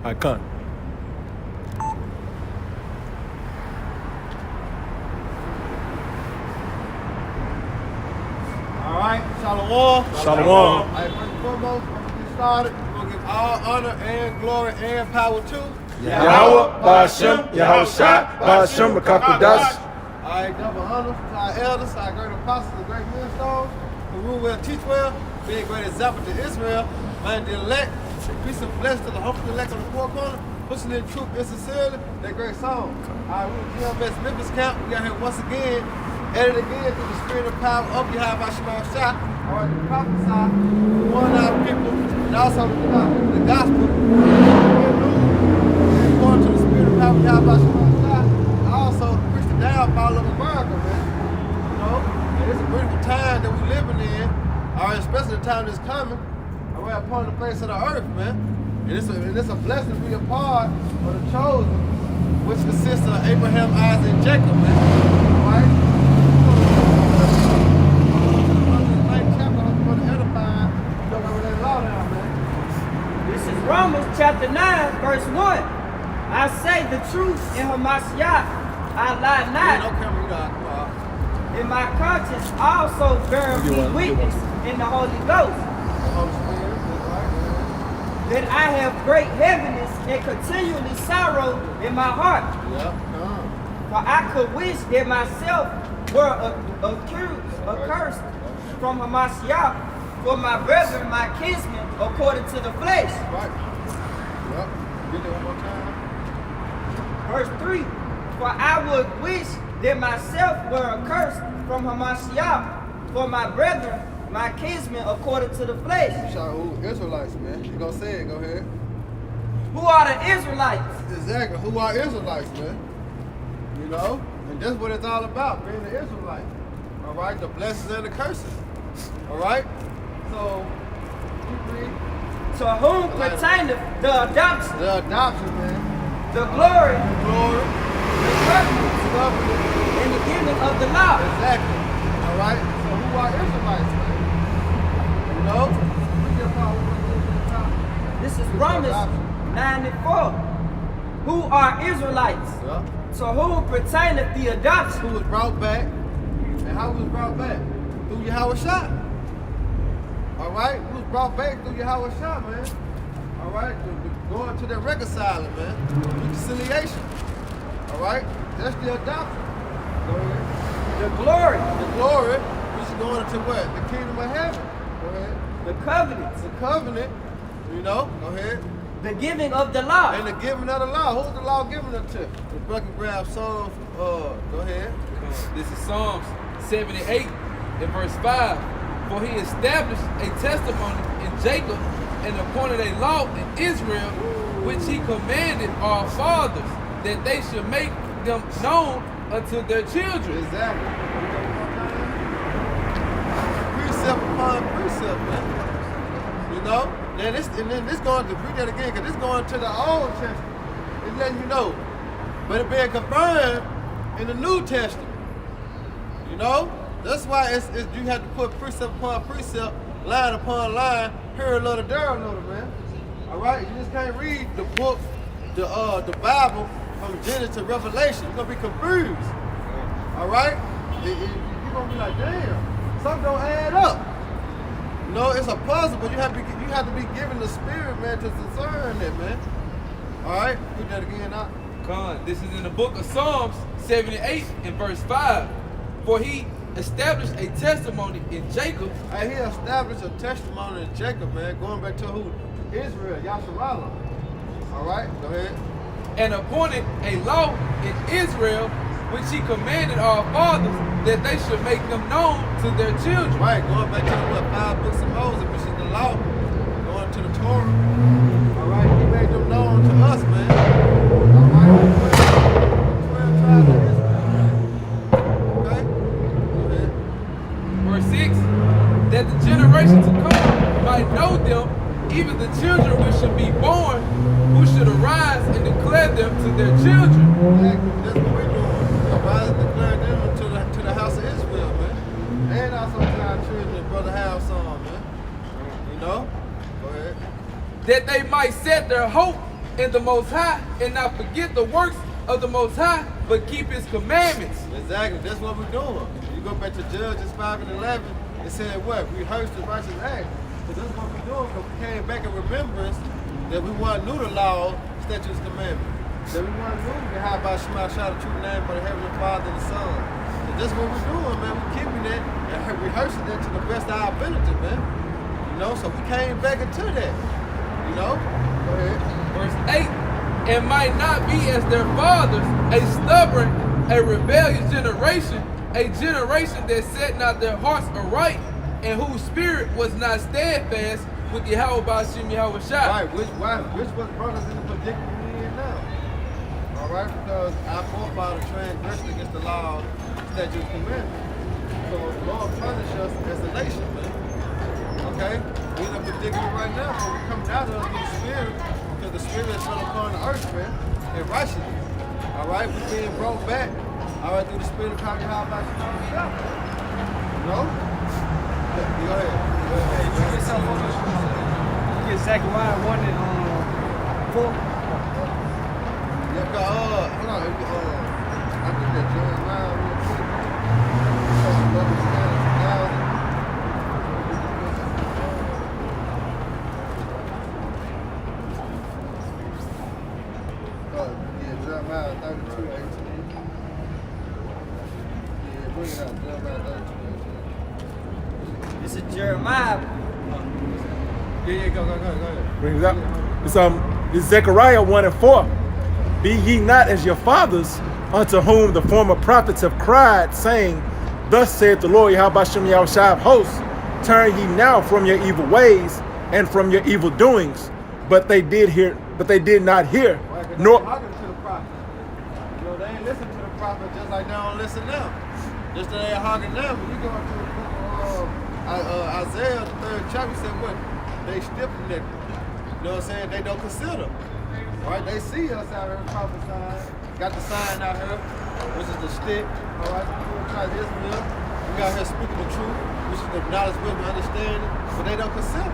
right, come. All right, Shalom. Shalom. All right, first and foremost, before we get started, we're going to give all honor and glory and power to Yahweh, Ba'ashem, Yahweh Shai, Ba'ashem, Makakudas. All right, double honor to our elders, our great apostles, and great millstones, who rule well, teach well, be a great example to Israel, mind the elect, peace and blessings to the hopeful elect on the four corner, pushing in truth and sincerely, that great song. All right, we're Gms Memphis camp. We got here once again, added again through the spirit and power of Yahweh Shai. All right, to prophesy, to warn our people, and also to give our people the gospel, and according to the spirit and power of Yahweh Shai, and also to preach the downfall of America, man. You know, and it's a beautiful time that we're living in, all right, especially the time that's coming, all right, upon the face of the earth, man. And it's a blessing to be a part of the chosen, which consists of Abraham, Isaac, and Jacob, man. All right? This is Romans chapter 9, verse 1. I say the truth in Hamashiach, I lie not. In my conscience also bear me witness in the Holy Ghost. That I have great heaviness and continually sorrow in my heart. For I could wish that myself were accursed from Hamashiach for my brethren, my kinsmen, according to the flesh. Right. Yep. Get that one more time. Verse 3. For I would wish that myself were accursed from Hamashiach for my brethren, my kinsmen, according to the flesh. Shout out Israelites, man. You gonna say it, go ahead. Who are the Israelites? Exactly. Who are Israelites, man? You know? And that's what it's all about, being the Israelite. All right? The blessings and the curses. All right? So, you read. To whom pertaineth the adoption, The adoption, man. the glory, The glory. the covenant, The covenant. and the giving of the law. Exactly. All right? So who are Israelites, man? You know? This is Romans 9 and 4. Who are Israelites? Yeah. To whom pertaineth the adoption, Who was brought back, and how was brought back? Through Yahweh Shai. All right? Who was brought back through Yahweh Shai, man? All right? Going to the reconciling, man. Reconciliation. All right? That's the adoption. Go ahead. the glory, The glory, which is going into what? The kingdom of heaven. Go ahead. the covenant, The covenant, you know, go ahead. the giving of the law. And the giving of the law. Who's the law giving it to? The book and grab Psalms, go ahead. This is Psalms 78 and verse 5. For he established a testimony in Jacob and appointed a law in Israel, which he commanded our fathers, that they should make them known unto their children. Exactly. Precept upon precept, man. You know? And then this going to read that again, because this going to the Old Testament. It's letting you know. But it being confirmed in the New Testament. You know? That's why you have to put precept upon precept, line upon line, here a little, there a little, man. All right? You just can't read the book, the Bible, from Genesis to Revelation. You're going to be confused. All right? You're going to be like, damn, something don't add up. No, it's a puzzle, but you have to be given the spirit, man, to discern it, man. All right? Read that again now. This is in the book of Psalms 78 and verse 5. For he established a testimony in Jacob. Hey, he established a testimony in Jacob, man, going back to who? Israel, Yasharallah. All right, go ahead. And appointed a law in Israel, which he commanded our fathers, that they should make them known to their children. Right, going back to the 5 books of Moses, which is the law, going to the Torah. All right, he made them known to us, man. All right, 12 tribes of Israel, man. Okay, go ahead. Verse 6, that the generation to come might know them, even the children which should be born, who should arise and declare them to their children. Exactly, that's what we're doing. Arise and declare them to the house of Israel, man. And also to our children, brother Hal's son, man. You know? Go ahead. That they might set their hope in the Most High and not forget the works of the Most High, but keep his commandments. Exactly, that's what we're doing. You go back to Judges 5 and 11, it said what? Rehearse the righteous act. So that's what we're doing, because we came back in remembrance that we want to know the law, statutes, commandments. That we want to know the how about Shema Shah, the true name of the Heavenly Father and the Son. So that's what we're doing, man. We're keeping that and rehearsing that to the best of our ability, man. You know, so we came back into that. You know? Go ahead. Verse 8, and might not be as their fathers, a stubborn, a rebellious generation, a generation that set not their hearts aright, and whose spirit was not steadfast with Yahweh Ba'ashem Yahweh Shai. Right, which was brought us in the predicament we're in now. All right, because our forefathers transgressed against the law, statutes, commandments. So the Lord punished us as a nation, man. Okay? We're in a predicament right now, so we're coming out of it through the Spirit, because the Spirit is shut upon the earth, man, in righteousness. All right? We're being brought back, all right, through the Spirit of God, how about you know? Go ahead. Hey, you get something on this? You get Zechariah 1 and 4. Yeah, hold on. I think that Jeremiah real quick. Yeah, Jeremiah 32:18. Yeah, bring it out. Jeremiah 32:18. This is Jeremiah. Yeah, go ahead. Bring it up. It's Zechariah 1 and 4. Be ye not as your fathers, unto whom the former prophets have cried, saying, Thus saith the Lord Yahweh Ba'ashem Yahweh Shai of hosts, turn ye now from your evil ways and from your evil doings. But they did not hear, Right, nor they hearken to the prophet. You know, they ain't listen to the prophet just like they don't listen now. Just that they ain't hearken now. When you go into the book of Isaiah, the 3rd chapter, he said what? They stiff-necked. You know what I'm saying? They don't consider. Right? They see us out here prophesying. Got the sign out here, which is the stick. All right? Israel. We out here speaking the truth, which is the knowledge, wisdom, understanding. But they don't consider.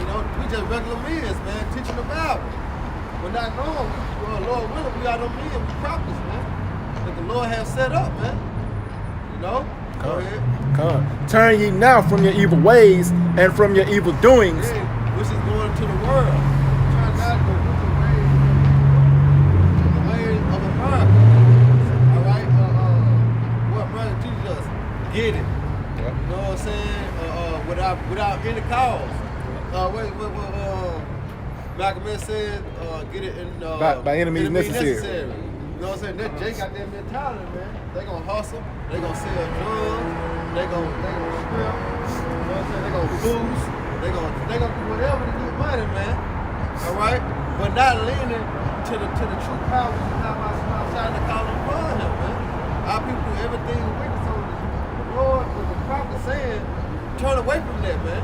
You know, we just regular men, man, teaching the Bible. We're not knowing. Well, Lord willing, we got them men, we prophets, man. That the Lord has set up, man. You know? Go ahead. Come. Turn ye now from your evil ways and from your evil doings. Yeah, which is going to the world. Trying not to go with the ways of America. All right? What brother teaches us? Get it. Yep. You know what I'm saying? Without any cause. Malcolm X said, get it in By enemies necessary. You know what I'm saying? That Jay got that mentality, man. They gonna hustle, they gonna sell drugs, they gonna strip, you know what I'm saying? They gonna boost, they gonna do whatever to get money, man. All right? But not leaning to the true power we have outside to call upon him, man. Our people do everything wicked, so the Lord was the prophet saying, turn away from that, man.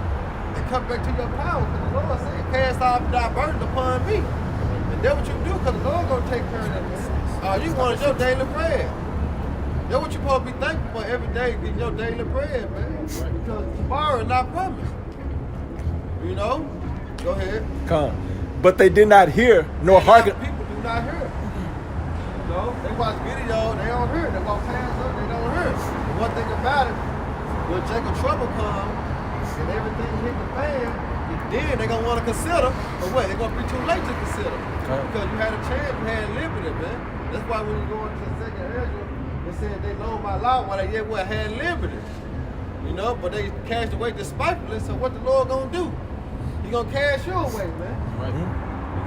And come back to your power, because the Lord said, cast off thy burden upon me. And that's what you do, because the Lord gonna take care of that, man. You wanted your daily bread. That's what you're supposed to be thankful for every day, getting your daily bread, man. Because tomorrow is not promised. You know? Go ahead. Come. But they did not hear, nor hearken. People do not hear. You know? They watch videos, they don't hear. They walk past them, they don't hear. But one thing about it, when Jacob trouble comes and everything hit the fan, then they're going to want to consider, but what? They're going to be too late to consider. Because you had a chance, you had liberty, man. That's why when you go into the second Ezra, they said they know my law while they yet had liberty. You know, but they cast away despitefully, so what the Lord gonna do? He gonna cast you away, man. Right. You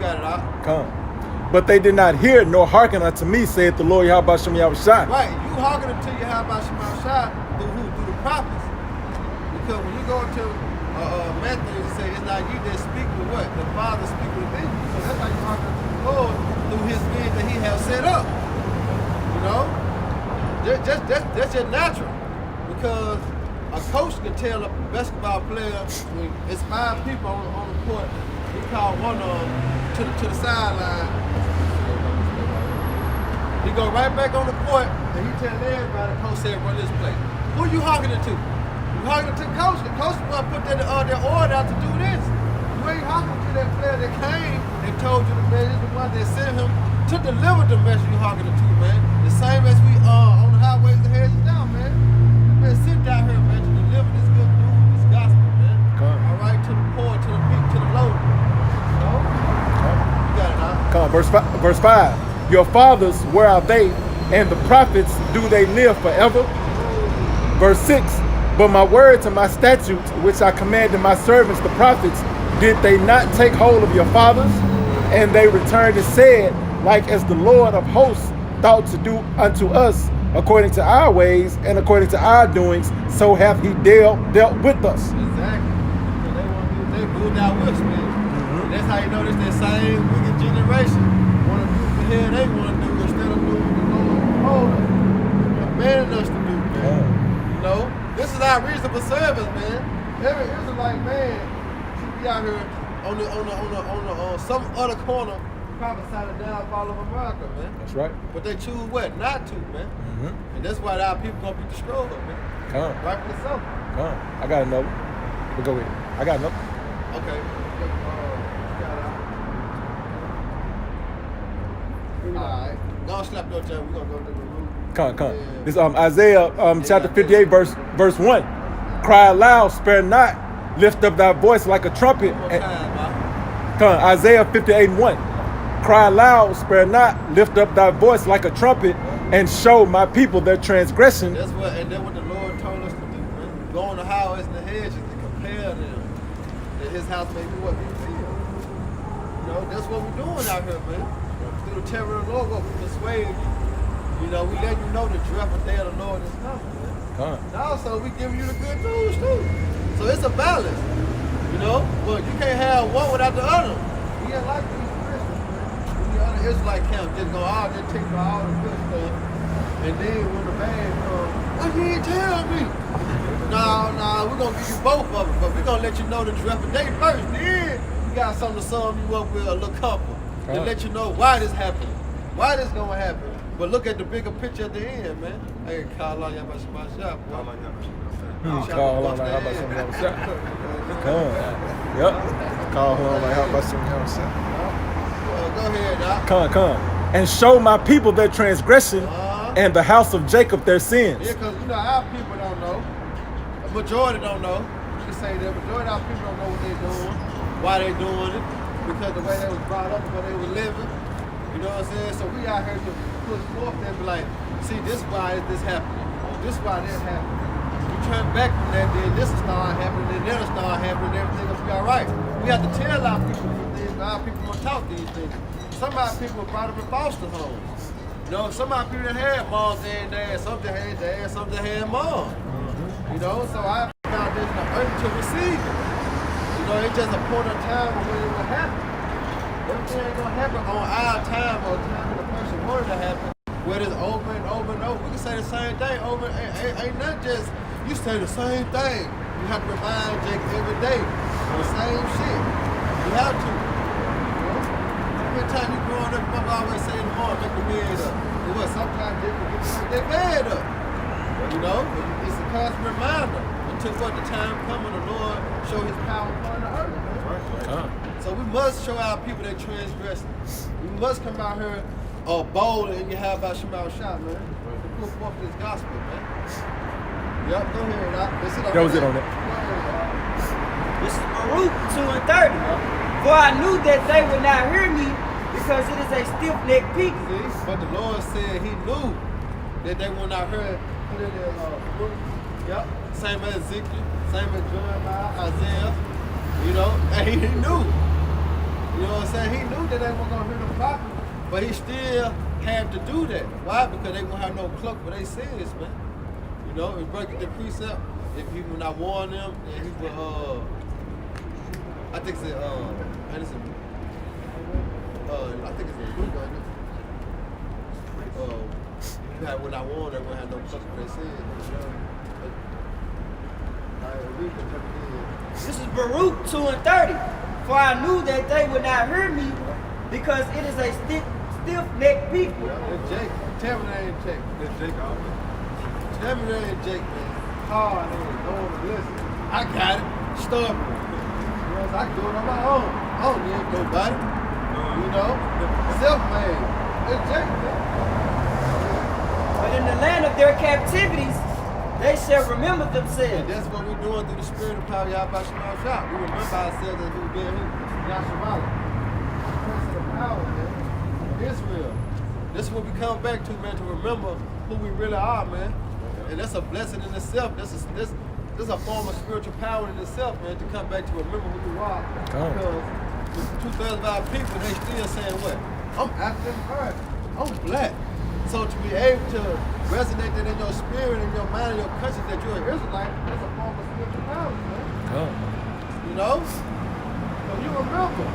got it out. Come. But they did not hear, nor hearken unto me, saith the Lord Yahweh Ba'ashem Yahweh Shai. Right, you hearken unto you how about Shema Shai through who? Through the prophets. Because when you go into Matthew, it says it's not you that speak with what? The Father speak within you. So that's how you hearken to the Lord through his men that he has set up. You know? That's just natural. Because a coach can tell a basketball player, when it's 5 people on the court, he called one of them to the sideline. He go right back on the court and he tell everybody, coach said run this play. Who you hearkening to? You hearkening to coach. The coach will put that order out to do this. You ain't hearkening to that player that came and and told you, man, this is the one that sent him to deliver the message you hearkening to, man. The same as we on the highways and hedges down, man. We've been sent down here, man, to deliver this good news, this gospel, man. All right, to the poor, to the meek, to the lowly. You know? You got it, huh? Come on, verse 5. Your fathers, where are they? And the prophets, do they live forever? Verse 6. But my words and my statutes, which I commanded my servants, the prophets, did they not take hold of your fathers? And they returned and said, like as the Lord of hosts thought to do unto us, according to our ways and according to our doings, so hath he dealt with us. Exactly. So they moved out west, man. And that's how you know this that same wicked generation. Want to do the hell they want to do instead of doing what the Lord told us, commanded us to do, man. You know, this is our reasonable service, man. Every Israelite man should be out here on some other corner prophesying the downfall of America, man. That's right. But they choose what? Not to, man. And that's why our people gonna be destroyed, man. Come on. Rightfully so. Come on. I got another. But go ahead. I got another. Okay. Alright. Don't slap your jaw. We're gonna go to the room. Come. Yeah. This Isaiah chapter 58, verse 1. Cry aloud, spare not, lift up thy voice like a trumpet. One more time, man. Come, Isaiah 58:1. Cry aloud, spare not, lift up thy voice like a trumpet, and show my people their transgression. That's what the Lord told us to do, man. Go on the highways and the hedges and compare them. That his house may be what we feel. You know, that's what we're doing out here, man. Through the terror of the Lord, we persuade you. You know, we let you know the dreadful day of the Lord is coming, man. And also, we give you the good news, too. So it's a balance, you know? But you can't have one without the other. We ain't like these Christians, man. The other Israelite camp just go out there take all the good stuff. And then when the bad comes, why you ain't tell me? No, we're going to give you both of them. But we're going to let you know the dreadful day first. Then we got something to sum you up with, a little couple. To let you know why this happened. Why this going to happen. But look at the bigger picture at the end, man. Hey, call on y'all about my shop, boy. Call on like how about some of y'all shop. Come. Yep. Call on like how about some of y'all shop. Go ahead, Doc. Come. And show my people their transgression and the house of Jacob their sins. Yeah, because, you know, our people don't know. The majority don't know. You can say that the majority of our people don't know what they're doing, why they're doing it, because the way they was brought up, the way they were living. You know what I'm saying? So we out here to push forth and be like, see, this is why this happening. This is why this happening. You turn back from that, then this will start happening, then that'll start happening, and everything will be all right. We have to tell our people these things. Our people will talk these things. Some of our people were brought up in foster homes. You know, some of our people that had moms and dads, some that had dads, some that had moms. You know, so our foundation of earth to receive it. You know, it's just a point of time when it will happen. Everything ain't gonna happen on our time or time when the person wanted to happen. Whether it's over and over and over, we can say the same thing over. Ain't not just you say the same thing. You have to remind Jake every day the same shit. You have to. You know? Every time you growing up, mama always say in the morning, make the bed up. And what? Sometimes they forget to make their bed up. You know, it's a constant reminder until what the time comes when the Lord show His power upon the earth. Man. So we must show our people that transgression. We must come out here bold and you have about Shemal Shah, man. To put forth this gospel, man. Yep, go ahead, Doc. That was it on that. This is Baruch 2 and 30. For I knew that they would not hear me because it is a stiff-necked people. See? But the Lord said He knew that they would not hear. Put it in book. Yep. Same as Ezekiel, same as Jeremiah, Isaiah. You know, and he knew. You know what I'm saying? He knew that they weren't going to hear the prophet, but he still had to do that. Why? Because they won't have no cloak for their sins, man. You know, and breaking the precept, if he would not warn them, then he would, I think it's I think it's a Luke, you would not warn them, they won't have no cloak for their sins. This is Baruch 2 and 30. For I knew that they would not hear me because it is a stiff-necked people. It's Jake. Tell me that ain't Jake. It's Jake Alvin. Tell me that ain't Jake, man. Hard headed, going to listen. I got it. Stubborn. You know, I can do it on my own. I don't need nobody. You know, self-made. It's Jacob, man. But in the land of their captivities, they shall remember themselves. And that's what we're doing through the spirit of power, Yahweh Shema Shah. We remember ourselves as who being who? Yahshua. Prince of the power, man. Israel. This is what we come back to, man, to remember who we really are, man. And that's a blessing in itself. This is a form of spiritual power in itself, man, to come back to remember who you are. Because two-thirds of our people, they still saying what? I'm African American. I'm black. So to be able to resonate that in your spirit, in your mind, in your conscience that you're an Israelite, that's a form of spiritual power, man. You know? So you remember.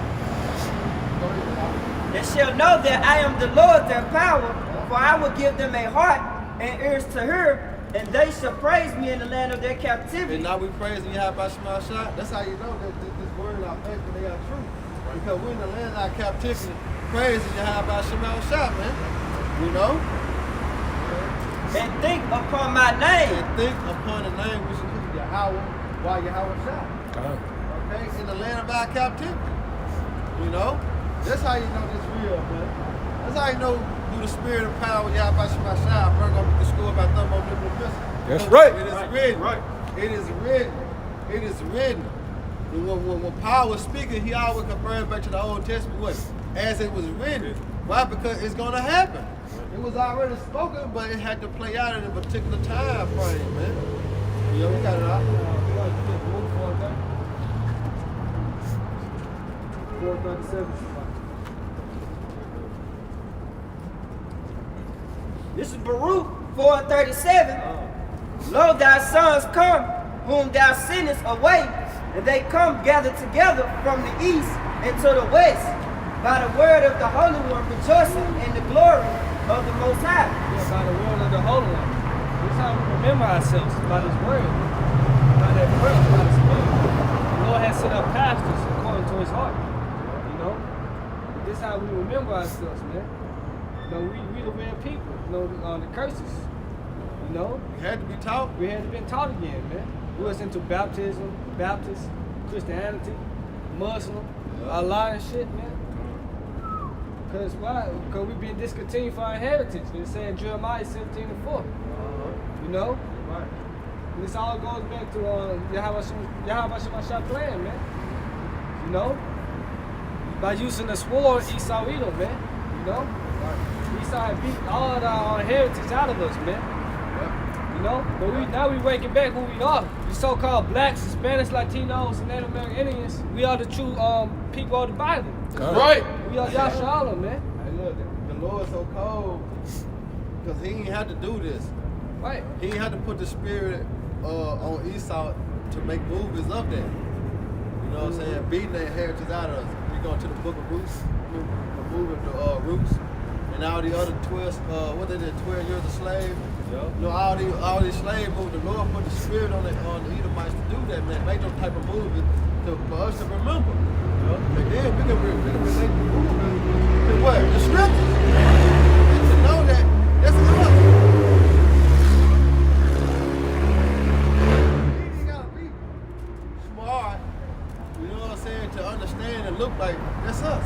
They shall know that I am the Lord their power, for I will give them a heart and ears to hear, and they shall praise me in the land of their captivity. And now we praising Yahweh Shema Shah. That's how you know that this word is our faith and they are true. Because we're in the land of our captivity, praising Yahweh Shema Shah, man. You know? And think upon my name. And think upon the name which is Yahweh, while Yahweh Shah. Okay? In the land of our captivity. You know? That's how you know this real, man. That's how you know through the spirit of power, Yahweh Shema Shah, I'm going to the school about thermodynamics. That's right. It is written. Right. It is written. It is written. When Paul was speaking, he always compared back to the Old Testament, what? As it was written. Why? Because it's going to happen. It was already spoken, but it had to play out in a particular time frame, man. Yeah, we got it out. 437. This is Baruch 4:37. Lo, thy sons come, whom thou sendest away, and they come gathered together from the east and to the west, by the word of the Holy One, rejoicing in the glory of the Most High. Yeah, by the word of the Holy One. This is how we remember ourselves, by His word, by that word, by the Spirit. The Lord has set up pastors according to His heart. You know, this is how we remember ourselves, man. You know, we the real people. You know, the curses. You know, We had to be taught. we had been taught again, man. We was into baptism, Baptist, Christianity, Muslim, Allah and shit, man. Cause why? Because we've been discontinued for our heritage. It's saying Jeremiah 17:4. You know? Right. And this all goes back to Yahweh Shema Shah plan, man. You know? By using the sword, Esau Edom, man. You know? Esau had beat all of our heritage out of us, man. You know? But now we waking back who we are. The so-called blacks, Hispanics, Latinos, and Native American Indians, we are the true people of the Bible. Right. We are Yahshua, man. Hey, look, the Lord's so cold because He ain't had to do this. Right. He ain't had to put the spirit on Esau to make movies of that. You know what I'm saying? Beating their heritage out of us. We go to the book of Roots, moving the Roots, and all the other 12, 12 years a slave. Yeah. You know, all these slave movies, the Lord put the spirit on the Edomites to do that, man. Make those type of movies for us to remember. And then we can relate the movie to what? The scriptures. And to know that that's us. You gotta be smart, you know what I'm saying, to understand and look like that's us.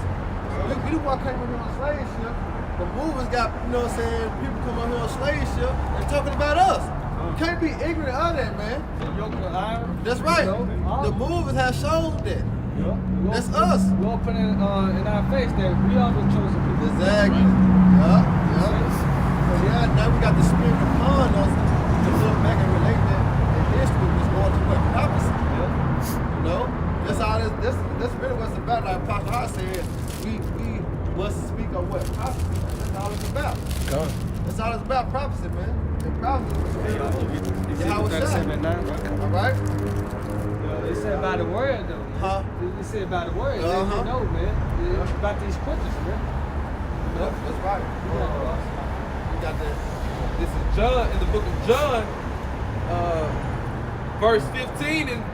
We the one came in here on a slave ship. The movies got, you know what I'm saying, people come on here on a slave ship and talking about us. You can't be ignorant of that, man. The yoke of iron. That's right. You know, The movies have shown that. yeah. That's us. Lord put in our face that we are the chosen people. Exactly. Yeah. So now we got the spirit upon us to look back and relate that in history was going to what prophecy. You know? That's all that's really what's about. Like Pastor Hart said, we must speak on what? Prophecy. That's all it's about. That's all it's about, prophecy, man. And prophecy is Yahweh Shah. All right? They said by the word though. Huh? They said by the word. They Uh-huh. know, man. It's about these scriptures, man. That's right. We got that. This is John in the book of John, verse 15 and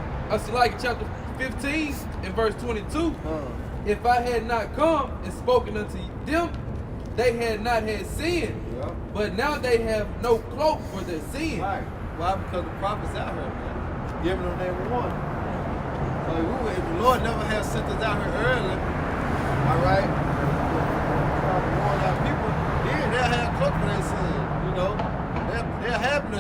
chapter 15 and verse 22. If I had not come and spoken unto them, they had not had sin. Yeah. But now they have no cloak for their sin. Right. Why? Because the prophets out here, man. Giving them their reward. So if the Lord never had sent us out here early, all right,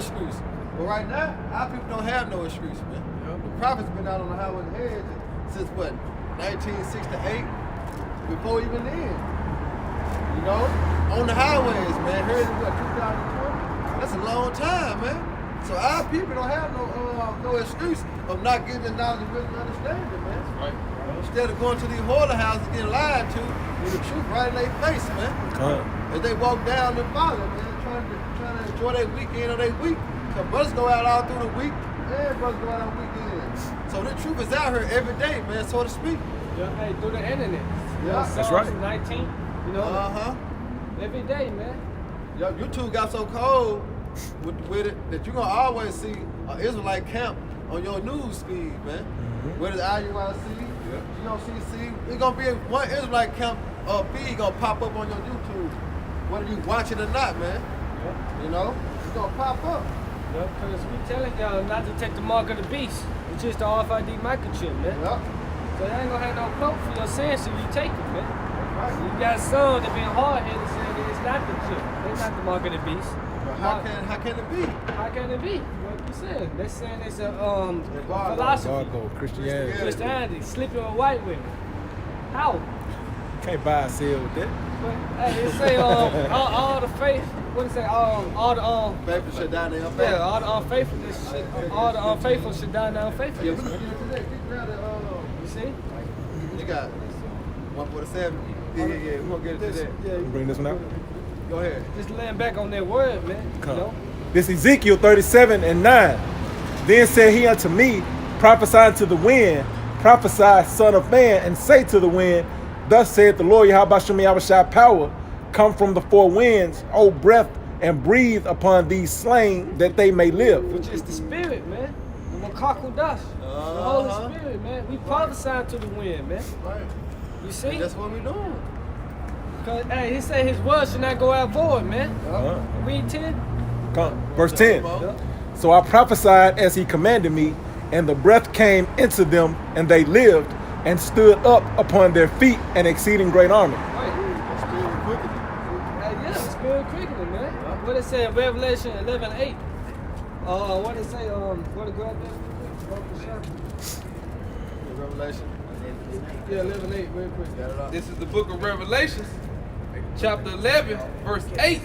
excuse. But right now, our people don't have no excuse, man. The prophets been out on the highway hedge since what, 1968? Before even then. You know? On the highways, man. Heard in what, 2020? That's a long time, man. So our people don't have no excuse of not getting the knowledge and wisdom and understanding, man. Right. Instead of going to these hoarder houses getting lied to with the truth right in their face, man. As they walk down the valley, man, trying to enjoy their weekend or their week. Because brothers go out all through the week, and brothers go out on weekends. So the truth is out here every day, man, so to speak. Yeah, hey, through the internet. Yeah, that's right. 19, you know. Every day, man. Yo, YouTube got so cold with it that you're gonna always see an Israelite camp on your news feed, man. Whether it's IUIC, GOCC, it's gonna be one Israelite camp feed gonna pop up on your YouTube, whether you watch it or not, man. You know, it's gonna pop up. Yeah, because we telling y'all not to take the mark of the beast, which is the RFID microchip, man. Yep. So you ain't gonna have no cloak for your sins if you take it, man. Right. You got some that been hard-headed saying that it's not the chip. It's not the mark of the beast. But how can it be? How can it be? What you saying? They're saying it's a philosophy. Christianity. Christianity, sleeping with white women. How? Can't buy a seal with that. But hey, it say all the faith. What it say? All the Faithful should die in their faith. yeah, all the unfaithfulness shit. All the unfaithful should die in their Yeah, unfaithfulness. we can get into that. Keep around that. You see? You got 147. Yeah. We're gonna get into that. Yeah, Bring this one out. Go ahead. just laying back on that word, man. Come. You know? This Ezekiel 37 and 9. Then said he unto me, prophesy to the wind, prophesy, son of man, and say to the wind, thus saith the Lord Yahweh Shai power, come from the four winds, O breath, and breathe upon these slain that they may live. Which is the spirit, man. The Makaku Dash. The Holy Spirit, man. We prophesy to the wind, man. Right. You see? That's what we're doing. Cause hey, he said his word should not go out void, man. Read 10. Come. Verse 10. Yeah. So I prophesied as he commanded me, and the breath came into them, and they lived, and stood up upon their feet, an exceeding great army. Right. Spirit quickening. Hey, yeah, spirit quickening, man. What it say in Revelation 11:8? What it say? What it grab that? Revelation. Yeah, 11:8, real quick. Got it up. This is the book of Revelations, chapter 11, verse 8.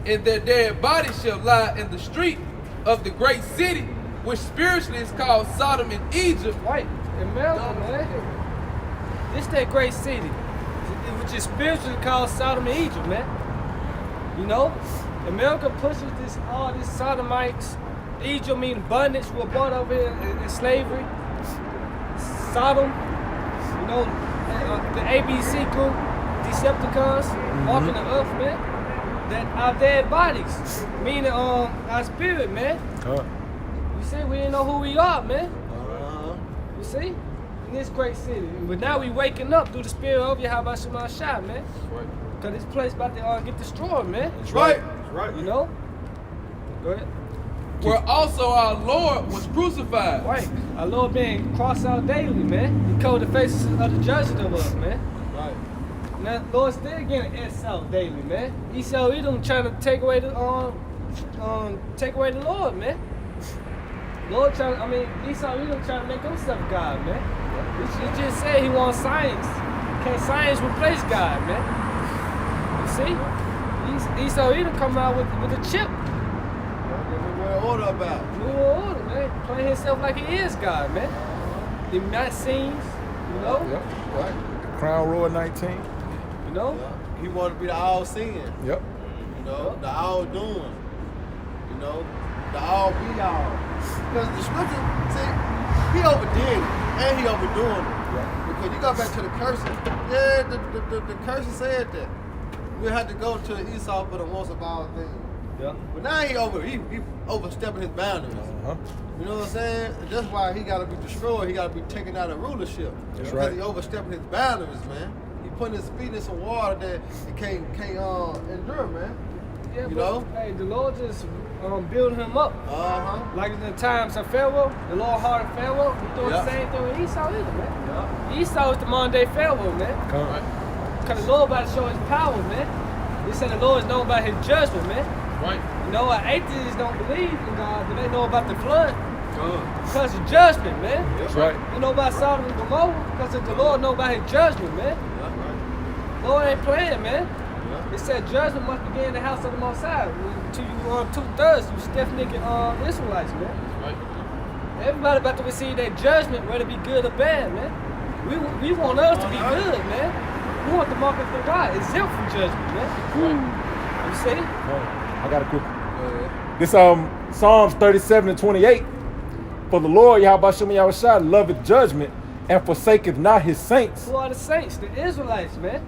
And their dead bodies shall lie in the street of the great city, which spiritually is called Sodom and Egypt. Right, America, man. This that great city, which is spiritually called Sodom and Egypt, man. You know, America pushes all this sodomites. Egypt mean bondage. We're brought over here in slavery. Sodom, you know, the ABC group, Decepticons, walking the earth, man. That our dead bodies, meaning our spirit, man. You see, we didn't know who we are, man. You see, in this great city, but now we waking up through the spirit of Yahweh Shai, man. Cause this place about to get destroyed, man. That's right. That's right. You know. Go ahead. Where also our Lord was crucified. Right. Our Lord being crossed out daily, man. He covered the faces of the judgment of us, man. Right. Now, Lord still getting S out daily, man. Esau Edom trying to take away the Lord, man. Lord Esau Edom trying to make himself God, man. He just said he wants science. Can science replace God, man? You see? Esau Edom come out with a chip. We're order about. New order, man. Playing himself like he is God, man. The not scenes, you know? Yep. Right. Crown Royal 19. You know? Yeah. He wanted to be the all seeing. Yep. You know, the all doing. You know, the all be all. Because the scripture, see, he overdid it and he overdoing it. Yeah. Because you go back to the curses. Yeah, the curses said that we had to go to Esau for the most of all things. Yeah. But now he overstepping his boundaries. You know what I'm saying? That's why he got to be destroyed. He got to be taken out of rulership. That's because right. he overstepping his boundaries, man. He putting his feet in some water that he can't endure, man. Yeah, You but, know? hey, the Lord just building him up. Like in the times of Pharaoh, the Lord hearted Pharaoh, he doing the same thing with Esau either, man. Yeah. Esau is the modern day Pharaoh, man. Come. Because the Lord about to show his power, man. He said the Lord is known by his judgment, man. Right. You know, atheists don't believe in God, but they know about the flood. Because of judgment, man. That's right. You know about Sodom and Gomorrah? Because the Lord know about his judgment, man. Lord ain't playing, man. It said judgment must begin in the house of the Most High. Until you 2/3, you stiff-necked Israelites, man. Right. Everybody about to receive that judgment, whether it be good or bad, man. We want us to be good, man. We want the mark of the right, exempt from judgment, man. You see? I got a quick. This Psalms 37:28. For the Lord Yahweh Shem Yahushua loveth judgment and forsaketh not his saints. Who are the saints? The Israelites, man.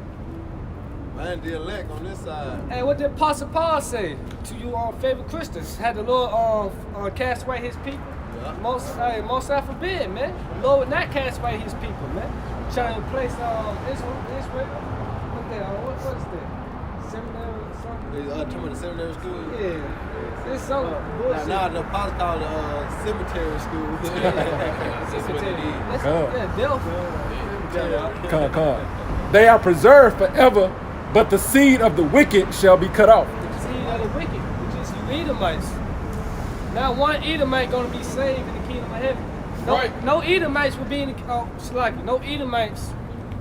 Man, the elect on this side. Hey, what did Apostle Paul say to you favorite Christians? Had the Lord cast away his people? Yeah. Most High forbid, man. The Lord would not cast away his people, man. Trying to replace Israel. What is that? Seminary or something? Talking about the seminary school? Yeah. It's some bullshit. Now the apostle called it cemetery school. Cemetery. That's Delphi. Come. They are preserved forever, but the seed of the wicked shall be cut off. The seed of the wicked, which is you Edomites. Not one Edomite gonna be saved in the kingdom of heaven. No Edomites will be in the no Edomites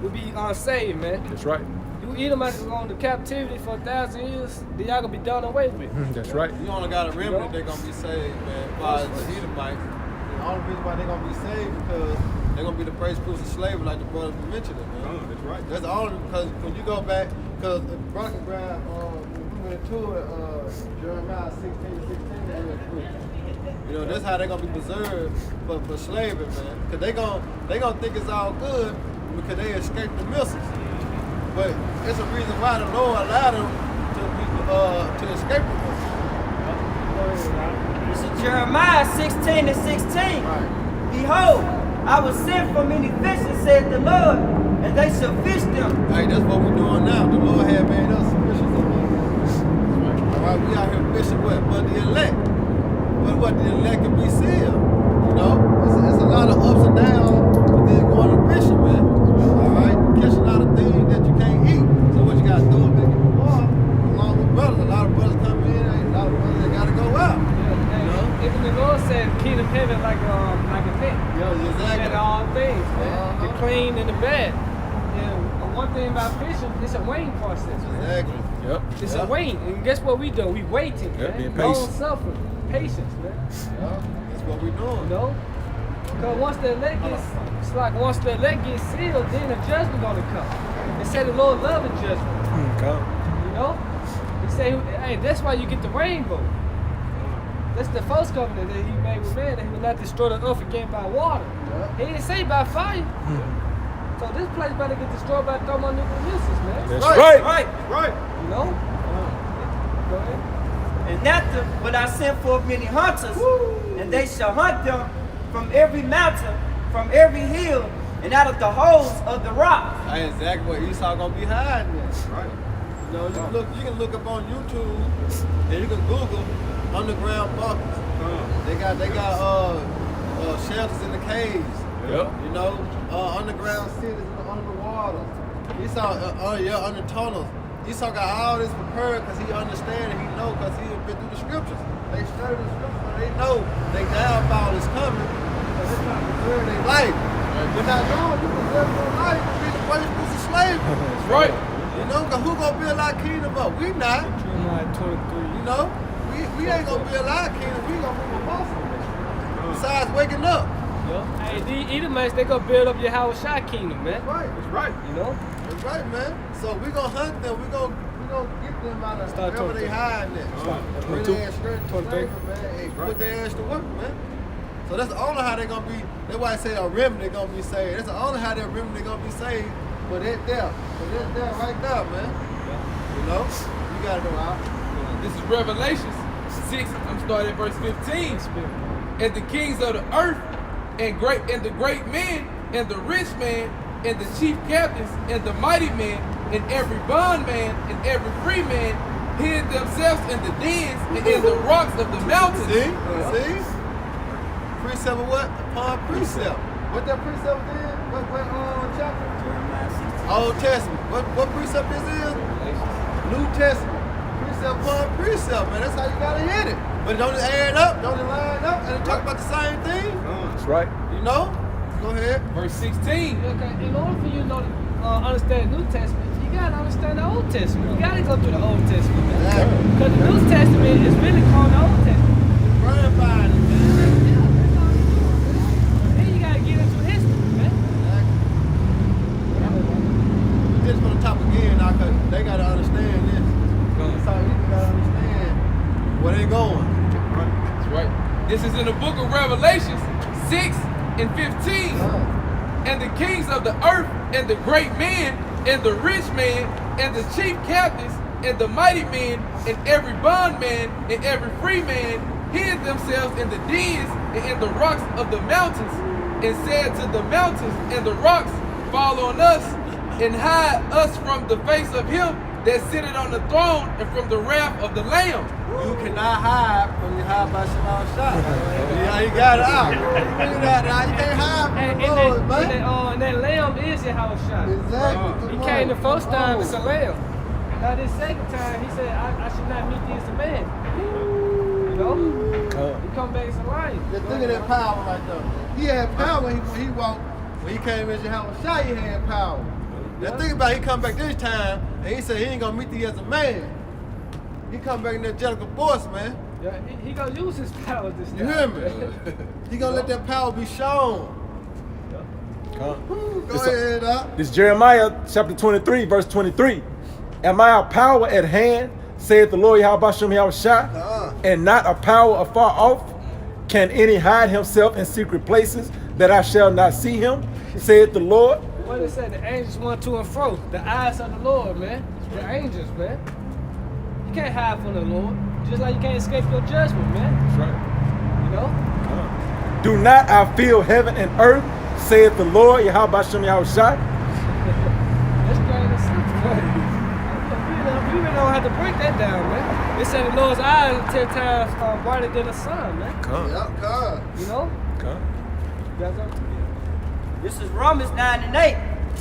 will be saved, man. That's right. You Edomites are going to captivity for 1,000 years, then y'all gonna be done away with. That's right. You only got a remnant they're gonna be saved, man. By the Edomites. The only reason why they're gonna be saved because they're gonna be the first fruits of slavery, like the brothers mentioned it, man. That's right. That's the only because when you go back, because the brother can grab we went to it, Jeremiah 16:16 real quick. You know, that's how they're gonna be preserved for slavery, man. Because they gonna think it's all good because they escaped the missiles. But it's a reason why the Lord allowed them to escape the missiles. This is Jeremiah 16:16. Right. Behold, I will send for many fishes, said the Lord, and they shall fish them. Hey, that's what we're doing now. The Lord had made us fishers of men. All right, we out here fishing what? But the elect. But what the elect can be sealed. You know, it's a lot of ups and downs, but then going to fishing, man. All right, catch a lot of things that you can't eat. So what you got to do is make it warm, along with brothers. A lot of brothers come in, and a lot of brothers that got to go out. Even the Lord said, kingdom of heaven like a net. Exactly. And all things, man. The Uh-huh. clean and the bad. And one thing about fishing, it's a waiting process, man. Exactly. Yep. It's a waiting. And guess what we do? We waiting, Yeah, man. being patient. Long suffering. Patience, man. Yeah, that's what we're doing. You know? Because once the elect gets, it's like once the elect gets sealed, then the judgment gonna come. They say the Lord loves the judgment. Come. You know? He say, hey, that's why you get the rainbow. That's the first covenant that he made with man, that he would not destroy the earth again by water. He didn't say by fire. So this place better get destroyed by thermonuclear missiles, man. That's right. Right. You know? Go ahead. And after, but I sent forth many hunters, and they shall hunt them from every mountain, from every hill, and out of the holes of the rock. That's exactly what Esau gonna be hiding in. Right. You know, you can look up on YouTube and you can Google underground bunkers. They got shelters in the caves. Yep. You know, underground cities in the underwater. Esau, under tunnels. Esau got all this prepared because he understands and he knows because he been through the scriptures. They study the scriptures, so they know they downfall is coming because they're trying to preserve their life. But not knowing you preserve your life will be the first fruits of slavery. That's right. You know, because who gonna build our kingdom up? We not. Jeremiah 23. You know, we ain't gonna build our kingdom. We gonna move a muscle. Besides waking up. Hey, these Edomites, they gonna build up your Yahushua kingdom, man. That's right. That's right. You know? That's right, man. So we gonna hunt them. We gonna get them out of Start wherever they talking. hiding at. Start. Bring their ass straight to 23. slavery, man. And put their ass to work, man. So that's the only how they gonna be. That's why I say a remnant gonna be saved. That's the only how that remnant gonna be saved. For that there, right there, man. You know, you gotta know how. This is Revelation 6. I'm starting at verse 15. And the kings of the earth, and the great men, and the rich man, and the chief captains, and the mighty men, and every bondman, and every free man, hid themselves in the dens and in the rocks of the mountains. See? Precept of what? Upon precept. What that precept is? What chapter? Jeremiah 16. Old Testament. What precept this is? New Testament. Precept upon precept, man. That's how you gotta hit it. But don't it add up, don't it line up, and it talk about the same thing. That's right. You know? Go ahead. Verse 16. Okay, in order for you to understand the New Testament, you gotta understand the Old Testament. You gotta go through the Old Testament, man. Exactly. Because the New Testament is really called the Old Testament. Verifying it, man. Then you gotta get into history, man. Exactly. This from the top again now, because they gotta understand this. That's how you gotta understand where they going. That's right. This is in the book of Revelations 6 and 15. And the kings of the earth, and the great men, and the rich men, and the chief captains, and the mighty men, and every bondman, and every free man, hid themselves in the dens and in the rocks of the mountains, and said to the mountains and the rocks, fall on us, and hide us from the face of him that sitteth on the throne, and from the wrath of the Lamb. You cannot hide from your high by Shema shot. Yeah, you got it out. You got it out. You can't hide from the Lord, man. And that lamb is Yahweh Shai. Exactly. He came the first time as a lamb. Now this second time, he said, I should not meet thee as a man. You know? He come back as a lion. Just think of that power right there. He had power when he walked. When he came as Yahweh Shai, he had power. Now think about it, he come back this time, and he said he ain't gonna meet thee as a man. He come back in that angelical voice, man. Yeah, he gonna use his power this time. You hear me? He gonna let that power be shown. Go ahead, Doc. This is Jeremiah chapter 23, verse 23. Am I a power at hand, saith the Lord Yahweh Shai, and not a power afar off? Can any hide himself in secret places that I shall not see him, saith the Lord? What it said, the angels went to and fro. The eyes of the Lord, man. The angels, man. You can't hide from the Lord. Just like you can't escape your judgment, man. That's right. You know? Do not I feel heaven and earth, saith the Lord Yahweh Shai? That's plain and simple. You really don't have to break that down, man. It said the Lord's eyes are 10 times brighter than the sun, man. Yep, come. You know? You guys up to me? This is Romans 9 and 8.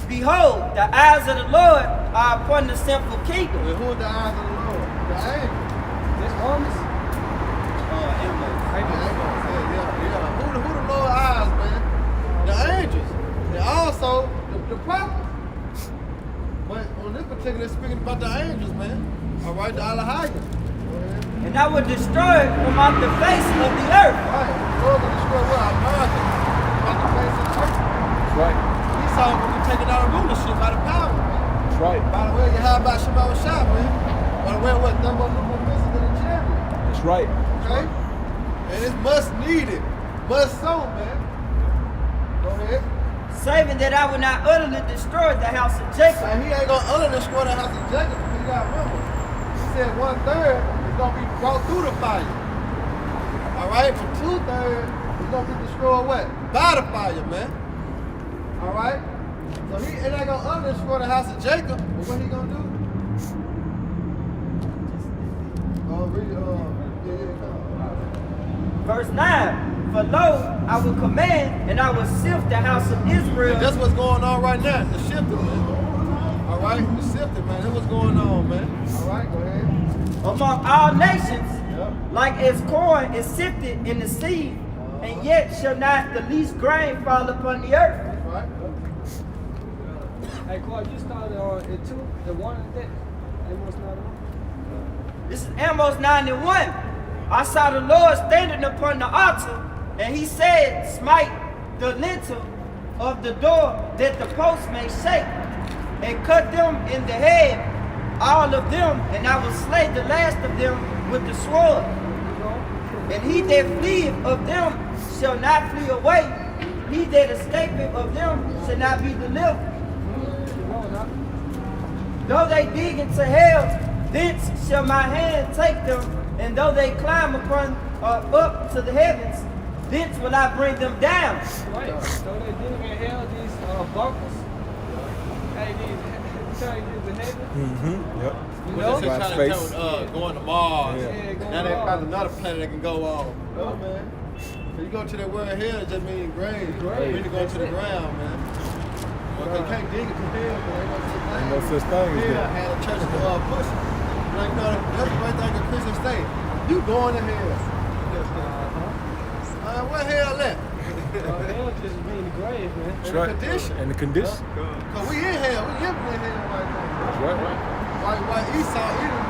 Behold, the eyes of the Lord are upon the sinful kingdom. Wait, who are the eyes of the Lord? The angels. This Romans? Yeah. Who the Lord eyes, man? The angels. And also the prophets. But on this particular, speaking about the angels, man. All right, the Alahaya. And I will destroy it from off the face of the earth. Right. The Lord will destroy what? America. About the face of the earth. That's right. He saw him when we taking our rulership by the power. That's right. By the way, you have about Shema Shai, man. By the way, what? Number missing than the champion. That's right. Okay? And it's must needed. Must so, man. Go ahead. Saving that I will not utterly destroy the house of Jacob. And he ain't gonna utterly destroy the house of Jacob, because you gotta remember. He said 1/3 is gonna be brought through the fire. Alright? But 2/3 is gonna be destroyed what? By the fire, man. Alright? So he ain't gonna utterly destroy the house of Jacob, but what he gonna do? Verse 9. For lo, I will command and I will sift the house of Israel. And that's what's going on right now. The shifting, man. Alright? The shifting, man. That's what's going on, man. Alright, go ahead. Among all nations, like as corn is sifted in the sea, and yet shall not the least grain fall upon the earth. Right. Hey, Clark, you started on it too? The one and that? Amos 9:1? This is Amos 9 and 1. I saw the Lord standing upon the altar, and he said, smite the lintel of the door that the post may shake, and cut them in the head, all of them, and I will slay the last of them with the sword. And he that fleeth of them shall not flee away. He that escapeth of them shall not be delivered. Though they dig into hell, thence shall my hand take them, and though they climb upon up to the heavens, thence will I bring them down. Right. So they dig in hell, these bunkers. Hey, these trying to get to heaven. Mm-hmm. Yep. You What know? they trying to Space. tell going to Mars. Yeah, going Now they to found Mars. another planet that can go on. No, man. So you go to that word hell, it just means grave. Grave. You need to go That's to the it. ground, man. Well, they can't dig it to hell, man. Ain't no such thing as Yeah, that. had a church to push it. Like, you know, that's the right thing a Christian say. You going to hell. Where hell at? Hell just mean the grave, man. That's In the right. condition. And the condition. Cause we in hell. We living in hell right now. That's right. Why Esau eating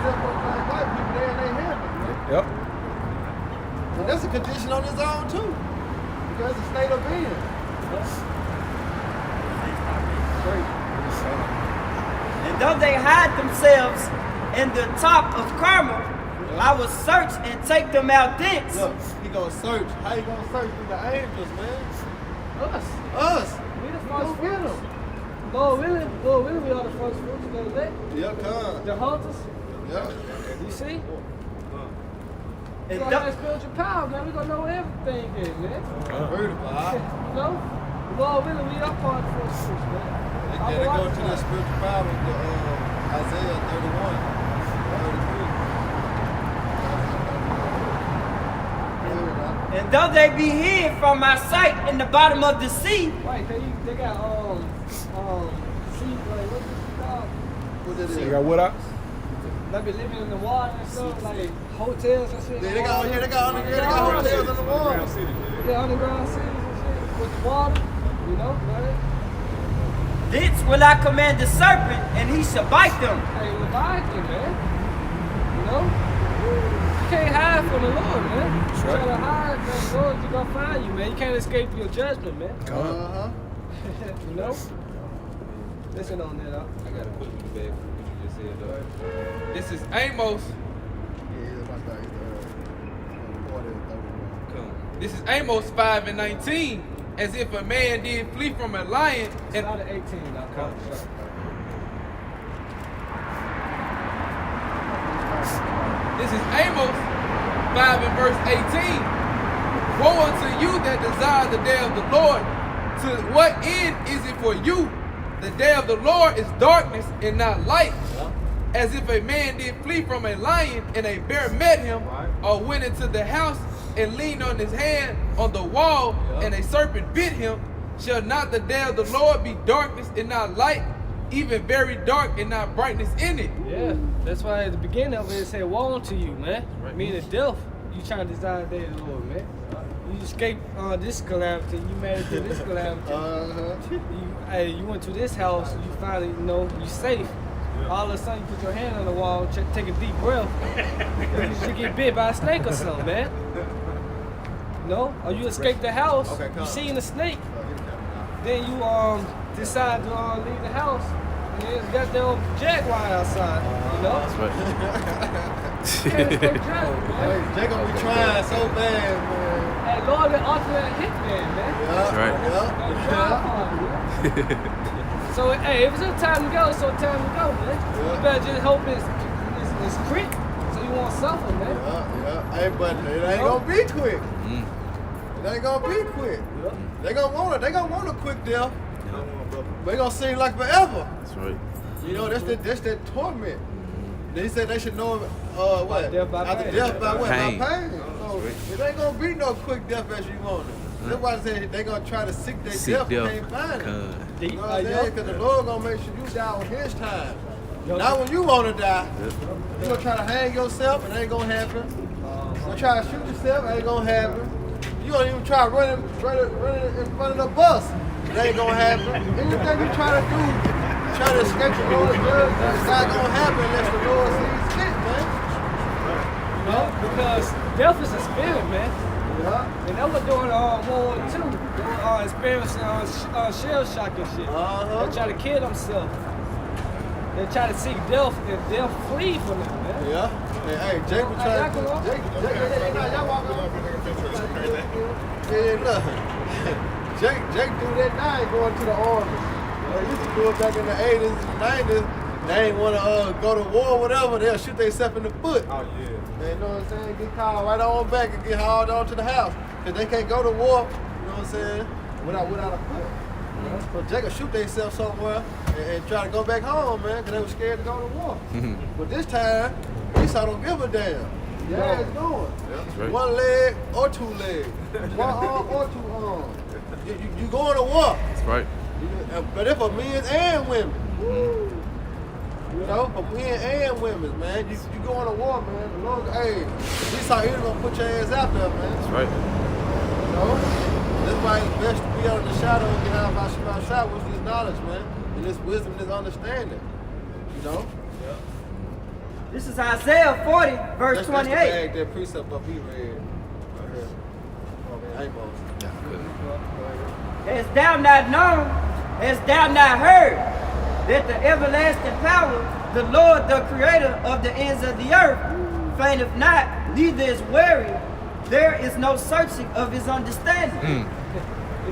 like white people, they in their heaven, man. Yep. And that's a condition on its own too. Because it's a state of being. And though they hide themselves in the top of Carmel, I will search and take them out thence. Look, he gonna search. How you gonna search through the angels, man? Us. We the first first get them. Lord willing, we are the first fruits of the elect. Yeah, come. The hunters. Yeah. You see? And We're gonna have spiritual power, man. We're gonna know everything then, man. Heard about it. You know? Lord willing, we are part of the first fruits, man. They go to that spiritual power with Isaiah 31, 33. And though they be hid from my sight in the bottom of the sea, Right, they got sea, like what's it called? What that is? You got what up? They be living in the water and stuff, like hotels and shit. They got hotels in the water. Yeah, underground cities and shit with water, you know, right? thence will I command the serpent, and he shall bite them. Hey, Leviathan, man. You know? You can't hide from the Lord, man. That's You right. try to hide from the Lord, He's gonna find you, man. You can't escape your judgment, man. You know? Listen on that, though. I gotta put it back what you just said, though. This is Amos. This is Amos 5 and 19. As if a man did flee from a lion It's and not an 18, now. Come on, shut up. this is Amos 5 and verse 18. Woe unto you that desire the day of the Lord. To what end is it for you? The day of the Lord is darkness and not light. As if a man did flee from a lion and a bear met him, or went into the house and leaned on his hand on the wall, and a serpent bit him. Shall not the day of the Lord be darkness and not light, even very dark and not brightness in it? Yeah, that's why at the beginning of it said, woe unto you, man. Meaning death. You trying to desire the day of the Lord, man. You escaped this calamity, you made it to this calamity. You went to this house, you finally, you know, you safe. All of a sudden you put your hand on the wall, take a deep breath. You get bit by a snake or something, man. No? Or you escape the house, you seen a snake. Then you decide to leave the house, and there's got that jaguar outside, you know? That's right. You can't escape judgment, man. Jacob be trying so bad, man. Hey, Lord, the ultimate hitman, man. That's right. Yeah. So, hey, if it's your time to go, it's your time to go, man. You better just hope it's quick, so you won't suffer, man. Yeah. Hey, but it ain't gonna be quick. It ain't gonna be quick. They gonna want a quick death. But it gonna seem like forever. That's right. You know, that's that torment. They said they should know what? Death by After pain. death by what? Pain. By pain. So it ain't gonna be no quick death as you want it. That's why I said they gonna try to seek their death and can't find it. You know what I'm saying? Because the Lord gonna make sure you die on His time. Not when you want to die. You gonna try to hang yourself, it ain't gonna happen. You gonna try to shoot yourself, it ain't gonna happen. You gonna even try running in front of the bus, it ain't gonna happen. Anything you try to do, try to escape the Lord's judgment, it's not gonna happen unless the Lord sees fit, man. You know, because death is a spirit, man. Yeah. And they were doing World War II. They were experiencing shell shock and shit. They try to kill themselves. They try to seek death, and death flee from them, man. Yeah. Hey, Jake was trying to y'all walk on. Yeah, look. Jake do that now, ain't going to the army. They used to do it back in the 80s and 90s. They ain't want to go to war or whatever, they'll shoot themselves in the foot. Oh, yeah. You know what I'm saying? Get called right on back and get hauled on to the house. Because they can't go to war, you know what I'm saying, without a foot. So Jacob shoot themselves somewhere and try to go back home, man, because they were scared to go to war. But this time, Esau don't give a damn. Yeah, it's going. Right. One leg or two legs. One arm or two arms. You going to war. That's right. But if for men and women. You You know, for men and women, man. You going to war, man. The Lord, hey, Esau ain't gonna put your ass out there, man. That's right. You know? That's why it's best to be under the shadow of Yahweh Shah with this knowledge, man. And this wisdom and this understanding. You know? This is Isaiah 40, verse Let's 28. bag that precept up he read. Hey, Moses. Hast thou not known, hast thou not heard, that the everlasting power, the Lord, the creator of the ends of the earth, fainteth not, neither is weary. There is no searching of his understanding.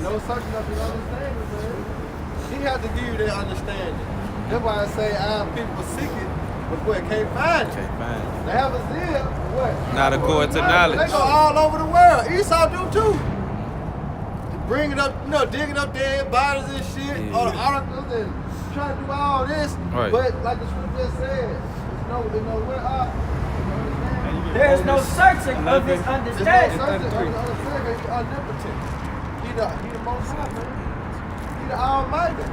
No searching of his understanding, man. He has to give you that understanding. That's why I say our people seek it, but what, can't find it. They have a zeal, what? Not according to knowledge. They go all over the world. Esau do too. Bringing up, you know, digging up dead bodies and shit, all the articles and trying to do all this. Right. But like the scripture just said, there's no where up. There is no searching of his There's no understanding. searching of his understanding. He's omnipotent. He the most high, man. He the almighty.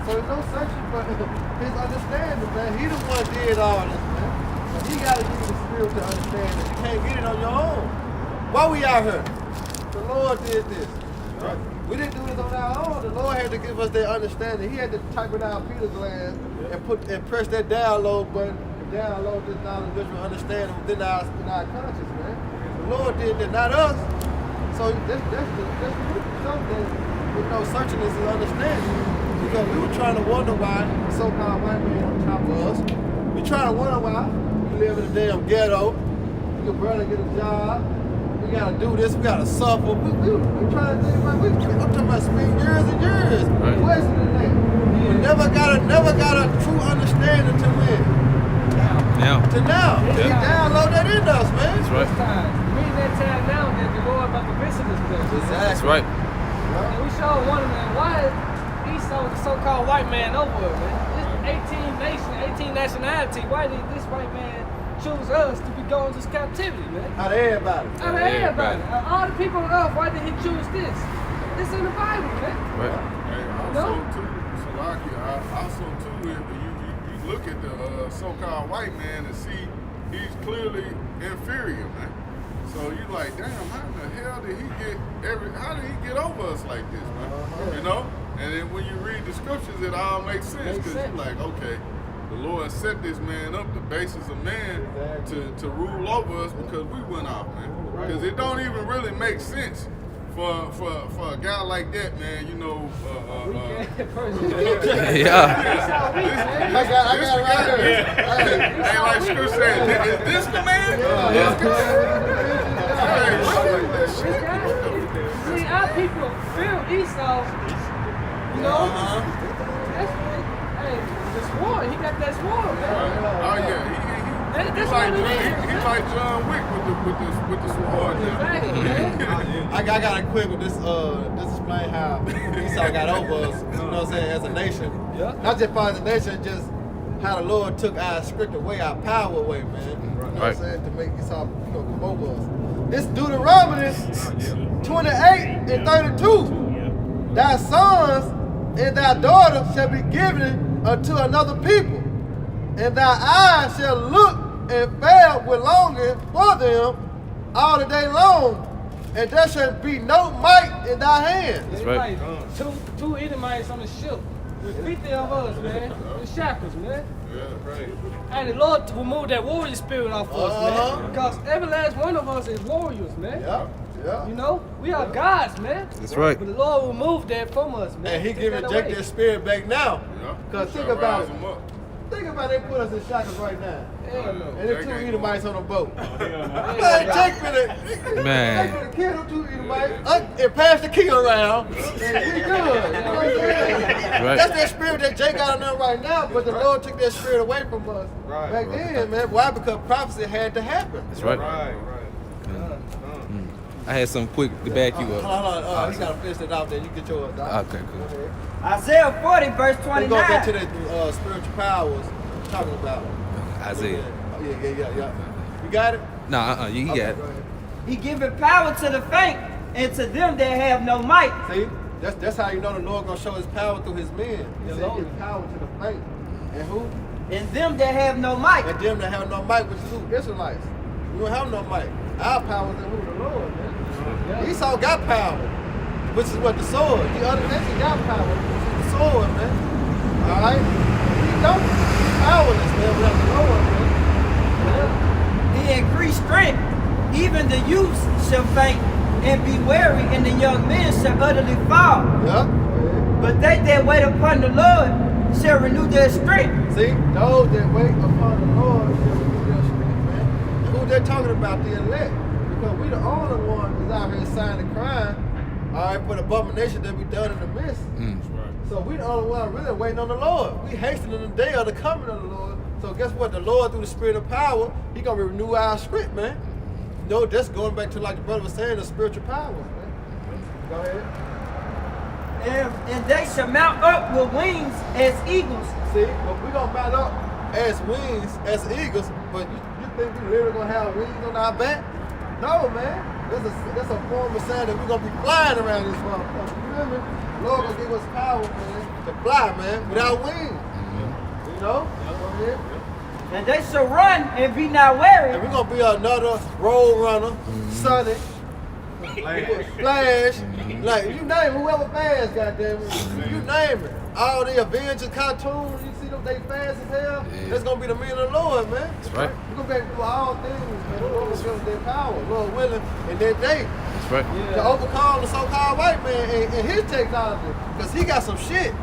So there's no searching for his understanding, man. He the one did all this, man. So he gotta give you the spiritual understanding. You can't get it on your own. Why we out here? The Lord did this. Right. We didn't do this on our own. The Lord had to give us that understanding. He had to type it out Peter's glass and press that download button and download this knowledge, visual understanding within our conscience, man. The Lord did that, not us. So that's something with no searching is his understanding. Because we were trying to wonder why the so-called white man on top of us. We trying to wonder why we live in a damn ghetto. We can barely get a job. We gotta do this, we gotta suffer. We trying to think about, I'm talking about spend years and years questioning that. We never got a true understanding to when. Now. To now. He download that in us, man. That's right. Reading that time now that the Lord about to visit this place. Exactly. That's right. And we sure wonder, man, why is Esau, the so-called white man, over it, man? It's 18 nationality. Why did this white man choose us to be going to this captivity, man? Out of everybody. Out of everybody. All the people on earth, why did he choose this? It's in the Bible, man. Right. Hey, also too, Salakia, also too, if you look at the so-called white man and see he's clearly inferior, man. So you like, damn, how in the hell did he get over us like this, man? You know? And then when you read the scriptures, it all makes sense because you're like, okay, the Lord set this man up, the basis of man, to rule over us because we went off, man. Because it don't even really make sense for a guy like that, man. You know, Yeah. I got it right here. Hey, like Scripture said, is this the man? See, our people feel Esau, you know? Hey, the sword, he got that sword, man. Oh yeah, he like John Wick with the sword. Exactly, man. I got to quick with this. This explain how Esau got over us. You know what I'm saying? As a nation, not just as a nation, just how the Lord took our strength away, our power away, man. You know what I'm saying? To make Esau, come over us. This Deuteronomy 28 and 32. Thy sons and thy daughters shall be given unto another people, and thy eyes shall look and fare with longing for them all the day long, and there shall be no might in thy hand. That's right. Like two Edomites on the ship with 50 of us, man, in shackles, man. Yeah, right. And the Lord to remove that warrior spirit off of us, man. Because every last one of us is warriors, man. Yeah. You know, we are gods, man. That's right. But the Lord removed that from us, man. And he Take can that reject away. their spirit back now. Yeah. Because think Shall about rise it. him up. Think about it, they put us in shackles right now. Hell no. And the two Edomites on a boat. Oh, Man, Jake finna Man. kill them two Edomites and pass the key around. And we good. You know what I'm saying? Right. That's that spirit that Jake got on them right now, but the Lord took that spirit away from us back then, man. Why? Because prophecy had to happen. That's right. I had some quick to back you up. Hold on. He got to finish it off there. You get yours, Doc. Okay, cool. Isaiah 40, verse Let's go back to 29. the spiritual powers I'm talking about. Isaiah. Yeah. You got it? Nah, you got it. Go ahead. He giveth power to the faint, and to them that have no might. See, that's how you know the Lord gonna show his power through his men. He said his power to the faint. And who? And them that have no might. And them that have no might, which is who? Israelites. We don't have no might. Our power is in who? The Lord, man. Esau got power, which is what the sword. The other nation got power, which is the sword, man. All right? We don't. He's powerless, man, without the Lord, man. He increased strength. Even the youths shall faint and be weary, and the young men shall utterly fall. Yeah. But they that wait upon the Lord shall renew their strength. See, those that wait upon the Lord shall renew their strength, man. And who they're talking about? The elect. Because we the only ones that's out here signing crime, all right, for the abomination that we done in the midst. So we the only one really waiting on the Lord. We hastening the day of the coming of the Lord. So guess what? The Lord, through the spirit of power, he going to renew our strength, man. You know, that's going back to, like the brother was saying, the spiritual powers, man. Go ahead. And they shall mount up with wings as eagles. See, but we going to mount up as wings, as eagles, but you think we literally going to have wings on our back? No, man. That's a form of saying that we're going to be flying around this motherfucker. You feel me? The Lord going to give us power, man, to fly, man, without wings. You know? Go ahead. And they shall run and be not weary. And we're going to be another road runner, Sonic, Flash, like you name it, whoever fast, goddamn it. You name it. All the Avengers cartoons, you see them, they fast as hell. That's going to be the men of the Lord, man. That's right. We're going to be able to do all things, man. The Lord will give us their power, Lord willing, in their day. That's right. To overcome the so-called white man and his technology. Because he got some shit.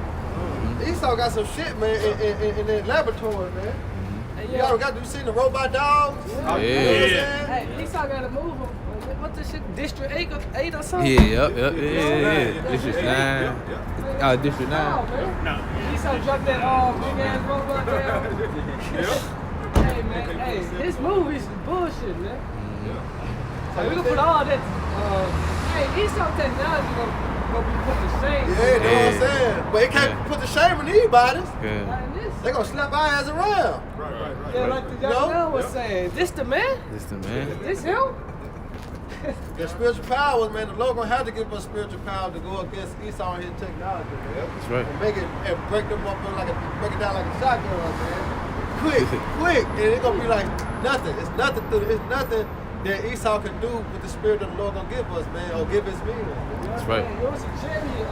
Esau got some shit, man, in their laboratory, man. You seen the robot dogs? Yeah. You know what I'm saying? Hey, Esau got to move him. What's this shit? District 8 or something? Yeah. District 9. District 9. Man. Esau dropped that big ass robot down. Hey, man. Hey, his movies is bullshit, man. So we gonna put all that. Hey, Esau technology gonna be put to shame. Yeah, you know what I'm saying? But it can't put the shame on these bodies. Yeah. They gonna slap our ass around. Yeah, like the young man was saying. This the man? This the man. This him? The spiritual powers, man, the Lord gonna have to give us spiritual power to go against Esau and his technology, man. That's right. And make it and break them up break it down like a shotgun, man. Quick. And it's gonna be like nothing. It's nothing that Esau can do with the spirit that the Lord gonna give us, man, or give his meaning. That's right. There was a chariot,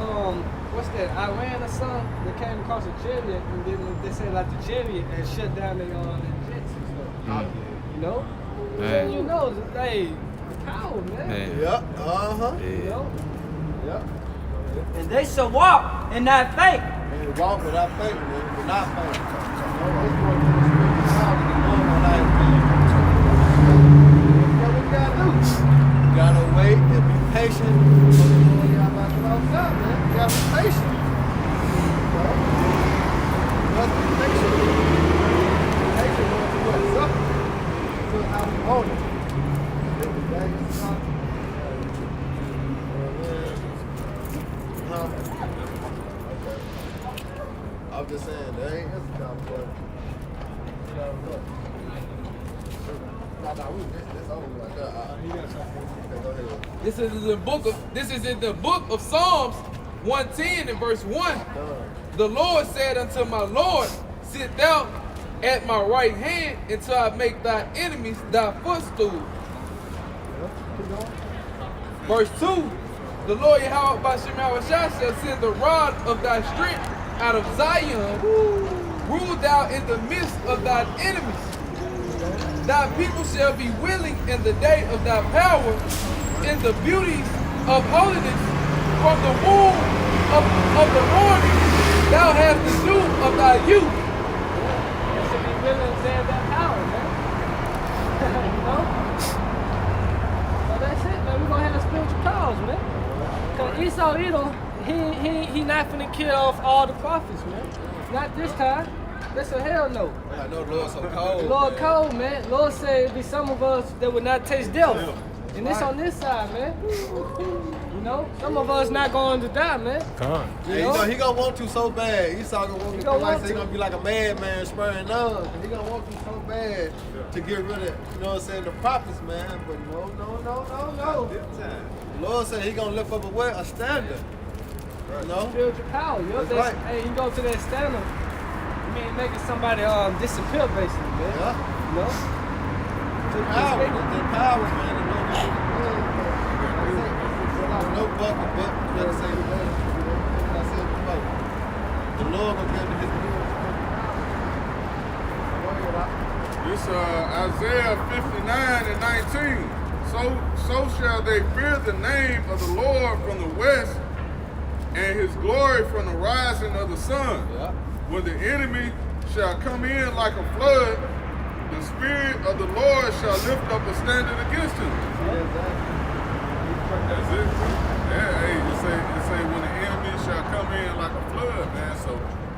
what's that, Iran or something, that came across a chariot, and then they said like the chariot had shut down their jets and stuff. You know? Man. You know, hey, power, man. Yeah, You know? Yeah. And they shall walk and not faint. And you walk without faith, man, but not faith. It's going to the spiritual power to get going on life, man. That's what we gotta do. You gotta wait and be patient for the Lord. You gotta be patient. You must be patient. Patient wants to what? Suffer. Until how we own it. Every day is something. I'm just saying, there ain't Instagram, but you know, look. This over like that. Go ahead. This is in the book of Psalms 110 and verse 1. The Lord said unto my Lord, sit thou at my right hand until I make thy enemies thy footstool. Verse 2. The Lord Yahweh Bashem Yahushua shall send the rod of thy strength out of Zion. Rule thou in the midst of thy enemies. Thy people shall be willing in the day of thy power, in the beauties of holiness, from the womb of the morning, thou hast the dew of thy youth. You should be willing to have that power, man. You know? So that's it, man. We're gonna have spiritual powers, man. Cause Esau Edom, he not finna kill off all the prophets, man. Not this time. That's a hell no. I know the Lord's so cold. The Lord cold, man. Lord said it'd be some of us that would not taste death. And this on this side, man. You know? Some of us not going to die, man. You know, he gonna want to so bad. Esau gonna want to, like say, he gonna be like a madman spraying nuns. And he gonna want to so bad to get rid of, you know what I'm saying, the prophets, man. But no. The Lord said he gonna lift up a standard. You know? Spiritual power, yo. That's right. Hey, you go to that standard. mean, making somebody disappear, basically, man. Yeah. You know? The power, the power, man. No bucket, but let us say the word. I said before. The Lord will get his will. This Isaiah 59 and 19. So shall they fear the name of the Lord from the west, and his glory from the rising of the sun. Yeah. When the enemy shall come in like a flood, the Spirit of the Lord shall lift up a standard against him. That's it. Yeah, hey, it say when the enemy shall come in like a flood, man. So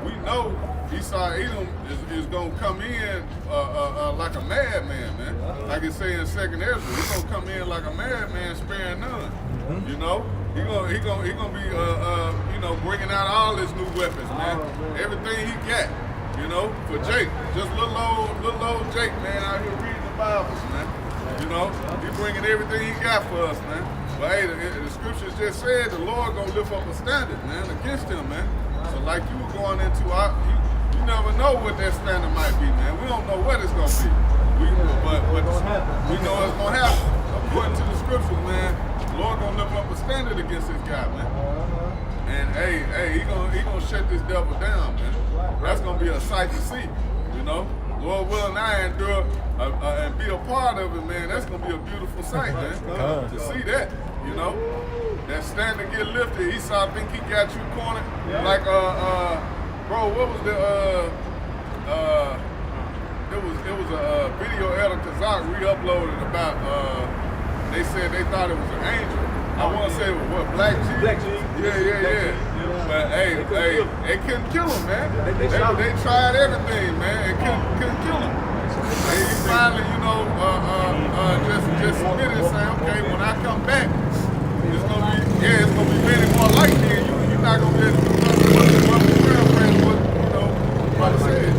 we know Esau Edom is gonna come in like a madman, man. Like it say in 2nd Ezra, he's gonna come in like a madman, sparing none. You know, he gonna be bringing out all his new weapons, man. Everything he got, you know, for Jake. Just little old Jake, man, out here reading the Bibles, man. You know, he bringing everything he got for us, man. But hey, the scriptures just said the Lord gonna lift up a standard, man, against him, man. So like you were going into, you never know what that standard might be, man. We don't know what it's gonna be. But we know it's gonna happen. According to the scriptures, man, the Lord gonna lift up a standard against this guy, man. And hey, he gonna shut this devil down, man. That's gonna be a sight to see, you know. Lord willing, I endure and be a part of it, man. That's gonna be a beautiful sight, man. To see that, you know. That standard get lifted. Esau think he got you cornered. Like bro, what was the it was a video Elder Kazak re-uploaded about they said they thought it was an angel. I want to say it was what, Black G? Black G. Yeah. But hey, they couldn't kill him, man. They tried everything, man, and couldn't kill him. He finally, just submitted and saying, okay, when I come back, it's gonna be many more like me, and you're not gonna be able to do nothing but the paraphrase what brother says.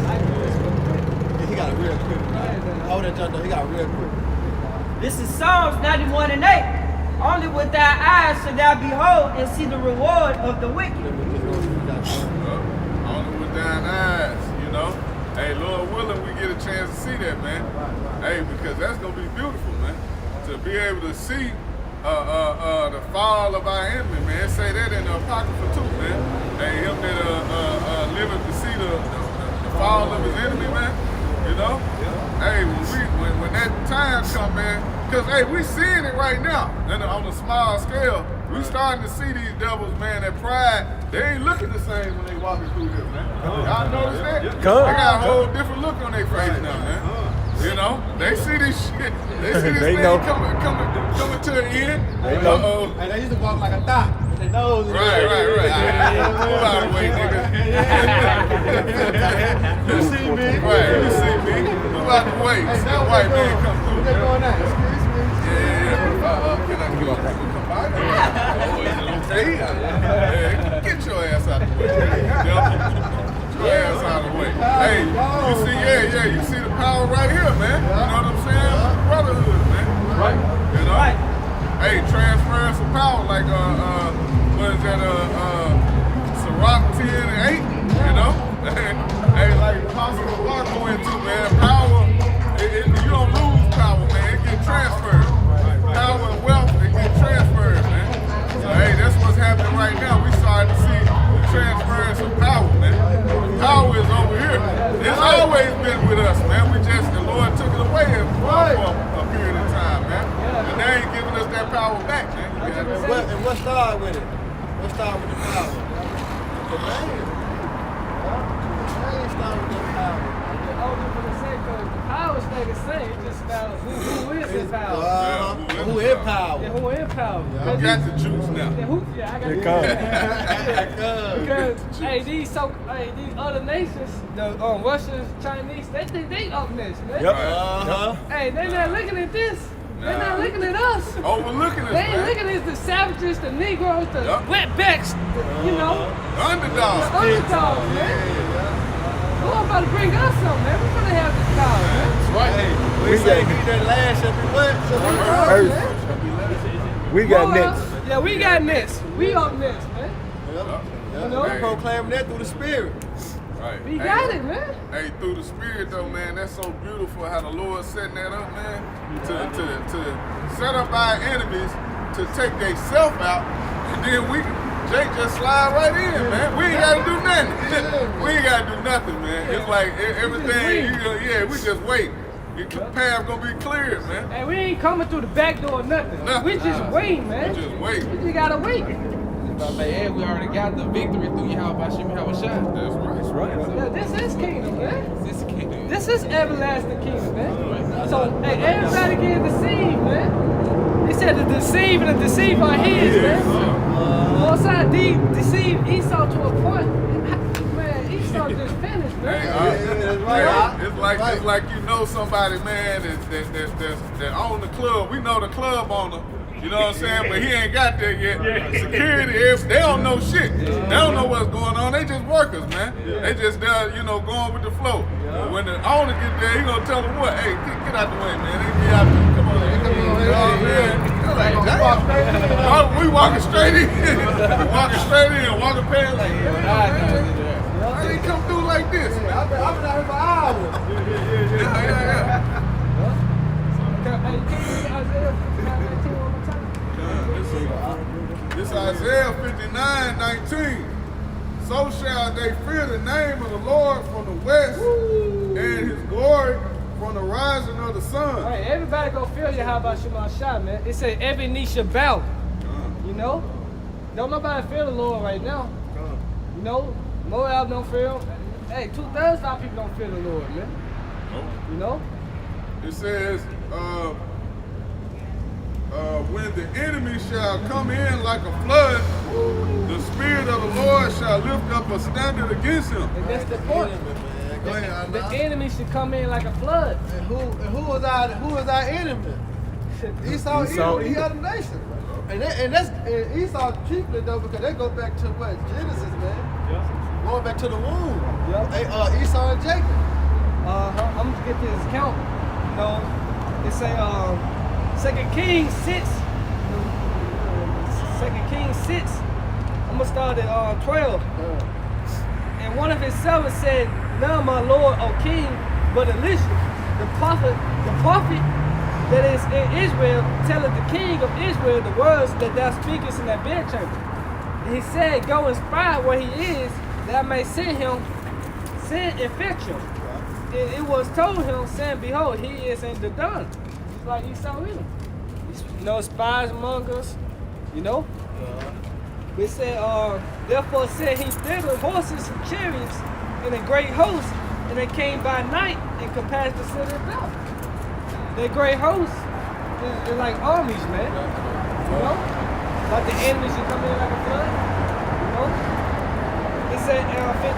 He got a real quick. Hold that jump though, he got a real quick. This is Psalms 91 and 8. Only with thy eyes shall thou behold and see the reward of the wicked. Only with thine eyes, you know. Hey, Lord willing, we get a chance to see that, man. Hey, because that's gonna be beautiful, man. To be able to see the fall of our enemy, man. Say that in the Apocrypha too, man. Hey, him that living to see the fall of his enemy, man. You know? Hey, when that time come, man, because hey, we seeing it right now, and on a small scale. We starting to see these devils, man, that pride, they ain't looking the same when they walking through this, man. Y'all notice that? They got a whole different look on their face now, man. You know, they see this shit. They see this thing coming to an end. Uh-oh. And they used to walk like a dot. With their nose. Right. Move out of the way, nigga. You see me? Right, you see me. Move out the way. Hey, See now a white what man come through. they going now? Excuse me. Yeah. Can I give you a come by? Get your ass out of the way. Get your ass out of the way. Hey, you see the power right here, man. You know what I'm saying? Brotherhood, man. Right. You know? Hey, transferring some power like what is that? Sirach 10 and 8, you know? Hey, like Apostle Mark go into, man, power, you don't lose power, man. It gets transferred. Power and wealth, it gets transferred, man. So hey, that's what's happening right now. We starting to see the transference of power, man. Power is over here. It's always been with us, man. The Lord took it away for a period of time, man. And they ain't giving us that power back, man. And what started with it? What started with the power? The man. The man started with the power. The power stay the same. It's just about who is in power. Who in power? Yeah, who in power? I got the juice now. I got Here because these other nations, the Russians, Chinese, they think they up next, man. Yep. Hey, they're not looking at this. They're not looking at us. Overlooking us, They ain't man. looking at the savages, the Negroes, the wetbacks, you know, The underdog. the underdogs, man. Lord about to bring us something, man. We're gonna have this power, man. That's right. Hey, we say he that last every what? We got next. Yeah, we got next. We up next, man. You know? know, proclaiming that through the Spirit. Right. We got it, man. Hey, through the Spirit though, man, that's so beautiful how the Lord setting that up, man. To set up our enemies to take they self out, and then Jake just slide right in, man. We ain't gotta do nothing. We ain't gotta do nothing, man. It's like everything, we just wait. Your path gonna be cleared, man. Hey, we ain't coming through the back door or nothing. We just wait, man. We just wait. We just gotta wait. Hey, we already got the victory through Yahweh Shah. That's right. Yeah, this is kingdom, man. This kingdom. This is everlasting kingdom, man. So, hey, everybody getting deceived, man. He said the deceived and the deceived are his, man. Most I deceived Esau to a point. Man, Esau just finished, man. It's like you know somebody, man, that own the club. We know the club owner. You know what I'm saying? But he ain't got there yet. Security, they don't know shit. They don't know what's going on. They just workers, man. They just there, going with the flow. But when the owner get there, he gonna tell them what? Hey, get out the way, man. They be out there. Come on, man. We walking straight in. Walking past like, how they come through like this? I've been out here for hours. Yeah. Hey, can you read Isaiah 59:19 one more time? This Isaiah 59:19. So shall they fear the name of the Lord from the west, and his glory from the rising of the sun. Hey, everybody gonna feel you. How about Shema Shah, man? It say every knee shall bow. You know? Don't nobody feel the Lord right now. You know? Moab don't feel. Hey, 2/3 of our people don't feel the Lord, man. You know? It says, when the enemy shall come in like a flood, the Spirit of the Lord shall lift up a standard against him. And that's the point. Go ahead, The enemy should come in like a flood. And who is our enemy? Esau, he other nation. And Esau chiefly though, because they go back to what? Genesis, man. Going back to the womb. Esau and Jacob. I'm gonna get this count. You know, it say 2 Kings 6. 2 Kings 6. I'm gonna start at 12. And one of his servants said, "Now, my lord, O king, but Elisha, the prophet that is in Israel, telleth the king of Israel the words that thou speakest in that bedchamber. And he said, Go and spy where he is, that I may send and fetch him. And it was told him, saying, Behold, he is in the dun." It's like Esau him. No spies among us, you know. It said, therefore said he thither horses and chariots and a great host, and they came by night and compassed the city about. That great host is like armies, man. You know? Like the enemies should come in like a flood. You know? It said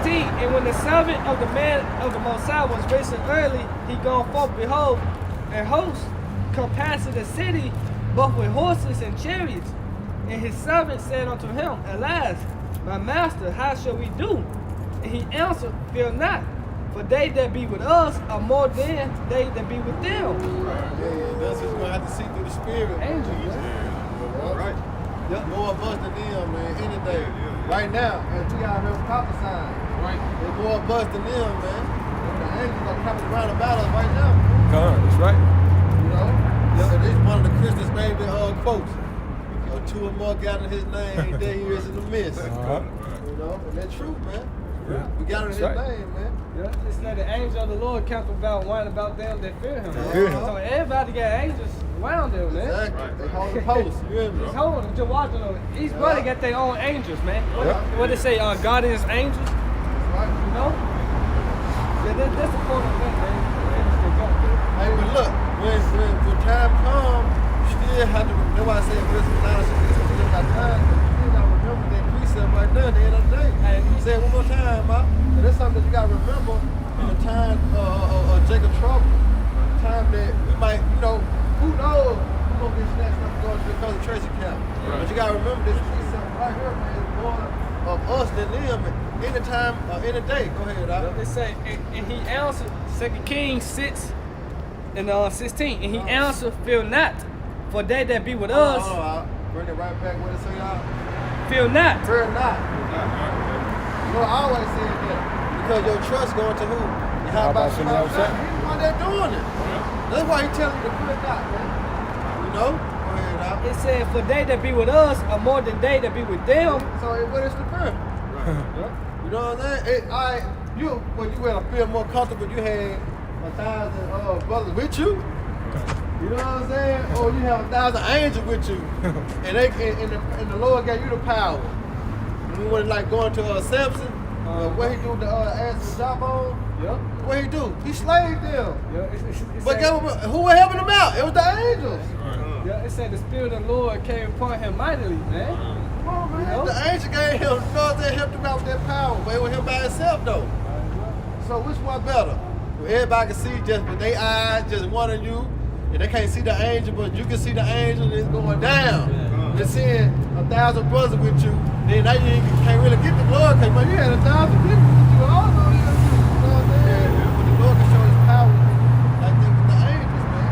15, and when the servant of the man of the Most High was risen early, he gone forth, behold, a host compassed the city, both with horses and chariots. And his servant said unto him, Alas, my master, how shall we do? And he answered, Fear not, for they that be with us are more than they that be with them. That's what you're going to have to see through the Spirit. Angels, man. Right. More of us than them, man, any day. Right now, as we out here prophesying, there's more of us than them, man. The angels are coming around about us right now. That's right. You know? And this is one of the Christmas baby quotes. Two or more got in his name, there he is in the midst. You know, and that's true, man. Yeah. We got it in his name, man. Yeah, it's like the angel of the Lord camped about one about them that fear him. So everybody got angels around them, man. Exactly. They hold the post. You hear me? Just hold them, just watching them. Each brother got their own angels, man. What they say, guardians angels? Right. You know? Yeah, that's the point of it, man. Hey, but look, when time comes, still have to, that's why I say verse 9, you still got time, you gotta remember that precept right there at the end of the day. Hey, you say it one more time, man. And that's something that you gotta remember in the time of Jacob's trouble. The time that we might, who knows who's gonna get snatched up and go to the concentration camp. Right. But you gotta remember this precept right here, man, is more of us than them any time, any day. Go ahead, Doc. They say, and he answered, 2 Kings 6 and 16, and he answered, Fear not. For they that be with us, bring it right back. What it say, y'all? Fear not. Fear not. I always said that. Because your trust going to who? How about Shem He's Yahweh? the one that doing it. That's why he telling you to put it out, man. You know? Go ahead, out. It said, for they that be with us are more than they that be with them. So what is the purpose? You know what I'm saying? When you would feel more comfortable, you had 1,000 brothers with you. You know what I'm saying? Or you have 1,000 angels with you, and the Lord gave you the power. And we went like going to Samson. What he do with the ass and jawbone? Yeah. What he do? He slayed them. Yeah, But who was helping him out? It was the angels. yeah, it said the Spirit of the Lord came upon him mightily, man. Come on, man. You know? The angel gave him, they helped him out with that power. But it was him by himself, though. So which one better? Everybody can see just with their eyes, just one of you. And they can't see the angel, but you can see the angel and it's going down. You're seeing 1,000 brothers with you. Then now you can't really get the glory because you had 1,000 people with you. All of you know what I'm saying? But the Lord can show his power like this with the angels, man.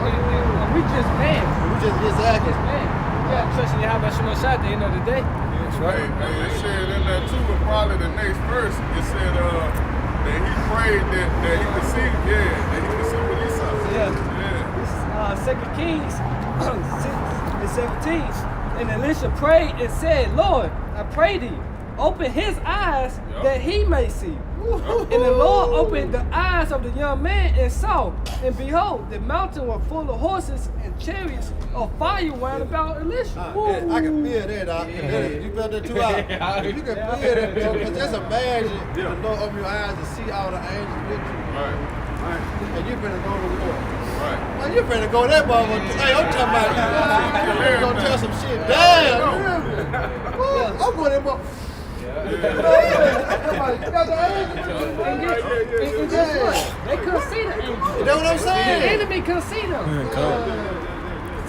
And we just man. We just exactly. Man. Yeah, trusting you how much you shot at the end of the day. That's right. Hey, it said in there too, but probably the next verse, it said that he prayed that he could see, that he could see what he saw. Yeah. This is 2 Kings 6:17. And Elisha prayed and said, Lord, I pray thee, open his eyes that he may see. And the Lord opened the eyes of the young man and saw, and behold, the mountain was full of horses and chariots of fire round about Elisha. I can feel that, Doc. You better too out. You can feel that, bro. Because just imagine the Lord open your eyes to see all the angels with you. Right. And you better go to war. Right. Man, you better go that motherfucker. Hey, I'm talking about you. Gonna tell some shit. Damn. I'm going that motherfucker. You got the angels. And guess what? They couldn't see the angels. You know what I'm saying? The enemy couldn't see them.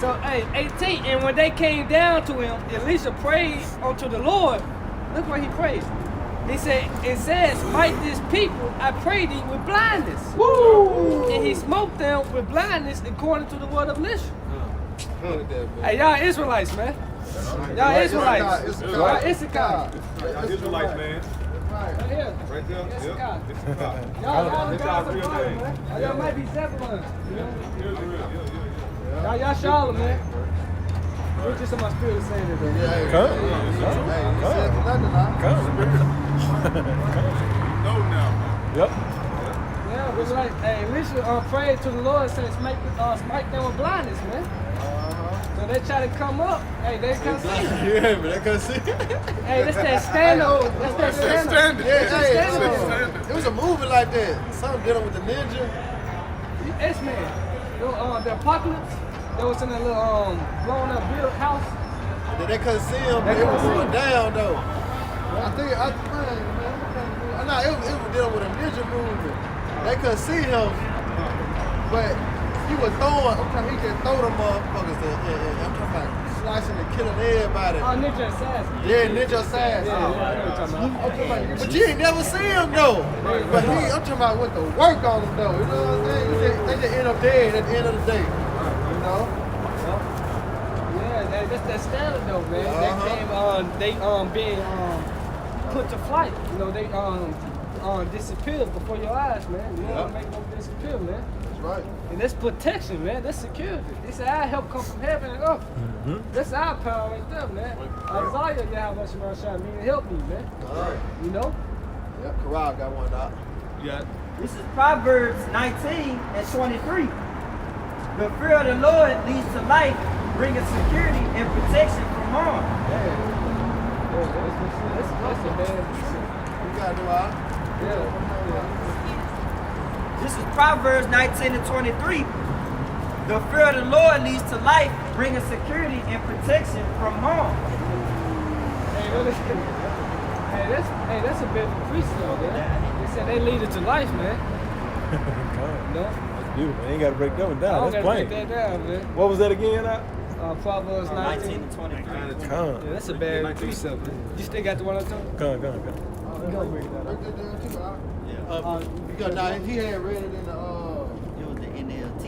So, hey, 18, and when they came down to him, Elisha prayed unto the Lord. Look what he prayed. He said, it says, smite this people, I pray thee, with blindness. Woo! And he smote them with blindness according to the word of Elisha. Hey, y'all Israelites, man. Y'all Israelites. Y'all Issachar. Israelites, man. Right here. Right there. Issachar. Yep. Y'all the That's guys our of real fire, name. man. Y'all might be Zebulon. You know? Israel. Y'all Charlotte, man. It's just in my spirit saying it, though. Know now, man. Yep. Yeah, but like, hey, Elisha prayed to the Lord and said, smite them with blindness, man. So they try to come up. Hey, they can't see. Yeah, but they couldn't see. Hey, that's that stand up. That's that stand up. Standard. Yeah, it was a movie like that. Something dealing with the ninja. X-Men. The apocalypse. That was in a little blown up built house. Then they couldn't see him. It was going down though. I think it was dealing with a ninja movie. They couldn't see him, but he was throwing. He just throw them motherfuckers. I'm talking about slicing and killing everybody. Oh, Ninja Assassin. Yeah, Ninja Assassin. Yeah. But you ain't never see him though. But I'm talking about with the work on him though. You know what I'm saying? They just end up dead at the end of the day. You know? Yeah, that's that standard though, man. They came being put to flight. You know, they disappeared before your eyes, man. You don't make them disappear, man. That's right. And that's protection, man. That's security. They say our help come from heaven and earth. That's our power right there, man. Isaiah, Yahweh Shema Shai, meaning help me, man. All right. You know? Yeah, Corral got one out. Yeah. This is Proverbs 19 and 23. The fear of the Lord leads to life, bringing security and protection from harm. That's a bad. You got to do out. This is Proverbs 19 and 23. The fear of the Lord leads to life, bringing security and protection from harm. Hey, that's a bit of freestyle, man. They said they lead it to life, man. No? Beautiful. You ain't got to break that one down. That's plain. Break that down, man. What was that again? Proverbs 19 and 23. Come. Yeah, that's a bad precept, man. You still got the one I told? Come. You gonna break that Break that down too, out. Because now he had read it in the It was the NLT.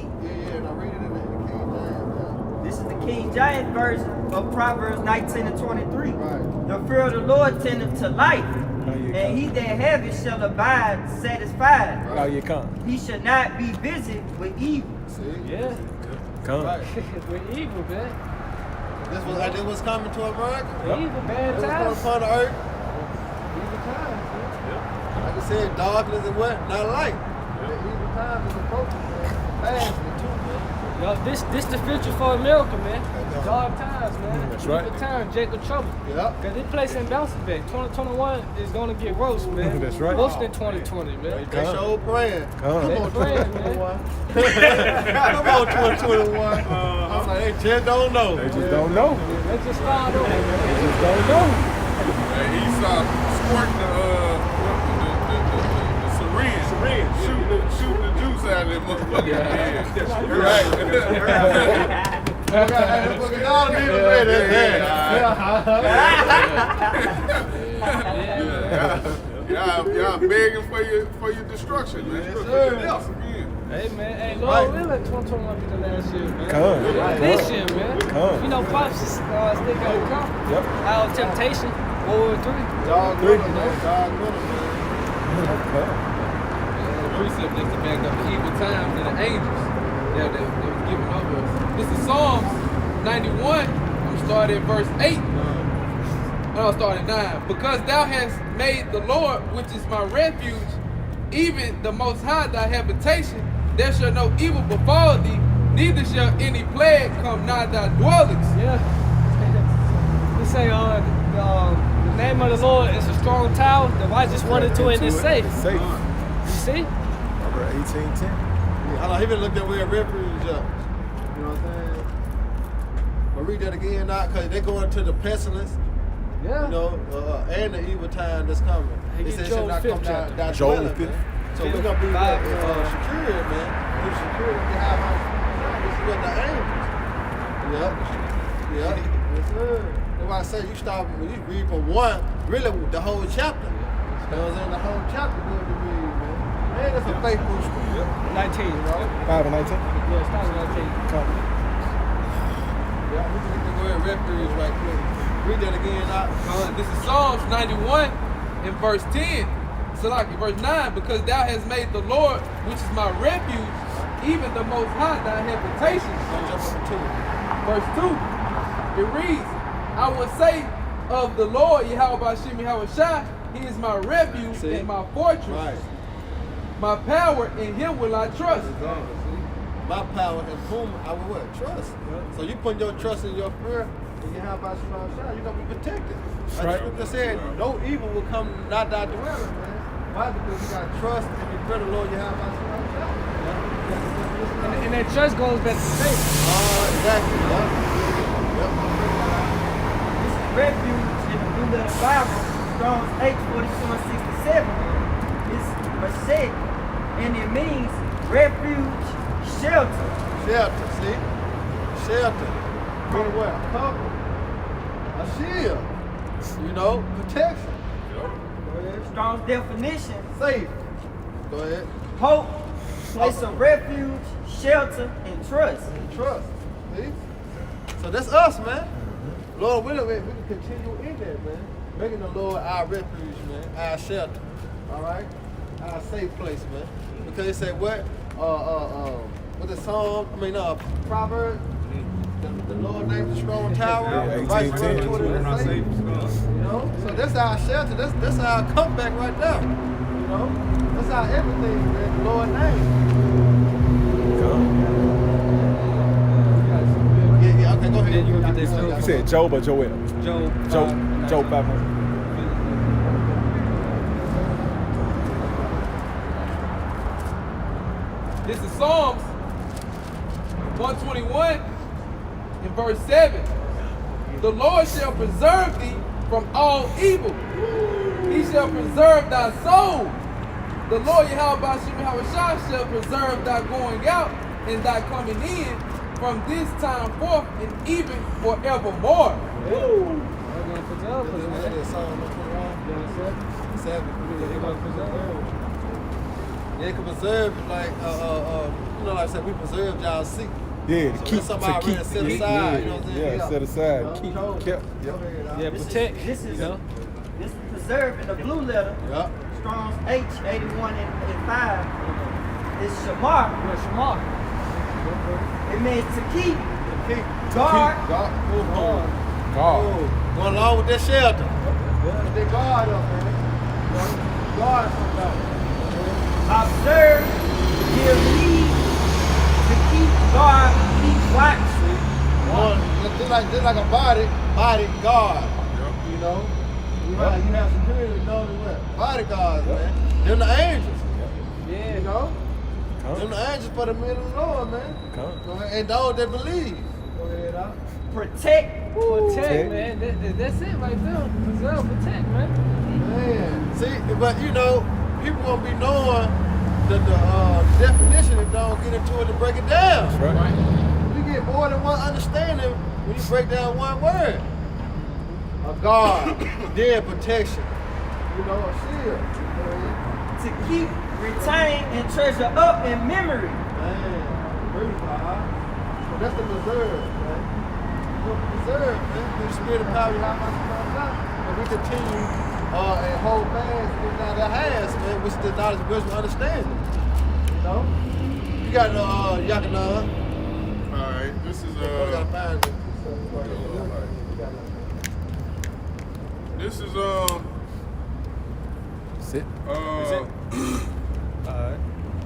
and I read it in the King James. This is the King James version of Proverbs 19 and 23. Right. The fear of the Lord tendeth to life, And he that have it shall abide satisfied. Now you come. He shall not be busy with evil. See? Yeah. Come. Right. We're evil, man. This was coming to America. Evil, bad This was coming times. upon the earth. Evil times, man. Like I said, darkness and what? Not light. The evil times is approaching, man. Fast, too, man. Yo, this the future for America, man. Dark times, man. That's right. Evil time, Jacob trouble. Yep. Cause this place ain't bouncing back. 2021 is gonna get worse, man. That's right. Worse than 2020, man. They sure praying. Come. Come on, Praying, 2021. Come on, 2021. I'm like, they just don't know. They just don't know. Let's just start over. They just don't know. And Esau squirting the syringe. Shooting the juice out of that motherfucker. Yeah. Right. Fucking all need to ready. Y'all begging for your destruction, man. Yes, sir. Yes, again. Hey, man. Hey, Lord, we let 2021 be the last year, man. Come. This year, man. Come. You know, Pops still got to come. Yep. Our temptation, World War III. Dog with him, man. Dog with him, man. The precept is to back up the evil times and the angels that was given over us. This is Psalms 91. I'm starting at verse 8. I'll start at 9. Because thou hast made the Lord, which is my refuge, even the Most High thy habitation, there shall no evil befall thee, neither shall any plague come nigh thy dwellings. Yeah. We say, the name of the Lord is a strong tower. The righteous run into it and it's safe. It's safe. You see? Number 18:10. Yeah, I know he been looked at where refuge up. You know what I'm saying? But read that again now, because they going to the pestilence, Yeah. you know, and the evil time that's coming. Hey, They get said it shall Joel not 5th come down chapter. that Joel dwelling, 5th. man. So we're going to be secure, man. We're secure in the house. This is what the angels. Yep. Yep. Yes, sir. That's why I say you start, when you read from 1, really the whole chapter. You know what I'm saying? The whole chapter good to read, man. Man, that's a faith booster. 19. You know? 5 and 19. Yeah, start with 19. Come. Yeah, we can go ahead and refuge right quick. Read that again, out. This is Psalms 91 in verse 10. Salaki, verse 9. Because thou hast made the Lord, which is my refuge, even the Most High thy habitation. Jump up to it. Verse 2. It reads, I will say of the Lord, Yahweh Bashim Yahweh Shai, he is my refuge See? and my fortress. Right. My power, in him will I trust. Exactly. See? My power in whom I will what? Trust. So you put your trust in your fear, and you have about Shalom Shah, you're gonna be protected. Like Right. the scripture said, no evil will come not thy dwelling, man. Why? Because you got trust and you fear the Lord, you have about Shalom Shah. And that trust goes back to faith. Exactly. Yep. Yep. This is refuge in the Blue Letter Bible, Strong's 8:42-67. It's Mashiach, and it means refuge, shelter. Shelter, see? Shelter. Very well. Cover. A shield. You know, protection. Go ahead. Strong's definition, Safe. Go ahead. hope, place of refuge, shelter, and trust. Trust. See? So that's us, man. Lord willing, we can continue in that, man. Making the Lord our refuge, man. Our shelter. All right? Our safe place, man. Because they say what? What's the song? Proverbs. The Lord named the strong tower. Yeah, The righteous run 18:10. to it and safe. You know? So that's our shelter. That's our comeback right there. You know? That's our everything, man. The Lord name. Come. Yeah, okay, go ahead. Yeah, you can get that You said Job or Joel? Job. Job 500. This is Psalms 121 in verse 7. The Lord shall preserve thee from all evil. He shall preserve thy soul. The Lord Yahweh Bashim Yahweh Shai shall preserve thy going out and thy coming in from this time forth and even forevermore. They're going to preserve us, man. That is Psalm 121. 7. They're going to preserve us. They can preserve it like, you know, like I said, we preserved y'all seat. Yeah, to So keep, that's something I already set aside, you know what I'm saying? Yeah, set aside, Yeah. keep, Go kept. ahead, Yep. Al. Yeah, This is- protect. This is you know? this is the observe in the blue letter, Yeah. Strong's H81 and 5, is Shamar. Yeah, Shamar. It means to keep, Keep. guard, God. God. Oh, going along with that shelter. Put that guard up, man. Guard somebody. observe, give heed, to keep, guard, keep watch. Just like a bodyguard. You know? You have security, know what? Bodyguards, man. Them the angels. Yeah. You know? Them the angels for the men of the Lord, man. And those that believe. Go ahead, out. Protect, Protect, man. That's it right there. Preserve, protect, man. Man. See, but you know, people won't be knowing the definition if they don't get into it and break it down. That's right. You get more than one understanding when you break down one word. A guard, dead protection. You know, a shield. to keep, retain, and treasure up in memory. Man, pretty hard. So that's the reserve, man. Reserve, man. Through the spirit of power, how much and we continue and hold fast in our hands, man, which is the knowledge, wisdom, understanding. You know? You got Yakana. Alright, this is Gotta find it. this is Sit.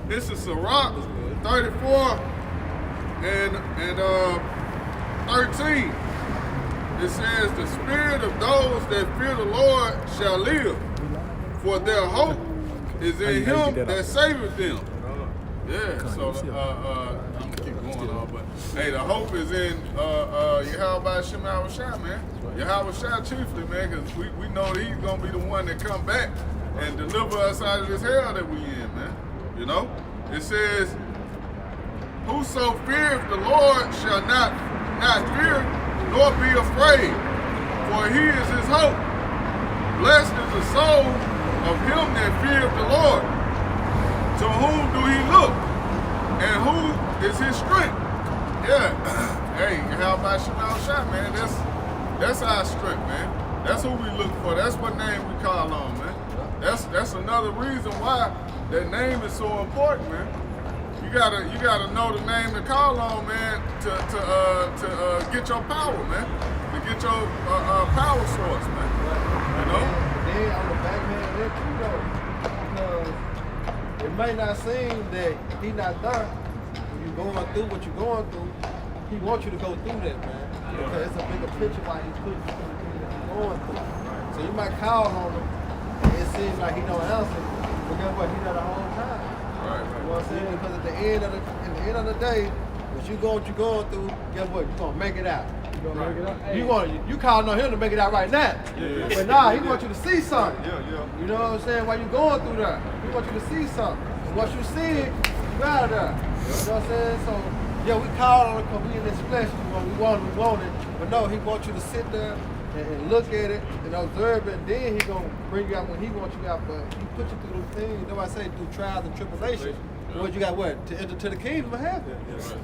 this is Sirach 34 and 13. It says, the spirit of those that fear the Lord shall live, for their hope is in him that saveth them. Yeah, so I'm gonna keep going on, but hey, the hope is in Yahweh Shem Shai, man. Yahweh Shai chiefly, man, because we know that he's gonna be the one that come back and deliver us out of this hell that we in, man. You know? It says, whoso feareth the Lord shall not fear, nor be afraid, for he is his hope. Blessed is the soul of him that feareth the Lord. To whom do he look? And who is his strength? Yeah. Hey, how about Shemal Shah, man? That's our strength, man. That's who we look for. That's what name we call on, man. That's another reason why that name is so important, man. You gotta know the name to call on, man, to get your power, man. To get your power source, man. You know? And then on the back end of that too, though, because it may not seem that he not there. When you're going through what you're going through, he wants you to go through that, man. Because it's a bigger picture why he's putting you through the things that you're going through. So you might call on him, and it seems like he don't answer, but guess what? He's there the whole time. Right. You know what I'm saying? Because at the end of the day, what you going through, guess what? You're gonna make it out. You gonna make it up? Hey. You calling on him to make it out right now. Yeah. But nah, he wants you to see something. Yeah. You know what I'm saying? While you going through that, he wants you to see something. And once you see it, you out of there. You know what I'm saying? So yeah, we call on it because we in this flesh. We want it. But no, he wants you to sit there and look at it and observe it, and then he gonna bring you out when he wants you out. But he put you through those things, you know what I say, through trials and tribulations. What you got what? To enter to the kingdom of heaven.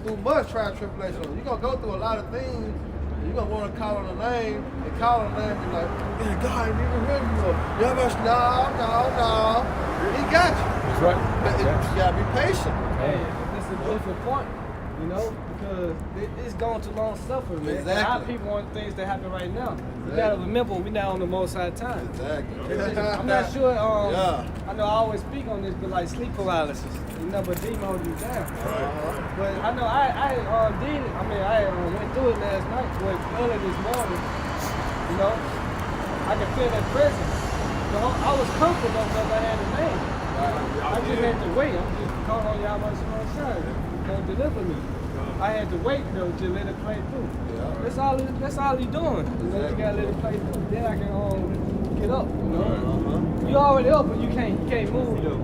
Through much trial and tribulation. You're gonna go through a lot of things. You're gonna want to call on the name and call on the name and be like, man, God ain't even heard you. Y'all must no. He got you. That's right. But you gotta be patient. Hey, that's a different point, you know, because it's going to long suffering, man. Exactly. A lot of people want things to happen right now. We gotta remember we're not on the most high time. Exactly. I'm not sure. Yeah. I know I always speak on this, but like sleep paralysis, you know, but demon hold you down. But I know I did it. I mean, I went through it last night, but early this morning, you know, I could feel that presence. You know, I was comfortable because I had a name. I just had to wait. I'm just calling on y'all about some shine. Don't deliver me. I had to wait though to let it play through. That's all he doing. You know, you gotta let it play through. Then I can get up. You know, you already up, but you can't move though.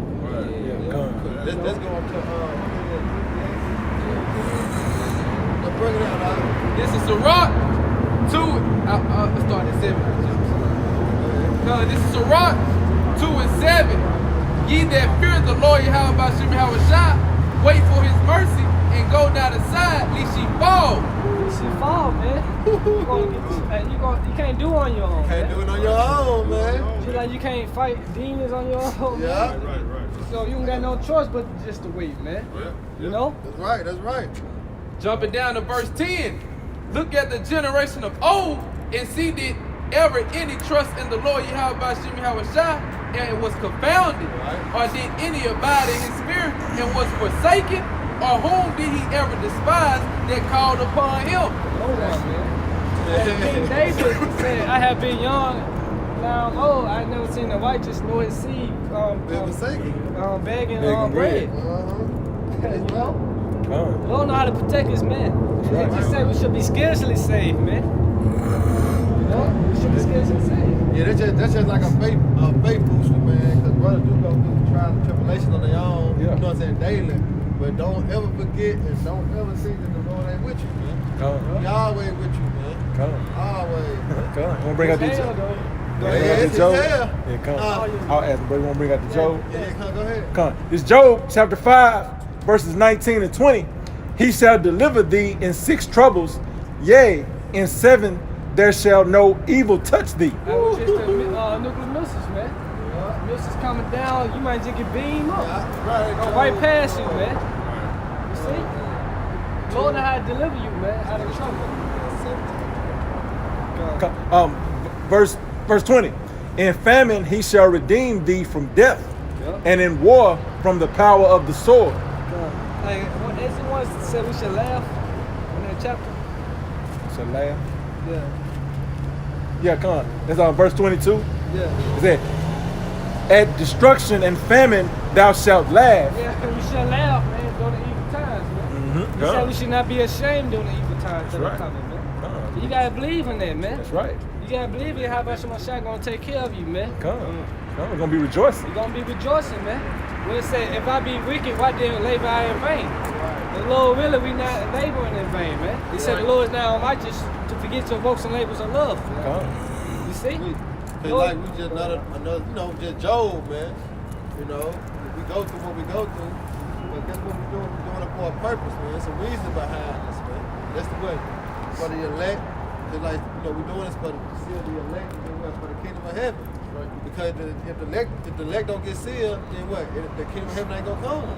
Let's go up to let's bring it out. This is Sirach 2. I'll start at 7. This is Sirach 2 and 7. Ye that fear the Lord Yahweh Shem Shai, wait for his mercy and go down the side, lest ye fall. She fall, man. You can't do on your own. Can't do it on your own, man. Just like you can't fight demons on your own. Yeah. Right. So you don't got no choice but just to wait, man. You know? That's right. Jumping down to verse 10. Look at the generation of old and see did ever any trust in the Lord Yahweh Shem Yahushua and was confounded, or did any abide in his spirit and was forsaken, or whom did he ever despise that called upon him? No one, man. King David said, I have been young, now I'm old. I never seen the righteous nor his seed begging bread. You know? Lord know how to protect his man. He just said we should be scarcely saved, man. You know? We should be scarcely saved. Yeah, that's just like a faith booster, man. Because brothers do go through trials and tribulations on their own. You know what I'm saying? Daily. But don't ever forget and don't ever think that the Lord ain't with you, man. He always with you, man. Always. Come on. Want to bring out the Job? It's Job? hell. Yeah, come on. I'll ask him, but you want to bring out the Job? Yeah, go ahead. Come on. It's Job chapter 5, verses 19 and 20. He shall deliver thee in 6 troubles, yea, in 7 there shall no evil touch thee. That was just the nuclear missiles, man. Missiles coming down, you might just get beamed up. Go right past you, man. You see? Lord know how to deliver you, man, out of trouble. Verse 20. In famine he shall redeem thee from death, and in war from the power of the sword. Hey, what everyone said we should laugh in that chapter. Should laugh? Yeah. Yeah, come on. That's on verse 22. Yeah. It said, at destruction and famine thou shalt laugh. Yeah, we should laugh, man, during the evil times, man. Mm-hmm. He said we should not be ashamed during the evil times that are coming, man. You gotta believe in that, man. That's right. You gotta believe in how Shai gonna take care of you, man. Come. We're gonna be rejoicing. You're gonna be rejoicing, man. When it say, if I be wicked, why didn't labor I in vain? The Lord really, we not laboring in vain, man. He said the Lord is not unrighteous to forget to works and labors of love. You see? Like we just another, just Job, man. You know, we go through what we go through, but guess what we're doing? We're doing it for a purpose, man. There's a reason behind this, man. That's the way. For the elect, just like, we're doing this for the seal the elect, for the kingdom of heaven. Because if the elect don't get sealed, then what? The kingdom of heaven ain't gonna come.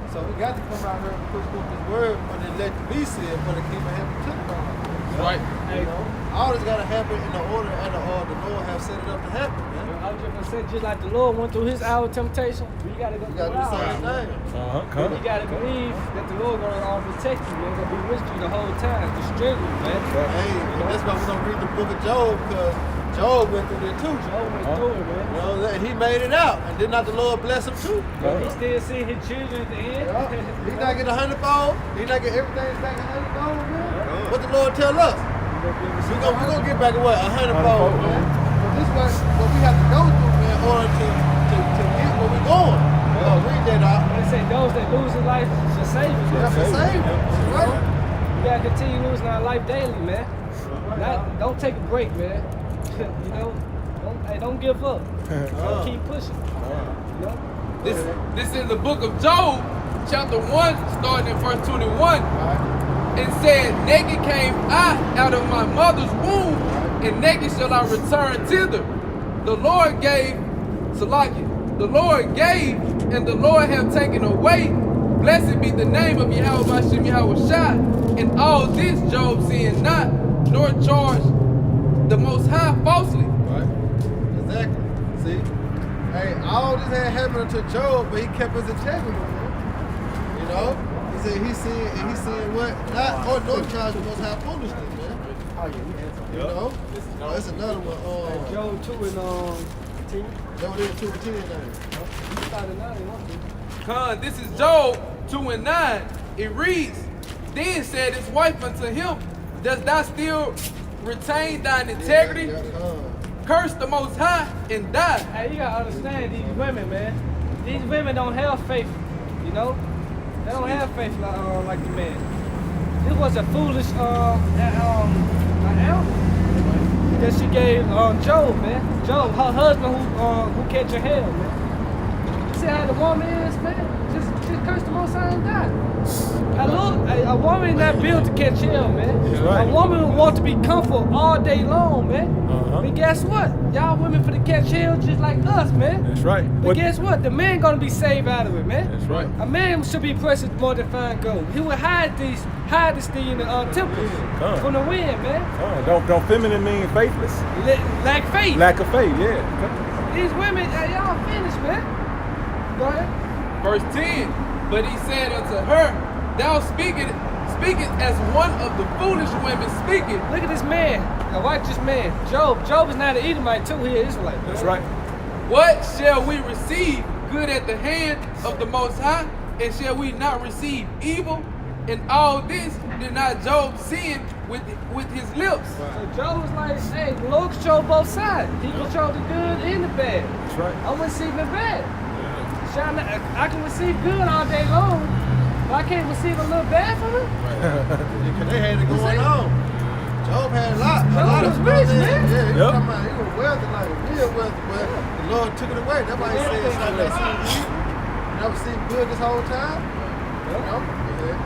So we got to come out here and push forth this word for the elect to be sealed, for the kingdom of heaven to come. Right. You know, all this gotta happen in the order and the Lord have set it up to happen, man. I was just gonna say, just like the Lord went through his hour of temptation, we gotta go through do the same thing. You gotta believe that the Lord gonna protect you, man. Gonna be with you the whole time, to strengthen you, man. Hey, that's why we're gonna read the book of Job, because Job went through it too. Job went through it, man. You know, he made it out, and did not the Lord bless him too? He still see his children at the end. He not get 100-fold. He not get everything back 100-fold, man. What the Lord tell us? We gonna get back what 100-fold, man. But this is what we have to go through, man, in order to get where we going. Read that out. They say those that lose their life shall save it. Save it. Right. We gotta continue losing our life daily, man. Don't take a break, man. Don't give up. Keep pushing. This is the book of Job, chapter 1, starting in verse 21. And said, naked came I out of my mother's womb, and naked shall I return thither. The Lord gave, the Lord gave, and the Lord have taken away. Blessed be the name of Yahweh Shem Yahushua. And all this Job sinned not, nor charged the Most High falsely. Right. Exactly. See? Hey, all this had happened to Job, but he kept his integrity, man. You know? He said he seen what? Not or no charge the Most High foolishness, man. You know? That's another one. Job 2 and 10. Job 2 and 10 now. He started 9. This is Job 2 and 9. It reads, then said his wife unto him, does thou still retain thine integrity? Curse the Most High and die. Hey, you gotta understand these women, man. These women don't have faith, you know? They don't have faith like the man. This was a foolish answer that she gave Job, man. Job, her husband who catch her hell, man. You see how the woman is, man? Just curse the Most High and die. a woman not built to catch hell, man. That's right. A woman want to be comfortable all day long, man. But guess what? Y'all women for the catch hell just like us, man. That's right. But guess what? The man gonna be saved out of it, man. That's right. A man should be precious more than fine gold. He would hide this thing in the temples from the wind, man. Don't feminine mean faithless. Lack faith. Lack of faith, yeah. These women, y'all finished, man. Go ahead. Verse 10, but he said unto her, thou speakest as one of the foolish women speaking. Look at this man, a righteous man. Job. Job is not an Edomite too, he is Israelite. That's right. What shall we receive good at the hand of the Most High? And shall we not receive evil? And all this did not Job sin with his lips. So Job was like, hey, the Lord control both sides. He controlled the good and the bad. That's right. I'm receiving the bad. I can receive good all day long, but I can't receive a little bad from him. Because they had it going on. Job had a lot was of rich, stuff. man. Yeah, he Yep. was talking about he was wealthy, like real wealthy, but the Lord took it away. That's why he said it's like that seed. Never seen good this whole time. You know? Yeah.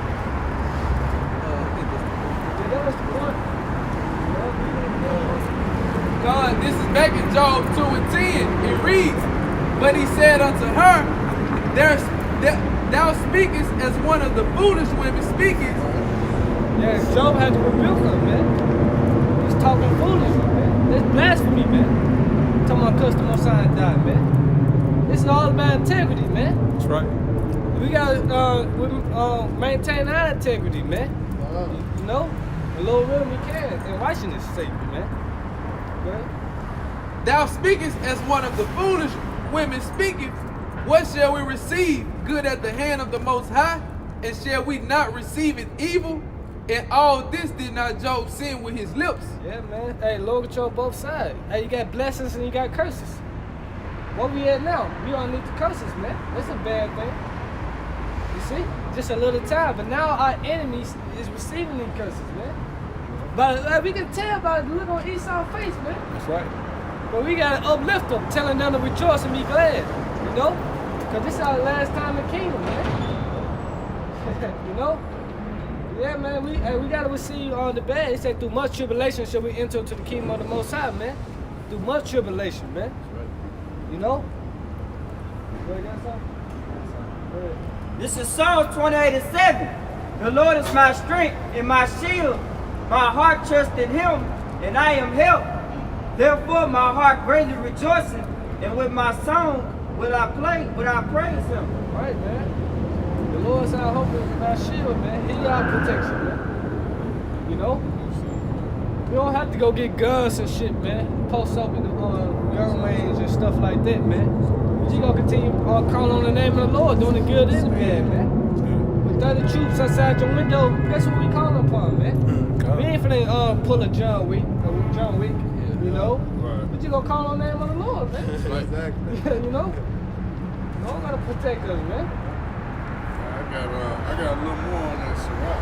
That was the point. God, this is back in Job 2 and 10. It reads, but he said unto her, thou speakest as one of the foolish women speaketh. Yeah, Job had to rebuke her, man. He's talking foolish, man. That's blasphemy, man. Talking about customer sign die, man. This is all about integrity, man. That's right. We gotta maintain our integrity, man. You know, a little bit we can, and righteousness sake, man. Okay? Thou speakest as one of the foolish women speaketh. What shall we receive good at the hand of the Most High? And shall we not receive it evil? And all this did not Job sin with his lips. Yeah, man. Hey, Lord control both sides. Hey, you got blessings and you got curses. Where we at now? We don't need the curses, man. That's a bad thing. You see? Just a little time. But now our enemies is receiving these curses, man. But we can tell by the look on Esau's face, man. That's right. But we gotta uplift them, telling them to rejoice and be glad. You know? Because this is our last time in the kingdom, man. You know? Yeah, man, we gotta receive all the bad. It said through much tribulation shall we enter into the kingdom of the Most High, man. Through much tribulation, man. You know? You got something? Go ahead. This is Psalms 28:7. The Lord is my strength and my shield. My heart trusts in him, and I am helped. Therefore my heart greatly rejoicing, and with my song will I praise him. Right, man. The Lord's our hope and our shield, man. He our protection, man. You know? We don't have to go get guns and shit, man. Post up in the gun range and stuff like that, man. We just gonna continue calling on the name of the Lord, doing the good and the bad, man. With 30 troops outside your window, that's what we calling upon, man. We ain't finna pull a John Wick, you know? Right. We just gonna call on the name of the Lord, man. Exactly. You know? God gotta protect us, man. I got a little more on that Sirach.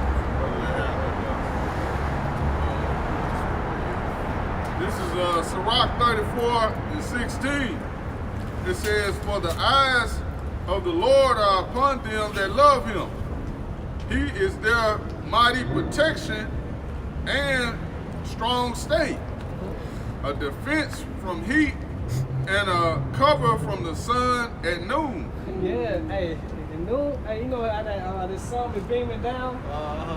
This is Sirach 34:16. It says, for the eyes of the Lord are upon them that love him. He is their mighty protection and strong state, a defense from heat and a cover from the sun at noon. Yeah, hey, at noon, hey, you know how this sun is beaming down?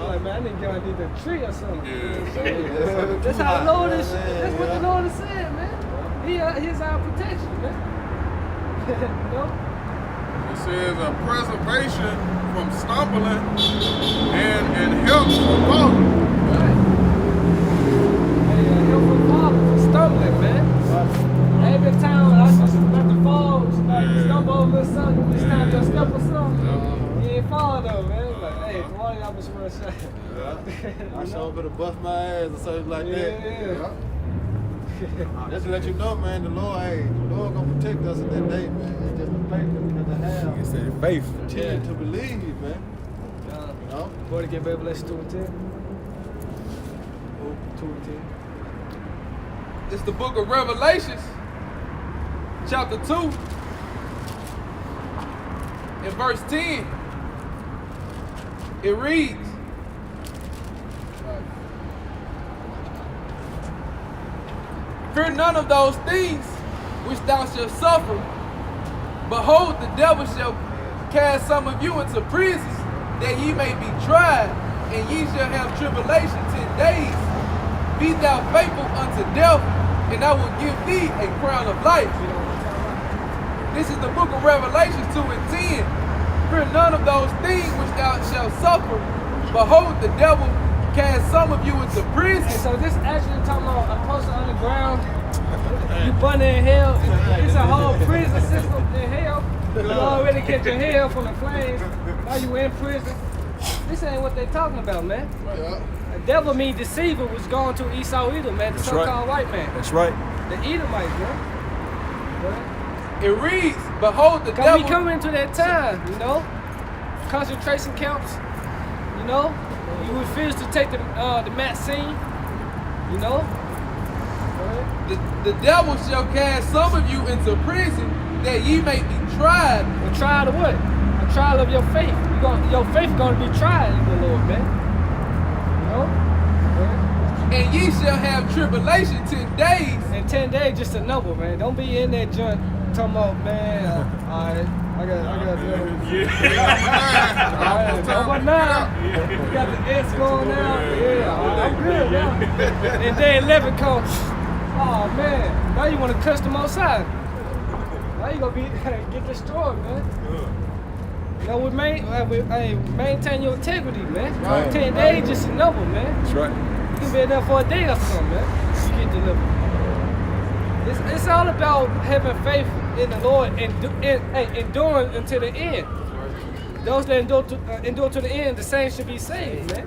Like, man, I need to go underneath a tree or something. Yeah. You know what I'm saying? That's how the Lord is, that's what the Lord is saying, man. He's our protection, man. You know? It says a preservation from stumbling and help from falling. Right. Hey, help from falling, from stumbling, man. Every time I just about to fall, like stumble over something, it's time to step or something. You ain't fall though, man. Like, hey, why y'all been run shot? I sure better bust my ass or something like that. Yeah. Just to let you know, man, the Lord gonna protect us in that day, man. It's just the faith that we have to have. He said faith. Continue to believe, man. You know? Go to get Revelation 2 and 10. 2 and 10. It's the book of Revelations, chapter 2, and verse 10. It reads, Fear none of those things which thou shalt suffer. Behold, the devil shall cast some of you into prisons, that ye may be tried, and ye shall have tribulation 10 days. Be thou faithful unto death, and I will give thee a crown of life. This is the book of Revelation 2 and 10. Fear none of those things which thou shalt suffer. Behold, the devil cast some of you into prison. And so this actually talking about a person underground. You burning in hell. It's a whole prison system in hell. You already catch your hell from the flames. Now you in prison. This ain't what they talking about, man. The devil mean deceiver was going to Esau Edom, man, the so-called white man. That's right. The Edomites, man. It reads, behold, the devil. We come into that time, you know, concentration camps, you know. You refuse to take the vaccine, you know. The devil shall cast some of you into prison, that ye may be tried. A trial of what? A trial of your faith. Your faith going to be tried in the Lord, man. You know? And ye shall have tribulation 10 days. And 10 days just a number, man. Don't be in that joint talking about, man, alright, I got number 9. You got the S going out. Yeah, I'm good now. And day 11 comes. Oh man, now you want to cuss the Most High. Now you gonna get destroyed, man. You know, maintain your integrity, man. Right. 10 days just a number, man. That's right. You can be there for a day or something, man. You get delivered. It's all about having faith in the Lord and enduring until the end. Those that endure to the end, the same should be saved, man.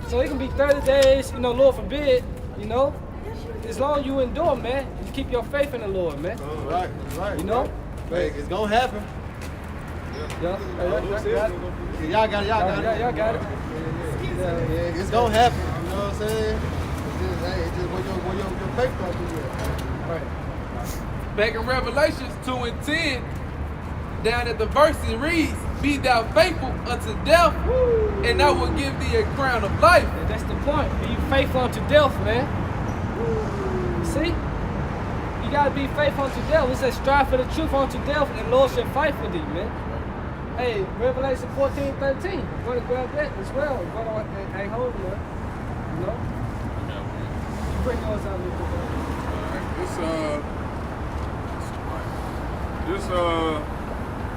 So it can be 30 days, you know, Lord forbid, you know. As long as you endure, man, you keep your faith in the Lord, man. Right. You know? Hey, it's gonna happen. Y'all got it. Yeah, it's gonna happen. You know what I'm saying? It's just where your faith gonna be at. Right. Back in Revelations 2 and 10, down at the verse it reads, be thou faithful unto death, and I will give thee a crown of life. And that's the point. Be faithful unto death, man. See? You gotta be faithful unto death. It says strive for the truth unto death, and the Lord shall fight for thee, man. Hey, Revelation 14:13. Go to grab that as well. Go on, ain't holding it. You know? You bring yours out with This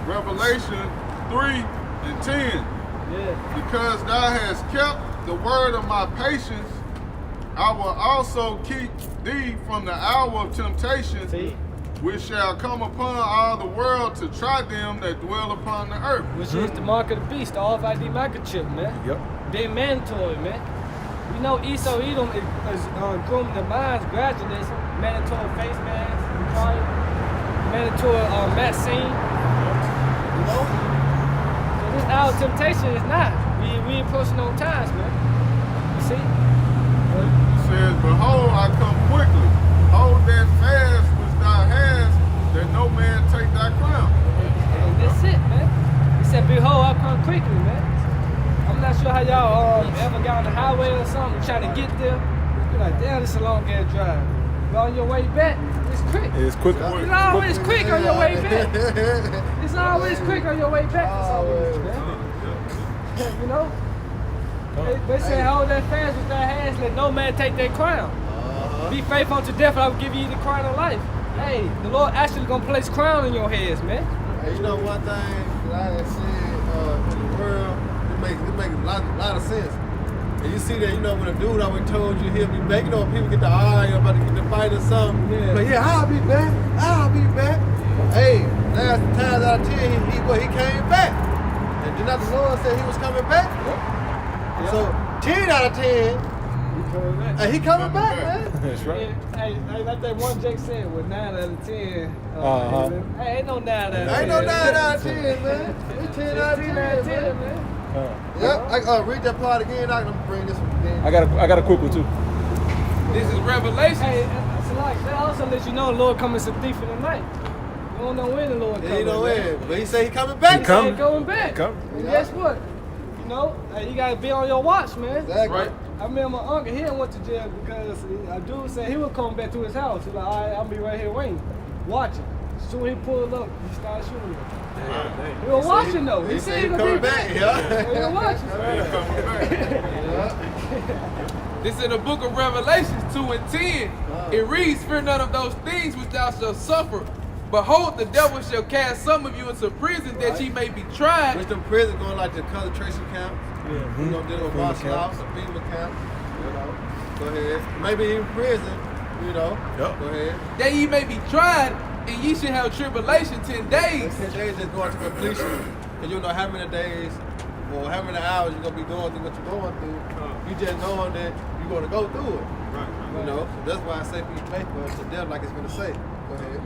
Revelation 3 and 10. Yeah. Because thou hast kept the word of my patience, I will also keep thee from the hour of temptation, which shall come upon all the world to try them that dwell upon the earth. Which is the mark of the beast, the RFID microchip, man. Yep. Being mandatory, man. We know Esau Edom is grooming the minds gradually. It's mandatory face masks, mandatory vaccine. You know? So this hour of temptation is not. We approaching those times, man. You see? It says, behold, I come quickly. Hold that fast which thou hast, that no man take thy crown. And that's it, man. He said, behold, I come quickly, man. I'm not sure how y'all ever got on the highway or something, trying to get there. You're like, damn, this is a long ass drive. But on your way back, it's quick. It's quick. It's always quick on your way back. It's always quick on your way back for some reason, man. You know? They say, hold that fast with their hands, let no man take their crown. Be faithful unto death, and I will give you the crown of life. Hey, the Lord actually gonna place crown in your heads, man. Hey, you know one thing that I had seen in the world, it makes a lot of sense. And you see that, you know, when a dude always told you he'll be back, you know, when people get to argue about to get to fight or something. Yeah. But yeah, I'll be back. Hey, last times out of 10, he came back. And did not the Lord say he was coming back? Yep. So 10 out of 10, he coming back, man. That's right. Hey, like that one Jake said, with 9 out of 10. Hey, ain't no 9 out of 10. Ain't no 9 out of 10, man. It's 10 out of 10, man. Yep, read that part again. I'm gonna bring this one again. I got a quick one too. This is Revelation. Hey, it's like that also lets you know the Lord coming as a thief in the night. You don't know when the Lord coming. He know when, but he say he coming back. He say he going back. Come. And guess what? You know, hey, you gotta be on your watch, man. Exactly. Right. I remember my uncle, he went to jail because a dude said he would come back to his house. He was like, all right, I'll be right here waiting, watching. As soon as he pulled up, he started shooting him. He was watching though. He said he was coming back. Yeah. He was watching. This in the book of Revelations 2 and 10. It reads, fear none of those things which thou shalt suffer. Behold, the devil shall cast some of you into prison that ye may be tried. Which them prison going like the concentration camps. Yeah. You know, dealing with martial arts, some FEMA camps. You know, go ahead. Maybe in prison. You know, Yep. go ahead. That ye may be tried, and ye shall have tribulation 10 days. 10 days just going to completion. And you don't know how many days or how many hours you're going to be going through what you're going through. You just knowing that you're going to go through it. You know, so that's why I say be faithful to death, like it's going to say. Go ahead.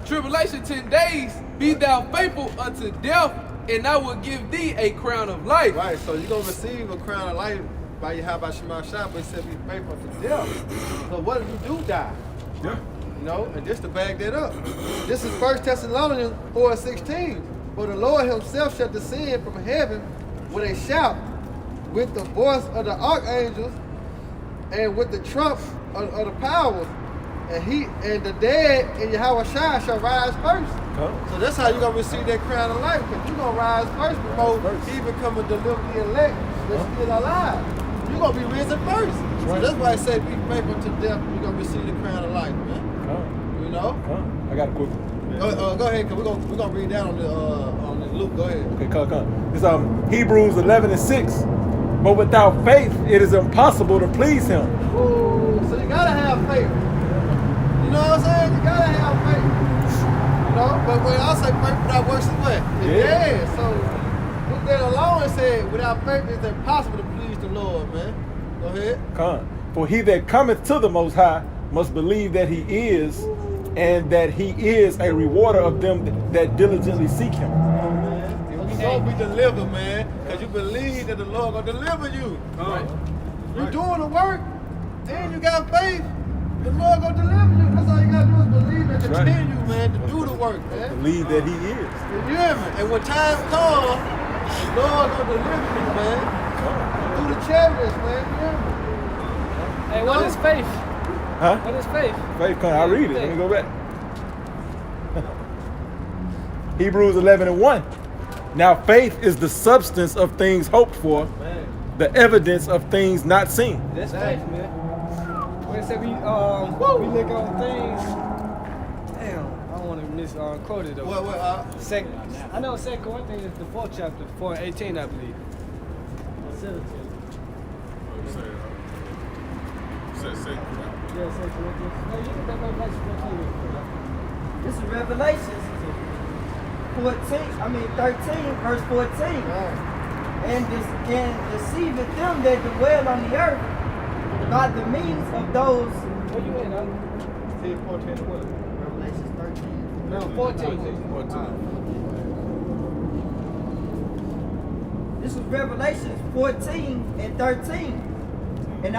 Tribulation 10 days, be thou faithful unto death, and I will give thee a crown of life. Right, so you're going to receive a crown of life by Yahweh Shema Shah, but he said be faithful to death. So what if you do die? Yeah. You know, and just to back that up. This is 1 Thessalonians 4:16. For the Lord himself shall descend from heaven with a shout, with the voice of the archangels, and with the trump of the powers. And the dead in Yahweh Shai shall rise first. So that's how you're going to receive that crown of life, because you're going to rise first before he even come and deliver the elect that's still alive. You're going to be risen first. So that's why I say be faithful to death, you're going to receive the crown of life, man. You know? I got a quick one. Go ahead, because we're gonna read that on the Luke. Go ahead. Okay, come. It's Hebrews 11:6. But without faith, it is impossible to please him. Ooh, so you gotta have faith. You know what I'm saying? You gotta have faith. You know, but when I say faith without works is what? Yeah. So with that alone, it said without faith, it's impossible to please the Lord, man. Go ahead. Come. For he that cometh to the Most High must believe that he is, and that he is a rewarder of them that diligently seek him. You gonna be delivered, man, because you believe that the Lord gonna deliver you. You doing the work, and you got faith, the Lord gonna deliver you. That's all you gotta do is believe and continue, man, to do the work, man. Believe that he is. You hear me? And when time comes, the Lord gonna deliver you, man. Through the chariots, man. You hear me? Hey, what is faith? Huh? What is faith? Faith, come. I'll read it. Let me go back. Hebrews 11:1. Now faith is the substance of things hoped for, the evidence of things not seen. That's faith, man. When I say we look on things. Damn, I don't want to misquote it though. What? I know 2 Corinthians is the 4th chapter, 4:18, I believe. 17. Say, Yeah, 2 Corinthians. No, you can take Revelation 14. This is Revelations 13, verse 14. And deceiveth them that dwell on the earth by the means of those. Where you in, huh? 14 what? Revelations 13. No, 14. This was Revelations 14 and 13. And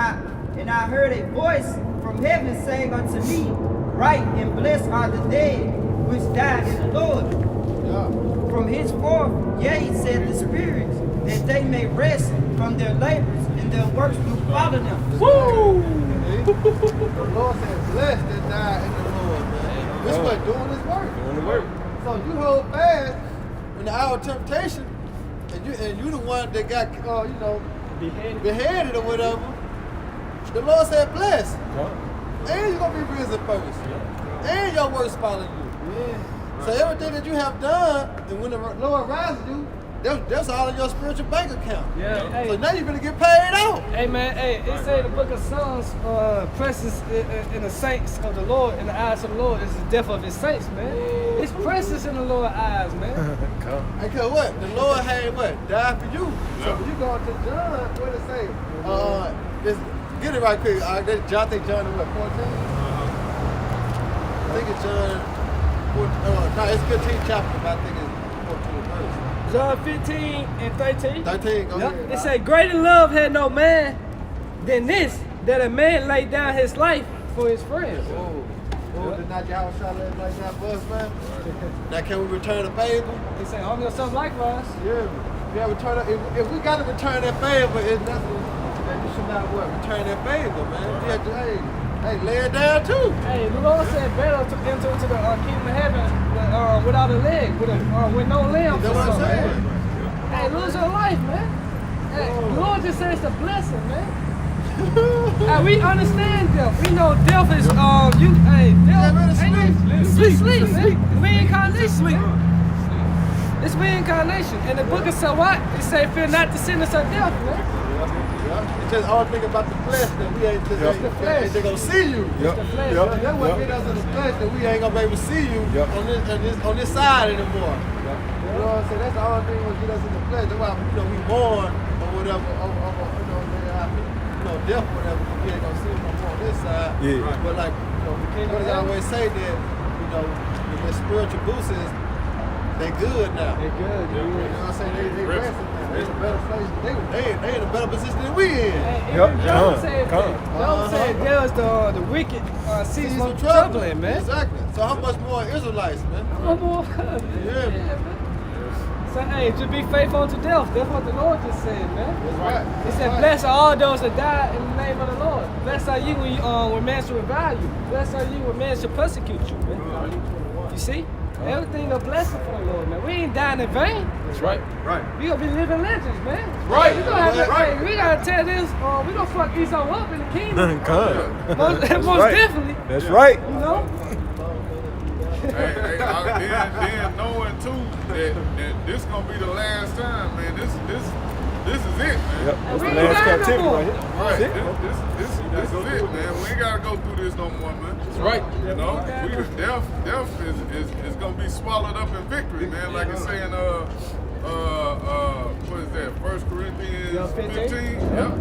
I heard a voice from heaven saying unto me, Write, and blessed are the dead which died in the Lord. From henceforth, yea, said the spirits, that they may rest from their labors, and their works do follow them. Woo! The Lord said, blessed that die in the Lord, man. This way, doing his work. Doing the work. So you hold fast in the hour of temptation, and you the one that got beheaded or whatever. The Lord said, bless. And you're gonna be risen first. And your works follow you. So everything that you have done, and when the Lord rises you, that's all in your spiritual bank account. Yeah. So now you're gonna get paid out. Hey man, it say in the book of Psalms, precious in the saints of the Lord, in the eyes of the Lord is the death of his saints, man. It's precious in the Lord's eyes, man. Because what? The Lord had what? Died for you. So when you go into John, what did it say? Just get it right quick. John, I think John is what, 14? I think it's John 14. No, it's 15 chapter, but I think it's 14 verse. John 15 and 13. 13, go ahead. It say, greater love had no man than this, that a man lay down his life for his friends. Did not Yahweh Shah let like that for us, man? Now can we return the favor? He say, harm yourself likewise. Yeah. We have return if we got to return that favor, it's nothing that You should not what? Return that favor, man. You have to, hey, lay it down too. Hey, the Lord said better to enter into the kingdom of heaven without a leg, with no limbs. That's what I'm saying. Hey, lose your life, man. Hey, the Lord just says it's a blessing, man. Hey, we understand death. We know death is death. Sleep, man. Reincarnation. It's reincarnation. In the book of Sawat, it say, fear not the sinners of death, man. It's just all think about the flesh that we ain't just they gonna see you. Yep. That's what get us in the flesh that we ain't gonna be able to see you on this side anymore. You know what I'm saying? That's the only thing that get us in the flesh. That's why we mourn or whatever, death or whatever. We ain't gonna see them on this side. Yeah. But like we always say that the spiritual boosters, they good now. They good. You know what I'm saying? They resting now. They in a better place. They in a better position than we in. Hey, Job said there's the wicked season of troubling, man. Exactly. So how much more Israelites, man? Man. So hey, just be faithful unto death. That's what the Lord just said, man. That's right. He said, blessed are all those that die in the name of the Lord. Blessed are you when men shall revile you. Blessed are you when men shall persecute you, man. You see? Everything a blessing for the Lord, man. We ain't dying in vain. That's right. We gonna be living legends, man. Right. We gonna have to, hey, we gotta tell this. We gonna fuck Esau up in the kingdom. Most definitely. That's right. You know. Then knowing too that this gonna be the last time, man. This is it, man. Yep. That's the last captivity right here. Right. This is it, man. We ain't gotta go through this no more, man. That's right. You know, death is gonna be swallowed up in victory, man. Like it's saying, what is that? 1 Corinthians 15. Yep.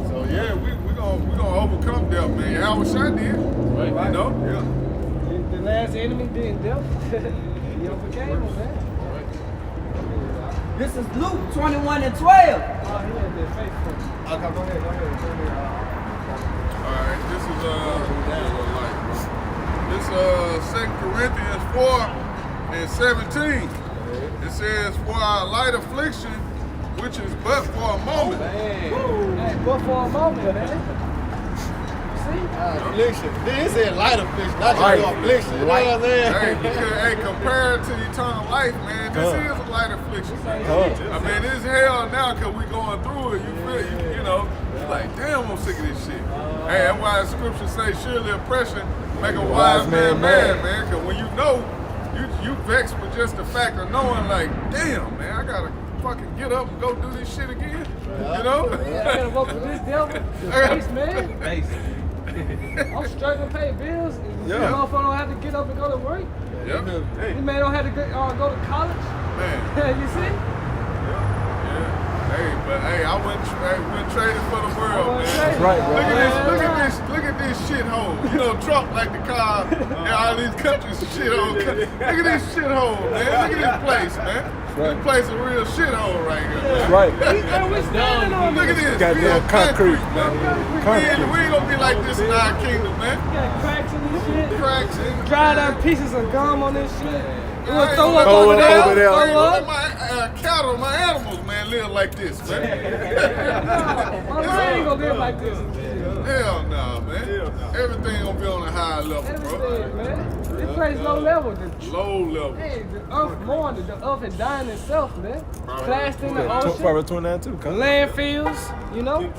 So yeah, we gonna overcome death, man. Yeah, I wish I did. Right. You know. Yeah. The last enemy being death. You overcame him, man. This is Luke 21 and 12. Oh, he had been faithful. Okay, go ahead. All right, this 2 Corinthians 4 and 17. It says, for our light affliction, which is but for a moment. Hey, but for a moment, man. Affliction. Then he said light affliction, not just affliction. You know what I'm saying? Compared to eternal life, man, this is a light affliction. I mean, it's hell now because we going through it. You feel, you know, it's like, damn, I'm sick of this shit. Hey, that's why the scripture say, surely oppression make a wise man mad, man. Because when you know, you vexed with just the fact of knowing, like, damn, man, I gotta fucking get up and go do this shit again. You know? I gotta work with this devil. Face, man. I'm struggling to pay bills. This motherfucker don't have to get up and go to work. Yep. This man don't have to go to college. Man. You see? Hey, but hey, I went traded for the world, man. That's right, bro. Look at this shithole. You know, Trump like the car in all these countries shithole. Look at this shithole, man. Look at this place, man. This place is a real shithole right here, man. That's right. Look at this. Goddamn concrete, man. We ain't gonna be like this in our kingdom, man. Got cracks in this shit. Cracks in. Dried out pieces of gum on this shit. Throw up over there. My cattle, my animals, man, live like this, man. My ain't gonna live like this. Hell no, man. Everything gonna be on a high level, bro. Everything, man. This place low level. Low level. Hey, the earth mourned, the earth is dying itself, man. Plastic in the ocean. Probably 29 too. Landfills, you know?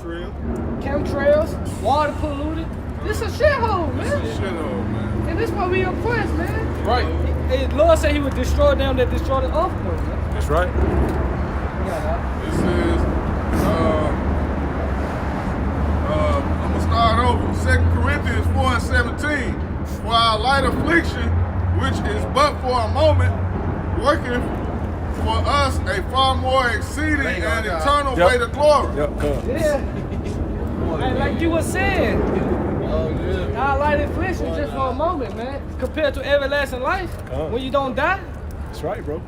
Chemtrails, water polluted. This a shithole, man. It's a shithole, man. And this why we oppressed, man. Right. Hey, Lord said he would destroy them that destroy the earth, man. That's right. This is, I'm going to start over. 2 Corinthians 4 and 17. For our light affliction, which is but for a moment, working for us a far more exceeding and eternal weight of glory. Yeah. And like you were saying, our light affliction just for a moment, man. Compared to everlasting life, when you don't die. That's right, bro.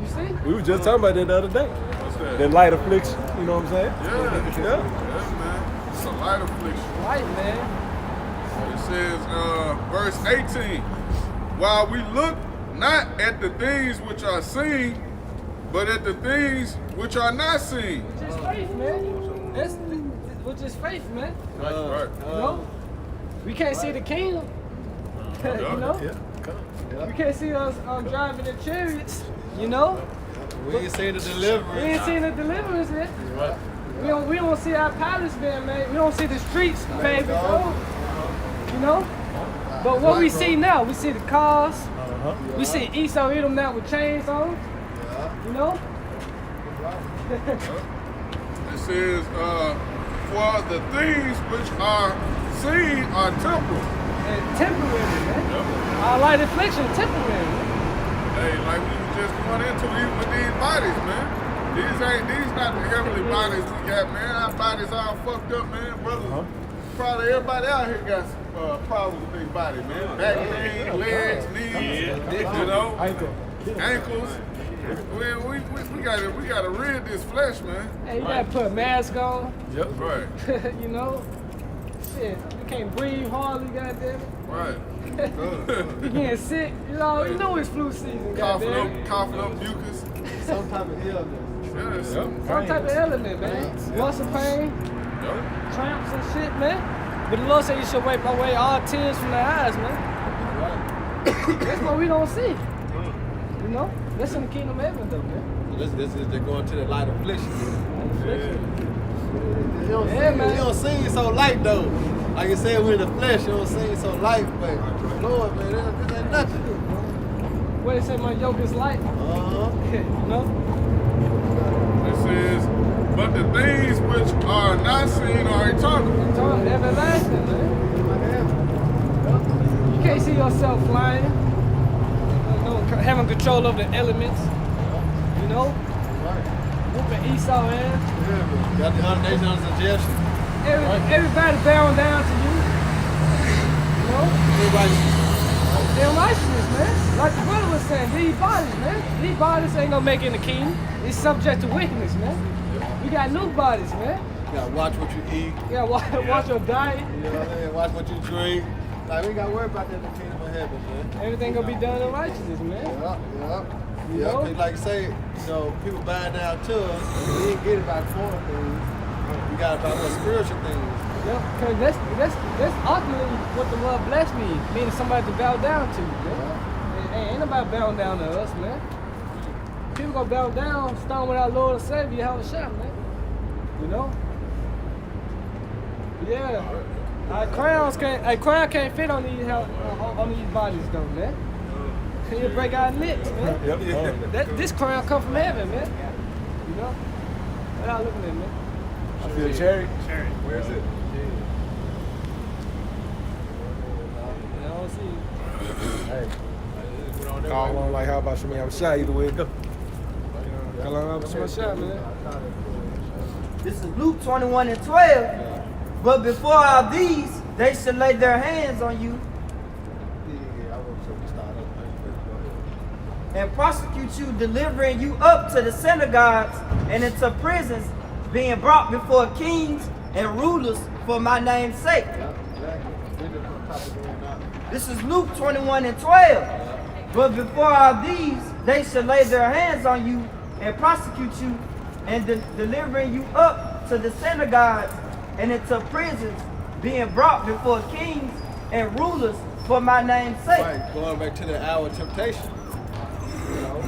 You see? We were just talking about that the other day. What's that? That light affliction, you know what I'm saying? Yeah, man. It's a light affliction. Light, man. It says, verse 18, while we look not at the things which are seen, but at the things which are not seen. Just faith, man. just faith, man. Right. You know? We can't see the kingdom. You know? We can't see us driving the chariots, you know? We ain't seen the deliverance. We ain't seen the deliverance yet. We don't see our palace being made. We don't see the streets paved with gold. You know? But what we see now, we see the cars. We see Esau Edom now with chains on. You know? It says, for the things which are seen are temporal. And temporary, man. Our light affliction, temporary. Hey, like we was just going into these with these bodies, man. These not the heavenly bodies we got, man. Our bodies all fucked up, man, brother. Probably everybody out here got some problems with their body, man. Back pain, legs, knees, you know, ankles. We gotta rid this flesh, man. Hey, you gotta put a mask on. Yep. Right. You know? Shit, you can't breathe hardly, goddamn it. Right. You getting sick, you know it's flu season, goddamn. Coughing up mucus. Some type of illness. Yeah, Some type of element, man. Muscle pain, cramps and shit, man. But the Lord said you should wipe away all tears from their eyes, man. That's what we don't see. You know? That's in the kingdom of heaven, though, man. This is they're going to the light affliction. Yeah, man. You don't seem so light though. Like you said, we're in the flesh, you don't seem so light, but Lord, man, this ain't nothing. What they say, my yoke is light. You know? It says, but the things which are not seen are eternal. Eternal, everlasting, man. You can't see yourself flying, you know, having control of the elements, you know? Whooping Esau, man. Got the other nation under suggestion. Everybody bowing down to you. You know? They're righteousness, man. Like the brother was saying, these bodies, man. These bodies ain't gonna make it in the kingdom. It's subject to wickedness, man. We got new bodies, man. You gotta watch what you eat. You gotta watch your diet. You know what I mean? Watch what you drink. Like, we ain't gotta worry about that in the kingdom of heaven, man. Everything gonna be done in righteousness, man. You know? Cause like you say, you know, people buying down to us, we ain't get about foreign things. We got about what spiritual things. Yep, cause that's ultimately what the word bless meaning somebody to bow down to, man. Ain't nobody bowing down to us, man. People gonna bow down, stone with our Lord and Savior, how a shot, man. You know? Yeah. Our crown can't fit on these bodies though, man. He'll break our necks, man. This crown come from heaven, man. You know? What y'all looking at, man? I feel cherry. Where is it? I don't see. Hey. Call on like how about Shemi Abishai, either way it go. Call on my shot, man. This is Luke 21:12. But before all these, they shall lay their hands on you and prosecute you, delivering you up to the synagogues and into prisons, being brought before kings and rulers for my name's sake. This is Luke 21:12. But before all these, they shall lay their hands on you and prosecute you, and delivering you up to the synagogues and into prisons, being brought before kings and rulers for my name's sake. Right, going back to the hour of temptation. You know,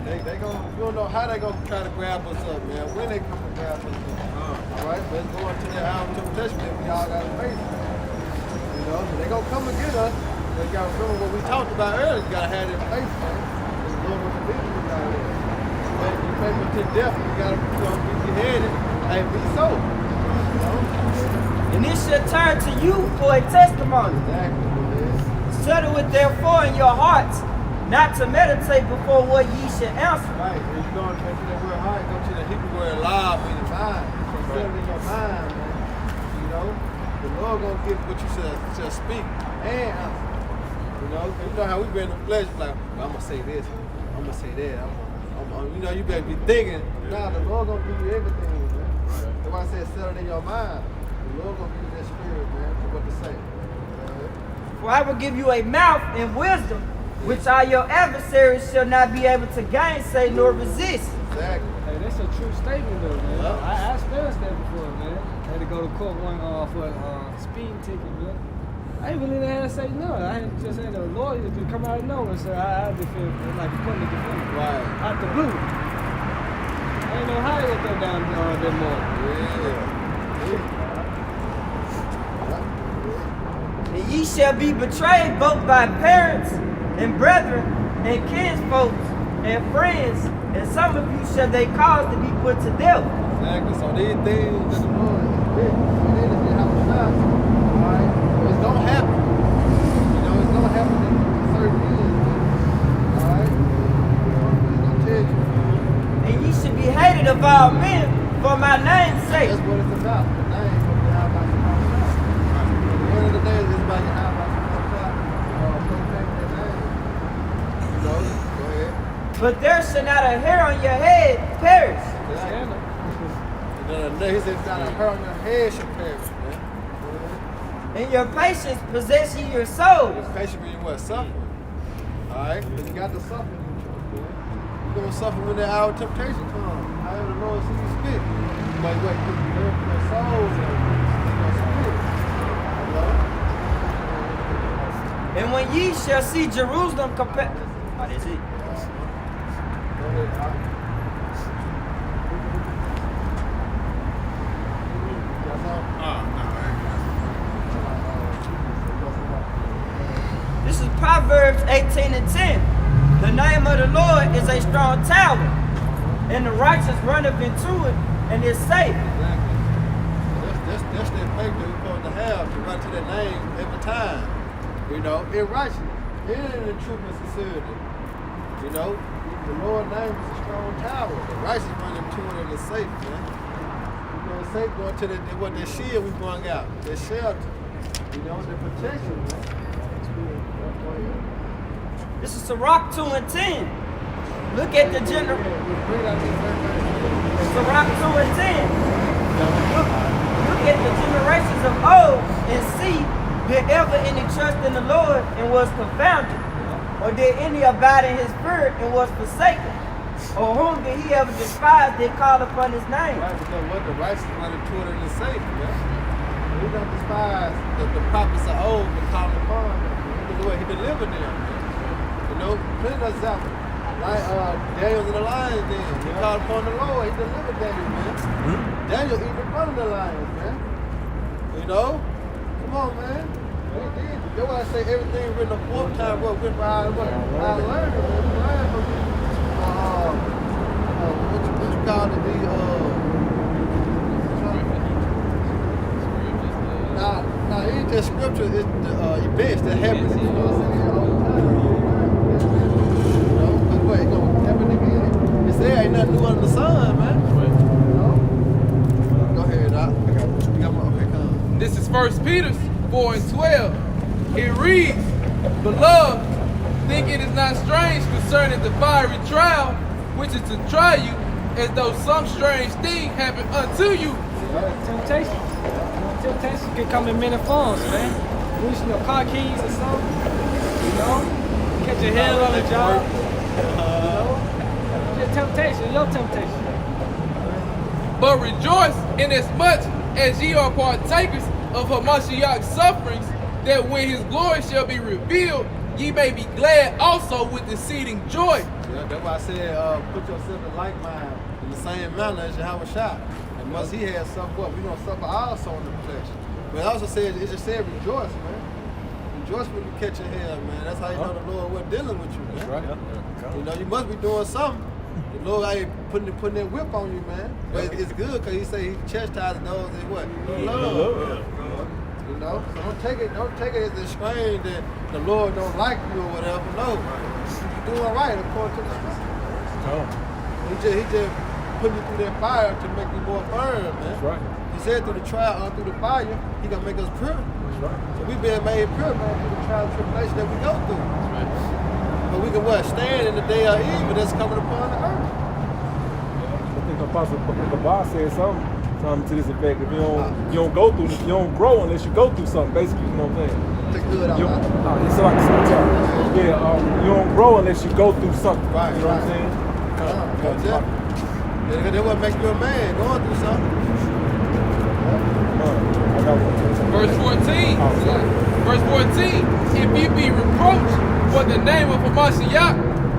they gonna, we don't know how they gonna try to grab us up, man. When they come to grab us up. All right, let's go into the hour of temptation that we all gotta face. You know, they gonna come and get us. They gotta remember what we talked about earlier. You gotta have it in place, man. It's doing what the leaders is out there. You face them to death, you gotta, you know, be beheaded and be so. You know? And it shall turn to you for a testimony. Exactly. Settle it therefore in your hearts, not to meditate before what ye should answer. Right, when you go to that word heart, go to the Hebrew word live, meaning mind. So set it in your mind, man. You know, the Lord gonna give what you shall speak and answer. You know how we been in the flesh, like, well, I'm gonna say this, I'm gonna say that. You know, you better be thinking. Nah, the Lord gonna give you everything, man. That's why I said settle it in your mind. The Lord gonna give you that spirit, man, for what to say. For I will give you a mouth and wisdom, which all your adversaries shall not be able to gainsay nor resist. Exactly. Hey, that's a true statement though, man. Yep. I experienced that before, man. Had to go go to court one for a speeding ticket, man. I ain't really had to say no. I had just had a lawyer to come out of nowhere and say I defend, like a public defender. Right. Out the blue. I didn't know how they would go down that morning. And ye shall be betrayed both by parents and brethren and kinsfolks and friends, and some of you shall they cause to be put to death. Exactly. So these things that the Lord did, it happen now. Alright? It's gonna happen. You know, it's gonna happen in certain years. Alright? It's gonna tell you. And ye should be hated of all men for my name's sake. That's what it's about. The name of the how about the house. At the end of the day, it's about your how about the house. Protect that name. You know, go ahead. But there shall not a hair on your head perish. He said, not a hair on your head should perish, man. And your patience possess ye your soul. Your patience means what? Suffering. Alright? Because you got to suffer in the truth, man. You're going to suffer when that hour of temptation comes. However the Lord sees you spit. But what? You learn from your soul and your spirit. You know? And when ye shall see Jerusalem compared. What is it? This is Proverbs 18 and 10. The name of the Lord is a strong tower, and the righteous runneth into it, and is safe. Exactly. That's that faith that we're supposed to have to run to that name every time. You know, in righteousness, in the truth and sincerity. You know, the Lord's name is a strong tower. The righteous run into it and is safe, man. You know, it's safe going to the shield we brought out, the shelter. You know, the protection, man. This is Sirach 2 and 10. Look at the general. Sirach 2 and 10. Look at the generations of old and see, did ever any trust in the Lord and was confounded? Or did any abide in his spirit and was forsaken? Or whom did he ever despise that called upon his name? Right, because what the righteous run into it and is safe, man. We don't despise the prophets of old and call upon them. He delivered them, man. You know, plenty of examples. Like Daniel in the lion's den. He called upon the Lord. He delivered Daniel, man. Daniel even in front of the lions, man. You know? Come on, man. He did. That's why I say everything written the fourth time, what I learned, man. We learned from what you call it, Now, it ain't just scripture, it's the events that happen. You know what I'm saying? All the time. You know, because what, it's going to happen again. It said ain't nothing new under the sun, man. You know? Go ahead, Doc. You got my, okay, come. This is 1 Peter 4 and 12. It reads, Beloved, think it is not strange concerning the fiery trial, which is to try you, as though some strange thing happened unto you. Temptation. Temptation can come in many forms, man. Losing your car keys or something. You know? Catch your head on the job. You know? Your temptation, your temptation. But rejoice inasmuch as ye are partakers of Hamashiach's sufferings, that when his glory shall be revealed, ye may be glad also with exceeding joy. Yeah, that's why I said put yourself in like mind in the same manner as Yahweh. And once he has suffered what? We're going to suffer also in the flesh. But it also said, it just said rejoice, man. Rejoice when you catch your hair, man. That's how you know the Lord wasn't dealing with you, man. That's right. Yeah. You know, you must be doing something. The Lord ain't putting that whip on you, man. But it's good because he say he chastising those that what? Love. You know? So don't take it as a strain that the Lord don't like you or whatever. No. You're doing right according to the scripture. He just putting you through that fire to make you more firm, man. That's right. He said through the trial, through the fire, he gonna make us pure. That's right. So we been made pure, man, through the trial and tribulation that we go through. That's right. But we can what? Stand in the day of evil that's coming upon the earth. I think Apostle Gabar said something to this effect. If you don't go through this, you don't grow unless you go through something, basically, you know what I'm saying? Take good out. It's like you don't grow unless you go through something. Right, you know what I'm saying? They wouldn't make you a man going through something. Verse 14. Verse 14. If ye be reproached for the name of Hamashiach,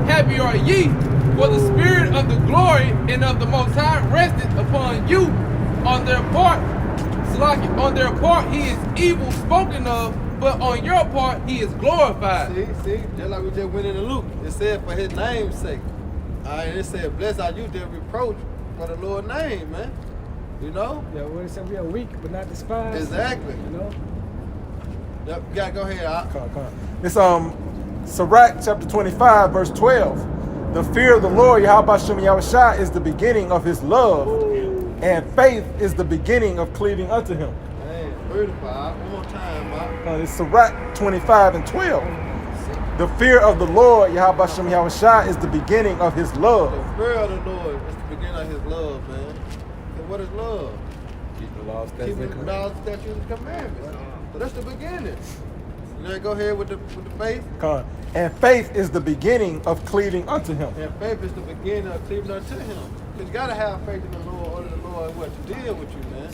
happy are ye, for the spirit of the glory and of the Most High rested upon you. On their part, on their part he is evil spoken of, but on your part he is glorified. See, just like we just went into Luke, it said for his name's sake. It said, blessed are you that reproach for the Lord's name, man. You know? Yeah, well, it said we are weak, but not despised. Exactly. You know? Yep, you gotta go ahead. Come on. It's Sirach chapter 25, verse 12. The fear of the Lord, Yahweh Shem Yahushua, is the beginning of his love, and faith is the beginning of cleaving unto him. Man, 35. One more time, man. It's Sirach 25 and 12. The fear of the Lord, Yahweh Shem Yahushua, is the beginning of his love. The fear of the Lord is the beginning of his love, man. So what is love? Keep the laws, statutes, Keeping and the commandments. laws, statutes, and commandments. So that's the beginning. Now go ahead with the faith. Come on. And faith is the beginning of cleaving unto him. And faith is the beginning of cleaving unto him. Because you gotta have faith in the Lord, or the Lord what to deal with you, man.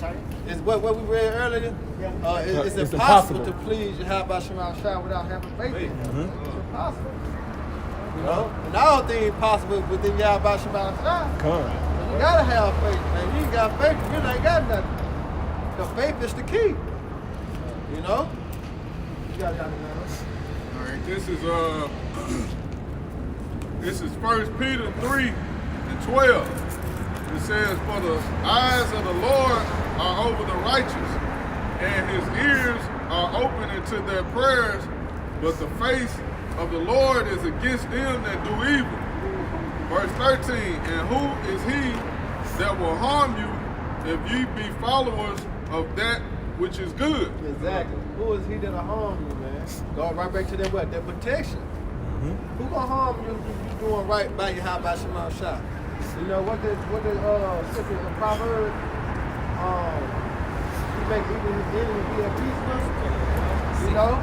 It's what we read earlier. It's impossible to please Yahweh Shema Shah without having faith in him. It's impossible. You know? And I don't think it's possible within Yahweh Shema Shah. Come on. You gotta have faith, man. You ain't got faith, you ain't got nothing. Because faith is the key. You know? You gotta have it, man. All right, this is 1 Peter 3 and 12. It says, for the eyes of the Lord are over the righteous, and his ears are open unto their prayers, but the face of the Lord is against them that do evil. Verse 13, and who is he that will harm you if ye be followers of that which is good? Exactly. Who is he that'll harm you, man? Go right back to that what? That protection. Who gonna harm you if you doing right by your high by Shema Shah? You know what the scripture in Proverbs, you make even his enemy be a peace. You know?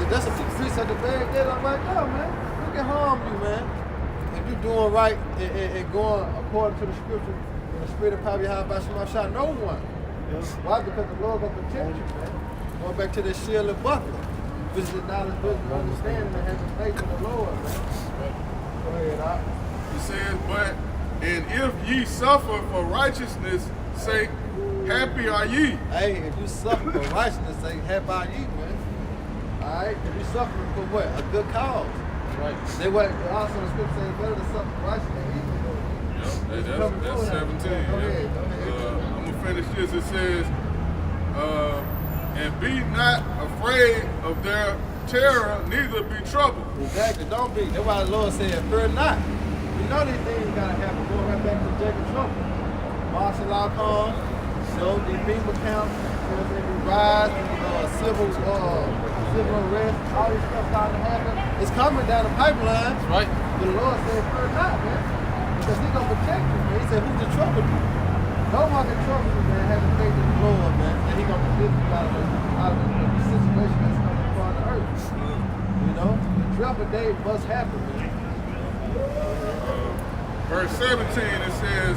That's a piece of the bag there right there, man. Who can harm you, man? If you doing right and going according to the scripture, in the spirit of power high by Shema Shah, no one. Why? Because the Lord gonna protect you, man. Going back to the shield and buckler. Visit knowledge, wisdom, understanding, and having faith in the Lord, man. Go ahead, Doc. It says, and if ye suffer for righteousness' sake, happy are ye. Hey, if you suffer for righteousness' sake, happy are ye, man. Alright? If you suffer for what? A good cause. Right. They what also the scripture says better to suffer for righteousness than evil. That's 17. Go ahead. I'm gonna finish this. It says, and be not afraid of their terror, neither be troubled. Exactly, don't be. That's why the Lord said, fear not. You know these things gotta happen. Going right back to Jacob's trouble. Martial law comes, the FEMA camp, we rise, civil arrest, all this stuff starting to happen. It's coming down the pipeline. That's right. But the Lord said, fear not, man. Because he's gonna protect you, man. He said, who's the trouble you? No one can trouble you, man, having faith in the Lord, man. And he's gonna deliver you out of the situation that's coming upon the earth. You know? The trouble day must happen, man. Verse 17, it says,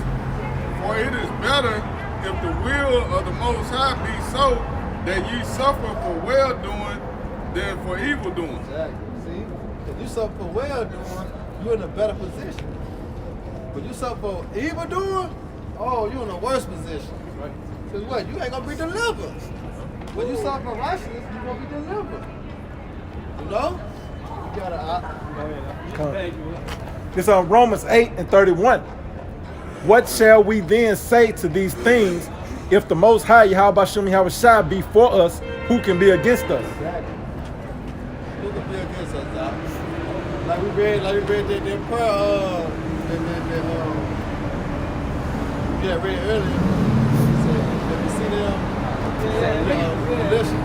for it is better if the will of the Most High be so that ye suffer for well-doing than for evil-doing. Exactly. See? If you suffer for well-doing, you're in a better position. But you suffer for evil-doing, oh, you're in a worse position. Right. Because what? You ain't going to be delivered. When you suffer for righteousness, you're going to be delivered. You know? You got to... It's on Romans 8 and 31. What shall we then say to these things? If the Most High Yahweh Shem Yahushua be for us, who can be against us? Exactly. Who can be against us, Doc? Like we read that prayer, read earlier. He said, let me see them. Listen.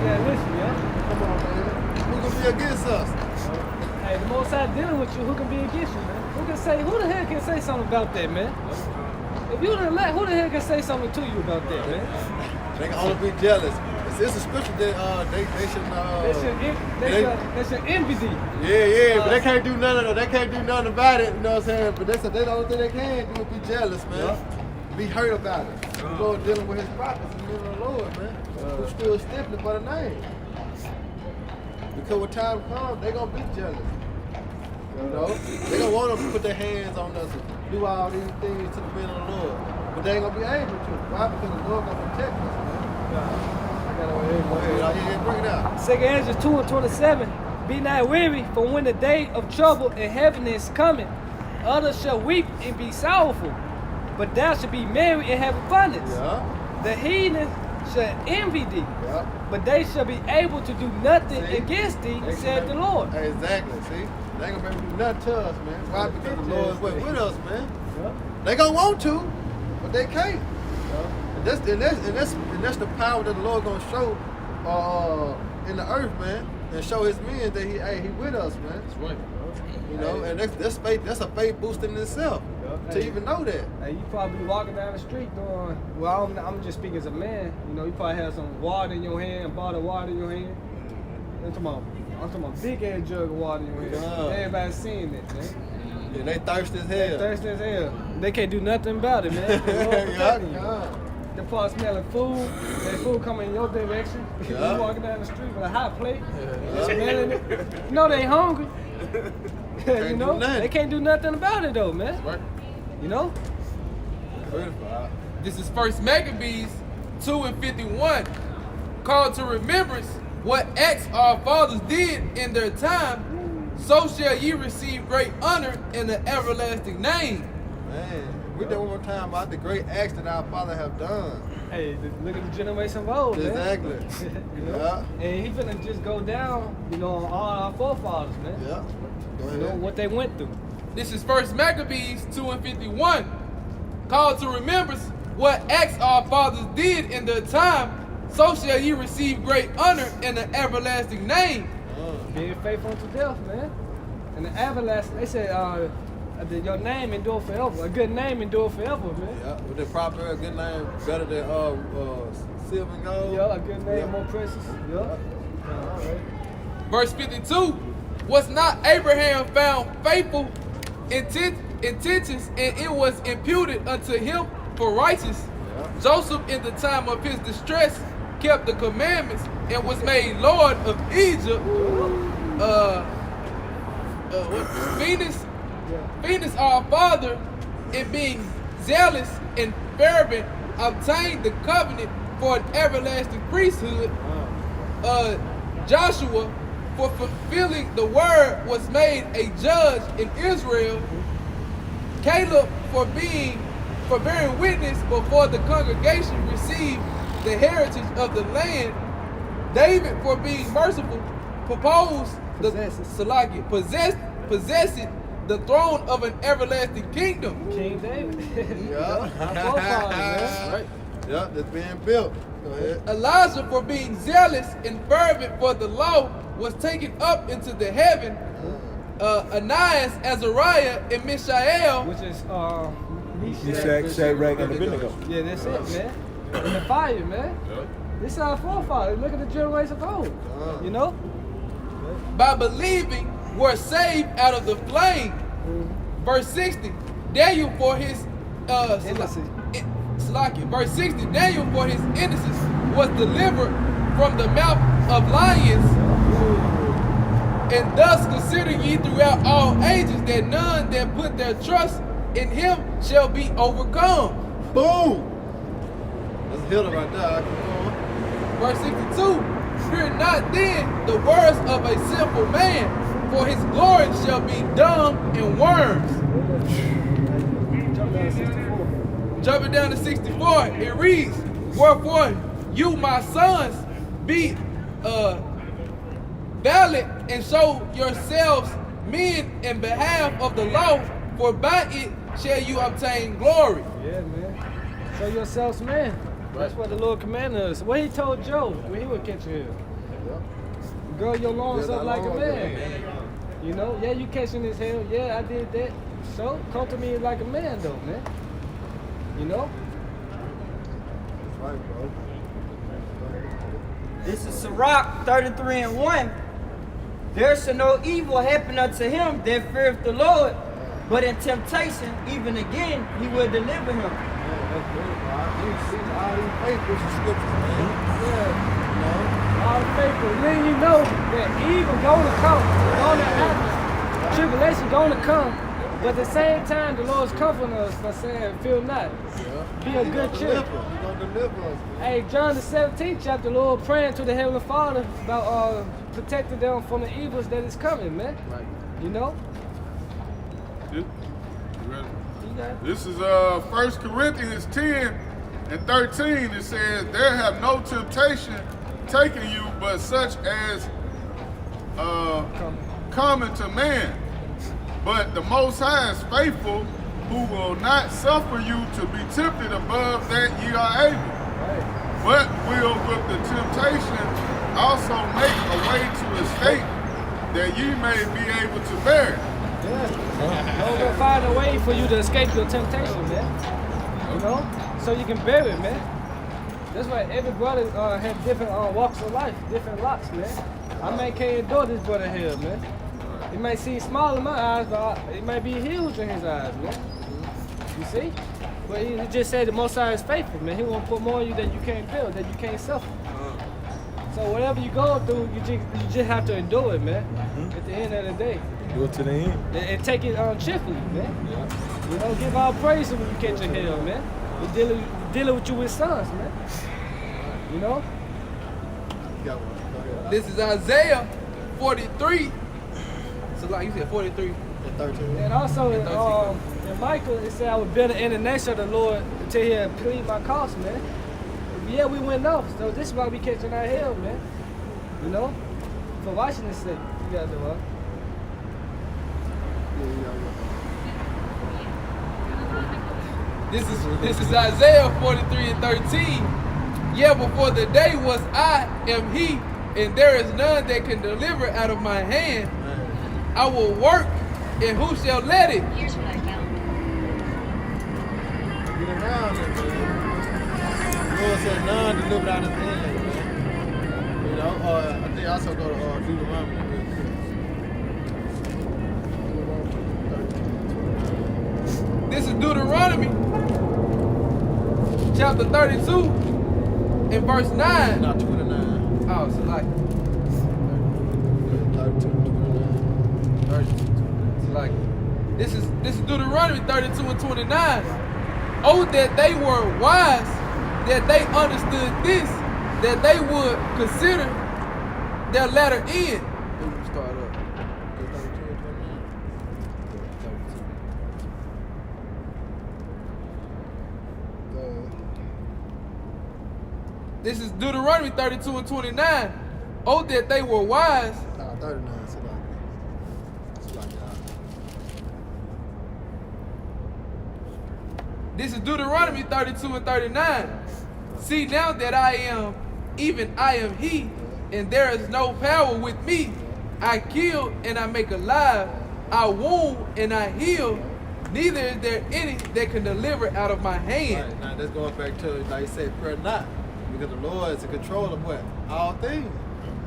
Come on, man. Who can be against us? Hey, the Most High dealing with you, who can be against you, man? Who the hell can say something about that, man? If you didn't let, who the hell can say something to you about that, man? They can only be jealous. It's a scripture that They should envy thee. Yeah, but they can't do none of it. They can't do nothing about it, you know what I'm saying? But they the only thing they can do is be jealous, man. Be hurt about it. The Lord dealing with his prophets. men of the Lord, man, who stood stiffly for the name. Because when time comes, they gonna be jealous. You know, they gonna want to put their hands on us and do all these things to the men of the Lord, but they ain't gonna be able to. Why? Because the Lord gonna protect us, man. Go ahead, bring it out. 2 Ezra 2:27. Be not weary, for when the day of trouble and heaviness cometh, others shall weep and be sorrowful, but thou shalt be merry and have abundance. Yeah. The heathen shall envy thee, Yeah. but they shall be able to do nothing See? against thee, They said the Lord. Exactly. See, they ain't gonna be able to do nothing to us, man. Why? Because the Lord is with us, man. Yeah. They gonna want to, but they can't. And that's the power that the Lord gonna show in the earth, man, and show His men that He with us, man. That's right. You know, and that's faith. That's a faith boost in itself to even know that. Hey, you probably walking down the street doing, well, I'm just speaking as a man, you know, you probably have some water in your hand, a bottle of water in your hand. I'm talking about big ass jug of water in your hand. Yeah. Everybody's seeing it, man. Yeah, they thirsty as They hell. thirsty as hell. They can't do nothing about it, man. The Lord protecting you. Yeah. They probably smelling food. That food coming in your direction. Yeah. You walking down the street with a hot plate, smelling it. You know they hungry. You know, do nothing. they can't do nothing about it though, man. Right. You know. This is First Maccabees 2:51. Called to remembrance what acts our fathers did in their time, so shall ye receive great honor in the everlasting name. Man, we did one more time about the great acts that our Father have done. Hey, look at the generation of old, man. Exactly. You know? Yeah. And he finna just go down, you know, on all our forefathers, man. Yeah. Go You know ahead. what they went through. This is First Maccabees 2:51. Called to remembrance what acts our fathers did in their time, so shall ye receive great honor in the everlasting name. Being faithful unto death, man. And the everlasting, they say, your name endure forever. A good name endure forever, man. Yeah, with the proper, a good name better than silver and gold. Yeah, a good name Yeah. more precious. Yeah. All right. Verse 52. Was not Abraham found faithful intentions, and it was imputed unto him for righteous? Joseph, in the time of his distress, kept the commandments and was made Lord of Egypt. Venus, our father, in being zealous and fervent, obtained the covenant for an everlasting priesthood. Joshua, for fulfilling the word, was made a judge in Israel. Caleb, for bearing witness before the congregation, received the heritage of the land. David, for being merciful, possessed the throne of an everlasting kingdom. King David. Yeah. Our forefathers, man. Right. Yeah, that's being built. Go ahead. Elijah, for being zealous and fervent for the law, was taken up into the heaven. Ananias, Azariah, and Mishael, Which is Meshach, Shadrach, and Abednego. Yeah, that's it, man. In the fire, man. This is our forefathers. Look at the generation of old. You know? by believing, were saved out of the flame. Verse 60, Daniel for his Verse 60, Daniel for his innocence was delivered from the mouth of lions. And thus consider ye throughout all ages that none that put their trust in him shall be overcome. Boom! That's a hitter right there. Verse 62, fear not then the words of a simple man, for his glory shall be dung and worms. Jumping down to 64, it reads, wherefore you, my sons, be valiant and show yourselves men in behalf of the law, for by it shall you obtain glory. Yeah, man. Show yourselves man. That's what the Lord commanded us. What he told Job when he would catch a hill. Girl your loins up like a man. You know, yeah, you catching his hell. Yeah, I did that. So come to me like a man though, man. You know? That's right, bro. This is Sirach 33:1. There shall no evil happen unto him that feareth the Lord, but in temptation, even again, he will deliver him. That's good. All these faithful scriptures, man. Yeah. All faithful. Then you know that evil gonna come, gonna happen. Tribulation gonna come. But at the same time, the Lord's comforting us by saying, fear not. Be a good cheer. He's gonna deliver us. Hey, John the 17th chapter, the Lord praying to the Heavenly Father about protecting them from the evils that is coming, man. Right. You know? You ready? You got it. This is 1 Corinthians 10 and 13. It says, there have no temptation taken you but such as common to man. But the Most High is faithful, who will not suffer you to be tempted above that ye are able, but will with the temptation also make a way to escape, that ye may be able to bear it. Lord will find a way for you to escape your temptation, man. You know? So you can bear it, man. That's why every brother have different walks of life, different lots, man. I man can't endure this brother here, man. It might seem small in my eyes, but it might be huge in his eyes, man. You see? But he just said the Most High is faithful, man. He won't put more on you that you can't feel, that you can't suffer. So whatever you go through, you just have to endure it, man. At the end of the day. Do it to the end. And take it cheerfully, man. You know, give all praise when you catch a hell, man. We're dealing with you with sons, man. You know? This is Isaiah 43. So like you said, 43. And 13. And also in Michael, it said I would build an international of the Lord until he had plead my cause, man. Yeah, we went off. So this is why we catching our hell, man. You know? For Washington's sake. You gotta do what? This is Isaiah 43 and 13. Yeah, before the day was I am he, and there is none that can deliver out of my hand. I will work, and who shall let it? Here's what I found. Get around it, man. The Lord said none delivered out of his hand, man. You know, I think also go to Deuteronomy real quick. This is Deuteronomy, chapter 32, and verse 9. Not 29. Oh, so like, 32, 29. so like, this is Deuteronomy 32 and 29. Oh, that they were wise, that they understood this, that they would consider their latter end. Start up. This is Deuteronomy 32 and 29. Oh, that they were wise. 39. It's like This is Deuteronomy 32 and 39. See now that I am, even I am he, and there is no power with me. I kill and I make alive. I wound and I heal. Neither is there any that can deliver out of my hand. Right, now that's going back to, like you said, prayer not. Because the Lord is in control of what? All things.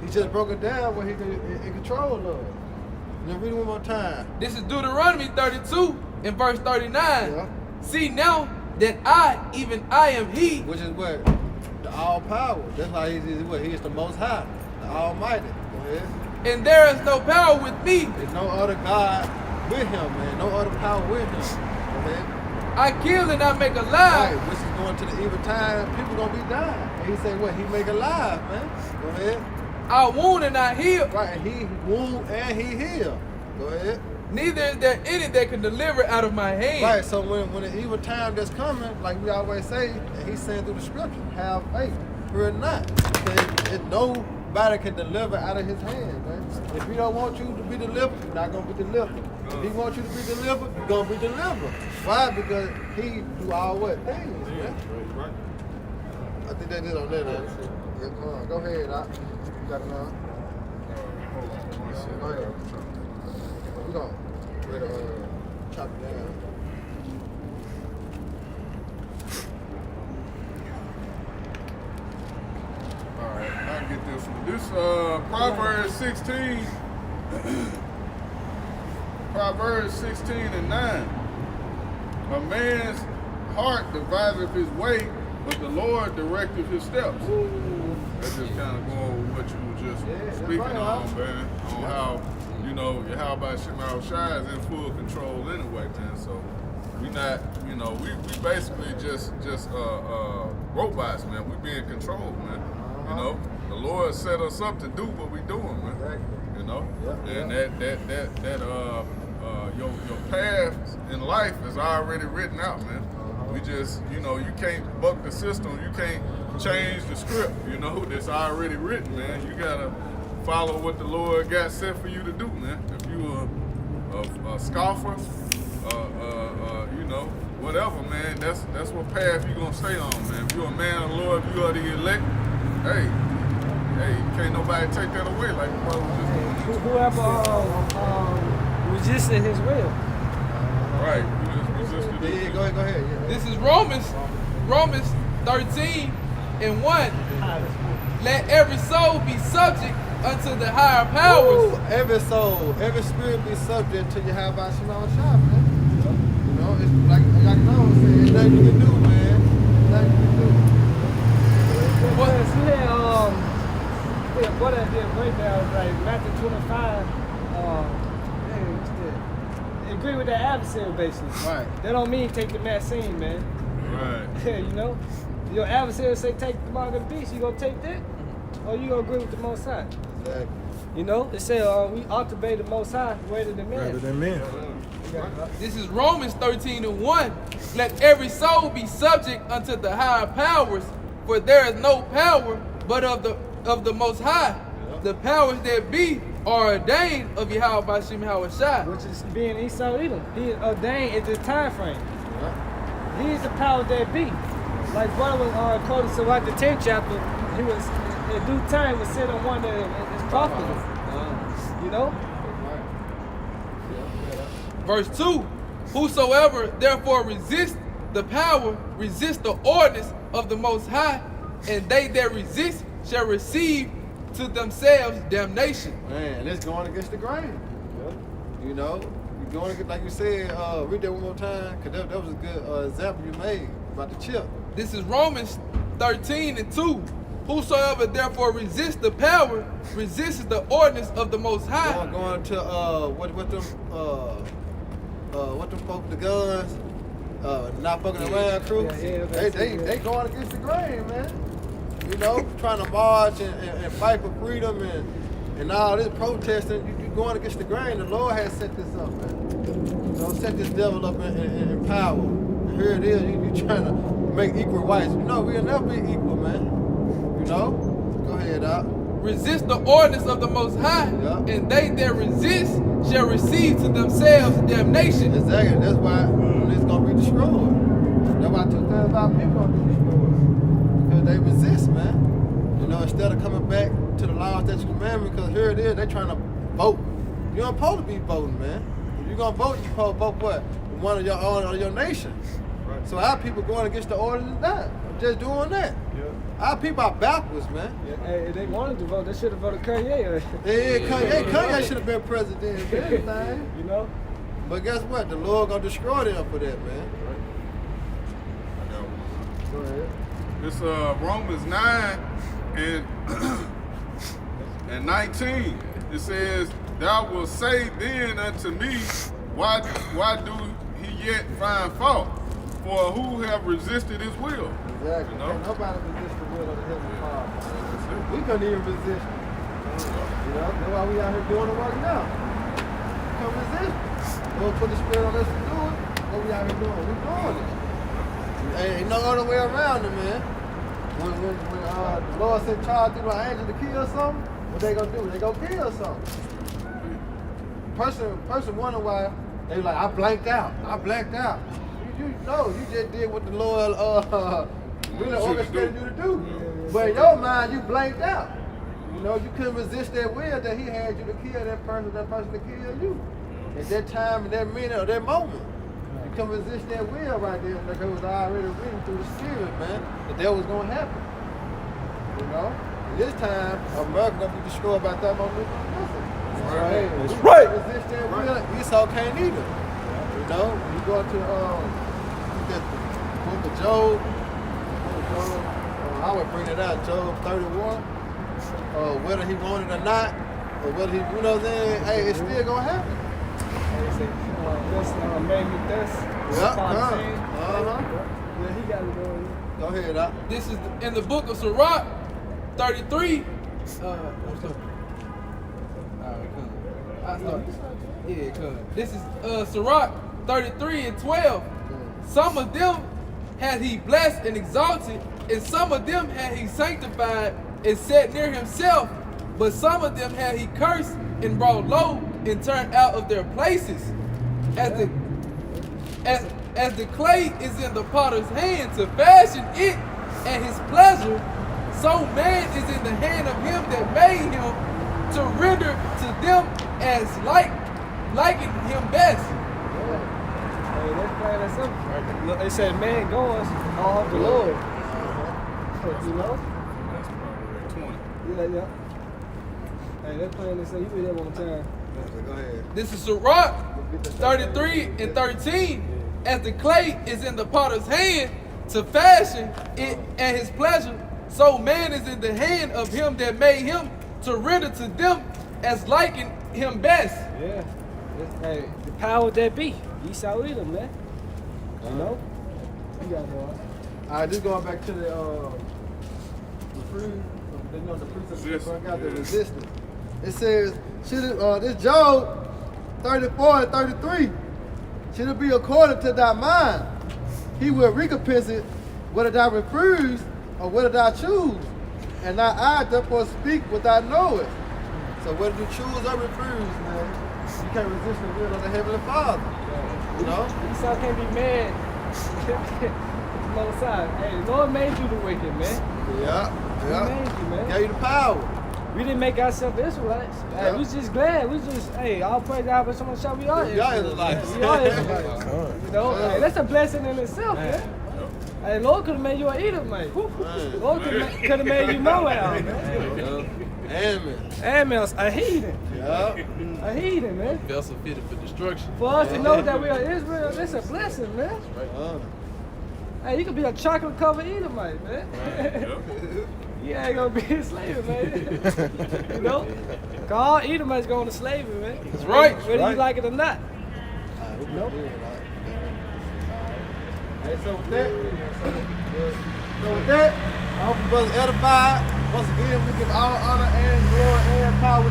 He just broke it down where he in control of it. Now read it one more time. This is Deuteronomy 32 and verse 39. Yeah. See now that I, even I am he. Which is what? The all power. That's why he is what? He is the most high, the almighty. Go ahead. And there is no power with me. There's no other God with him, man. No other power with him. Go ahead. I kill and I make Right, alive. which is going to the evil time, people gonna be dying. And he said what? He make alive, man. Go ahead. I wound and I heal. Right, and he wound and he healed. Go ahead. Neither is there any that can deliver out of my hand. Right, so when the evil time that's coming, like we always say, and he's saying through the scripture, have faith, fear not. Because nobody can deliver out of his hand, man. If he don't want you to be delivered, you're not gonna be delivered. If he wants you to be delivered, you're gonna be delivered. Why? Because he do all what things, man. I think that is on there, man. Yeah, come on, go ahead, Doc. You got it on. Go ahead. We gonna chop it down. Alright, I get this one. This Proverbs 16. Proverbs 16 and 9. A man's heart deviseth his way, but the Lord directed his steps. That's just kind of going with what you were just speaking on, man. On how, you know, Yahweh Shema Shai is in full control anyway, man. So we not, you know, we basically just robots, man. We be in control, man. You know, the Lord set us up to do what we doing, man. You know, and your path in life is already written out, man. We just, you know, you can't buck the system. You can't change the script, you know, that's already written, man. You gotta follow what the Lord got set for you to do, man. If you a scoffer, you know, whatever, man, that's what path you gonna stay on, man. If you're a man of the Lord, if you are the elect, hey, can't nobody take that away like the brother was just going into. Whoever resisted his will. Right, you just resisted his will. Go ahead. Yeah. This is Romans 13:1. Let every soul be subject unto the higher powers. Ooh, every soul, every spirit be subject to Yahweh Shema Shai, man. You know, it's like Noah said, there's nothing you can do, man. Nothing you can do. What that did breakdown, like Matthew 25, they agree with that adversary basically. Right. That don't mean take the vaccine, man. Right. You know? Your adversary say take the mark of the beast, you gonna take that? Or you gonna agree with the Most High? Exactly. You know? It say we ought to obey the Most High rather than men. Rather than men. This is Romans 13:1. Let every soul be subject unto the higher powers, for there is no power but of the Most High. The powers that be are ordained of Yahweh Bashim Hawashai. Which is being Esau Edom. He ordained in the time frame. He is the power that be. Like brother was quoted, so like the 10th chapter, he was in due time was set on one that is profitable. You know? Verse 2. Whosoever therefore resist the power, resist the ordinance of the Most High, and they that resist shall receive to themselves damnation. Man, it's going against the grain. You know, you're going against, like you said, read that one more time, because that was a good example you made about the chip. This is Romans 13:2. Whosoever therefore resists the power, resists the ordinance of the Most High. Going to what them folks, the guns, not fucking around crew. They going against the grain, man. You know, trying to march and fight for freedom and all this protesting. You going against the grain. The Lord has set this up, man. You know, set this devil up in power. And here it is. You trying to make equal rights. You know, we'll never be equal, man. You know? Go ahead, Doc. Resist the ordinance of the Most High, and they that resist shall receive to themselves damnation. Exactly. That's why it's going to be destroyed. That's why 2/3 of our people are going to be destroyed. Because they resist, man. You know, instead of coming back to the laws that you command, because here it is, they trying to vote. You don't supposed to be voting, man. If you're going to vote, you supposed to vote what? One of your own, or your nation. Right. So our people going against the orders of that. Just doing that. Our people are backwards, man. Hey, they wanted to vote. They should have voted Kanye. Kanye should have been president. You know? But guess what? The Lord gonna destroy them for that, man. I got one. Go ahead. It's Romans 9 and 19. It says, "Thou wilt say then unto me, why do he yet find fault? For who have resisted his will?" Exactly. You know? Nobody resist the will of the Heavenly Father. We couldn't even resist it. You know, that's why we out here doing the work now. We couldn't resist it. Lord put the Spirit on us to do it. What we out here doing? We doing it. Ain't no other way around it, man. When the Lord sent charge through the angel to kill something, what they gonna do? They gonna kill something. Person wonder why they like, I blanked out. You know, you just did what the Lord really orchestrated you to do. But in your mind, you blanked out. You know, you couldn't resist that will that he had you to kill that person to kill you. At that time, at that minute, or that moment. You couldn't resist that will right there because it was already written through the Spirit, man, that was going to happen. You know? And this time, America going to be destroyed by thermonuclear missiles. Right. That's right. Resist that will, Esau can't either. You know, you go to the book of Job, I would bring it out, Job 31. Whether he wanted or not, or whether he, you know what I'm saying, hey, it's still gonna happen. They say, this made me thirst. Yep, Yeah, he got it going. Go ahead, Doc. This is in the book of Sirach 33. This is Sirach 33 and 12. Some of them had he blessed and exalted, and some of them had he sanctified and set near himself, but some of them had he cursed and brought low and turned out of their places. As the clay is in the potter's hand to fashion it at his pleasure, so man is in the hand of him that made him to render to them as liking him best. Hey, that's plain and simple. Look, they said man goes all of the Lord. You know? That's probably 20. Yeah. Hey, that's plain and simple. You read that one time. Go ahead. This is Sirach 33 and 13. As the clay is in the potter's hand to fashion it at his pleasure, so man is in the hand of him that made him to render to them as liking him best. Yeah. Hey, the power that be. Esau Edom, man. You know? You got no. All right, just going back to the fruit, you know, the fruits of bring out the resistance. It says, this Job 34 and 33, should it be according to thy mind? He will recompense it whether thou refuse or whether thou choose, and thy eye therefore speak without knowing. So whether you choose or refuse, man, you can't resist the will of the Heavenly Father. You know? Esau can't be mad. No side. Hey, the Lord made you the wicked, man. Yeah. He made you, man. Gave you the power. We didn't make ourselves Israelites. Hey, we just glad. We just, hey, all praise God, but someone shout, we are Israelites. We are Israelites. You know, hey, that's a blessing in itself, man. Hey, Lord could have made you an Edomite. Lord could have made you Moab, man. Amen. A heathen. Yeah. A heathen, man. Vessel fitted for destruction. For us to know that we are Israel, that's a blessing, man. Hey, you could be a chocolate covered Edomite, man. You ain't gonna be a slave, man. You know? All Edomites going to slavery, man. That's right. Whether you like it or not. Nope. Hey, so with that, I hope you brothers edified. Once again, we give all honor and glory and power to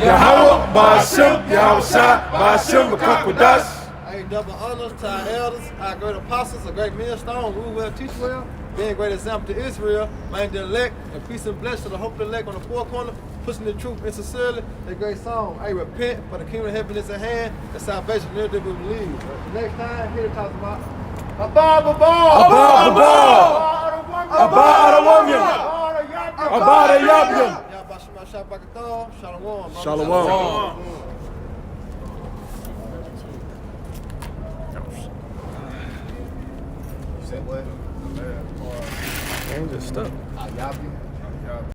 Yahweh, Ba'ashem, Yahushua, Ba'ashem, B'Kakwadash. Hey, double honors to our elders, our great apostles, a great millstone, rule well, teach well, being a great example to Israel, mind the elect, and peace and blessing to the hope of the elect on the four corner, pushing the truth and sincerely. A great song. Hey, repent, for the kingdom of heaven is at hand, and salvation near that we believe. Next time, here to talk about Abba, Shalom. You said what? I'm just stuck. Y'all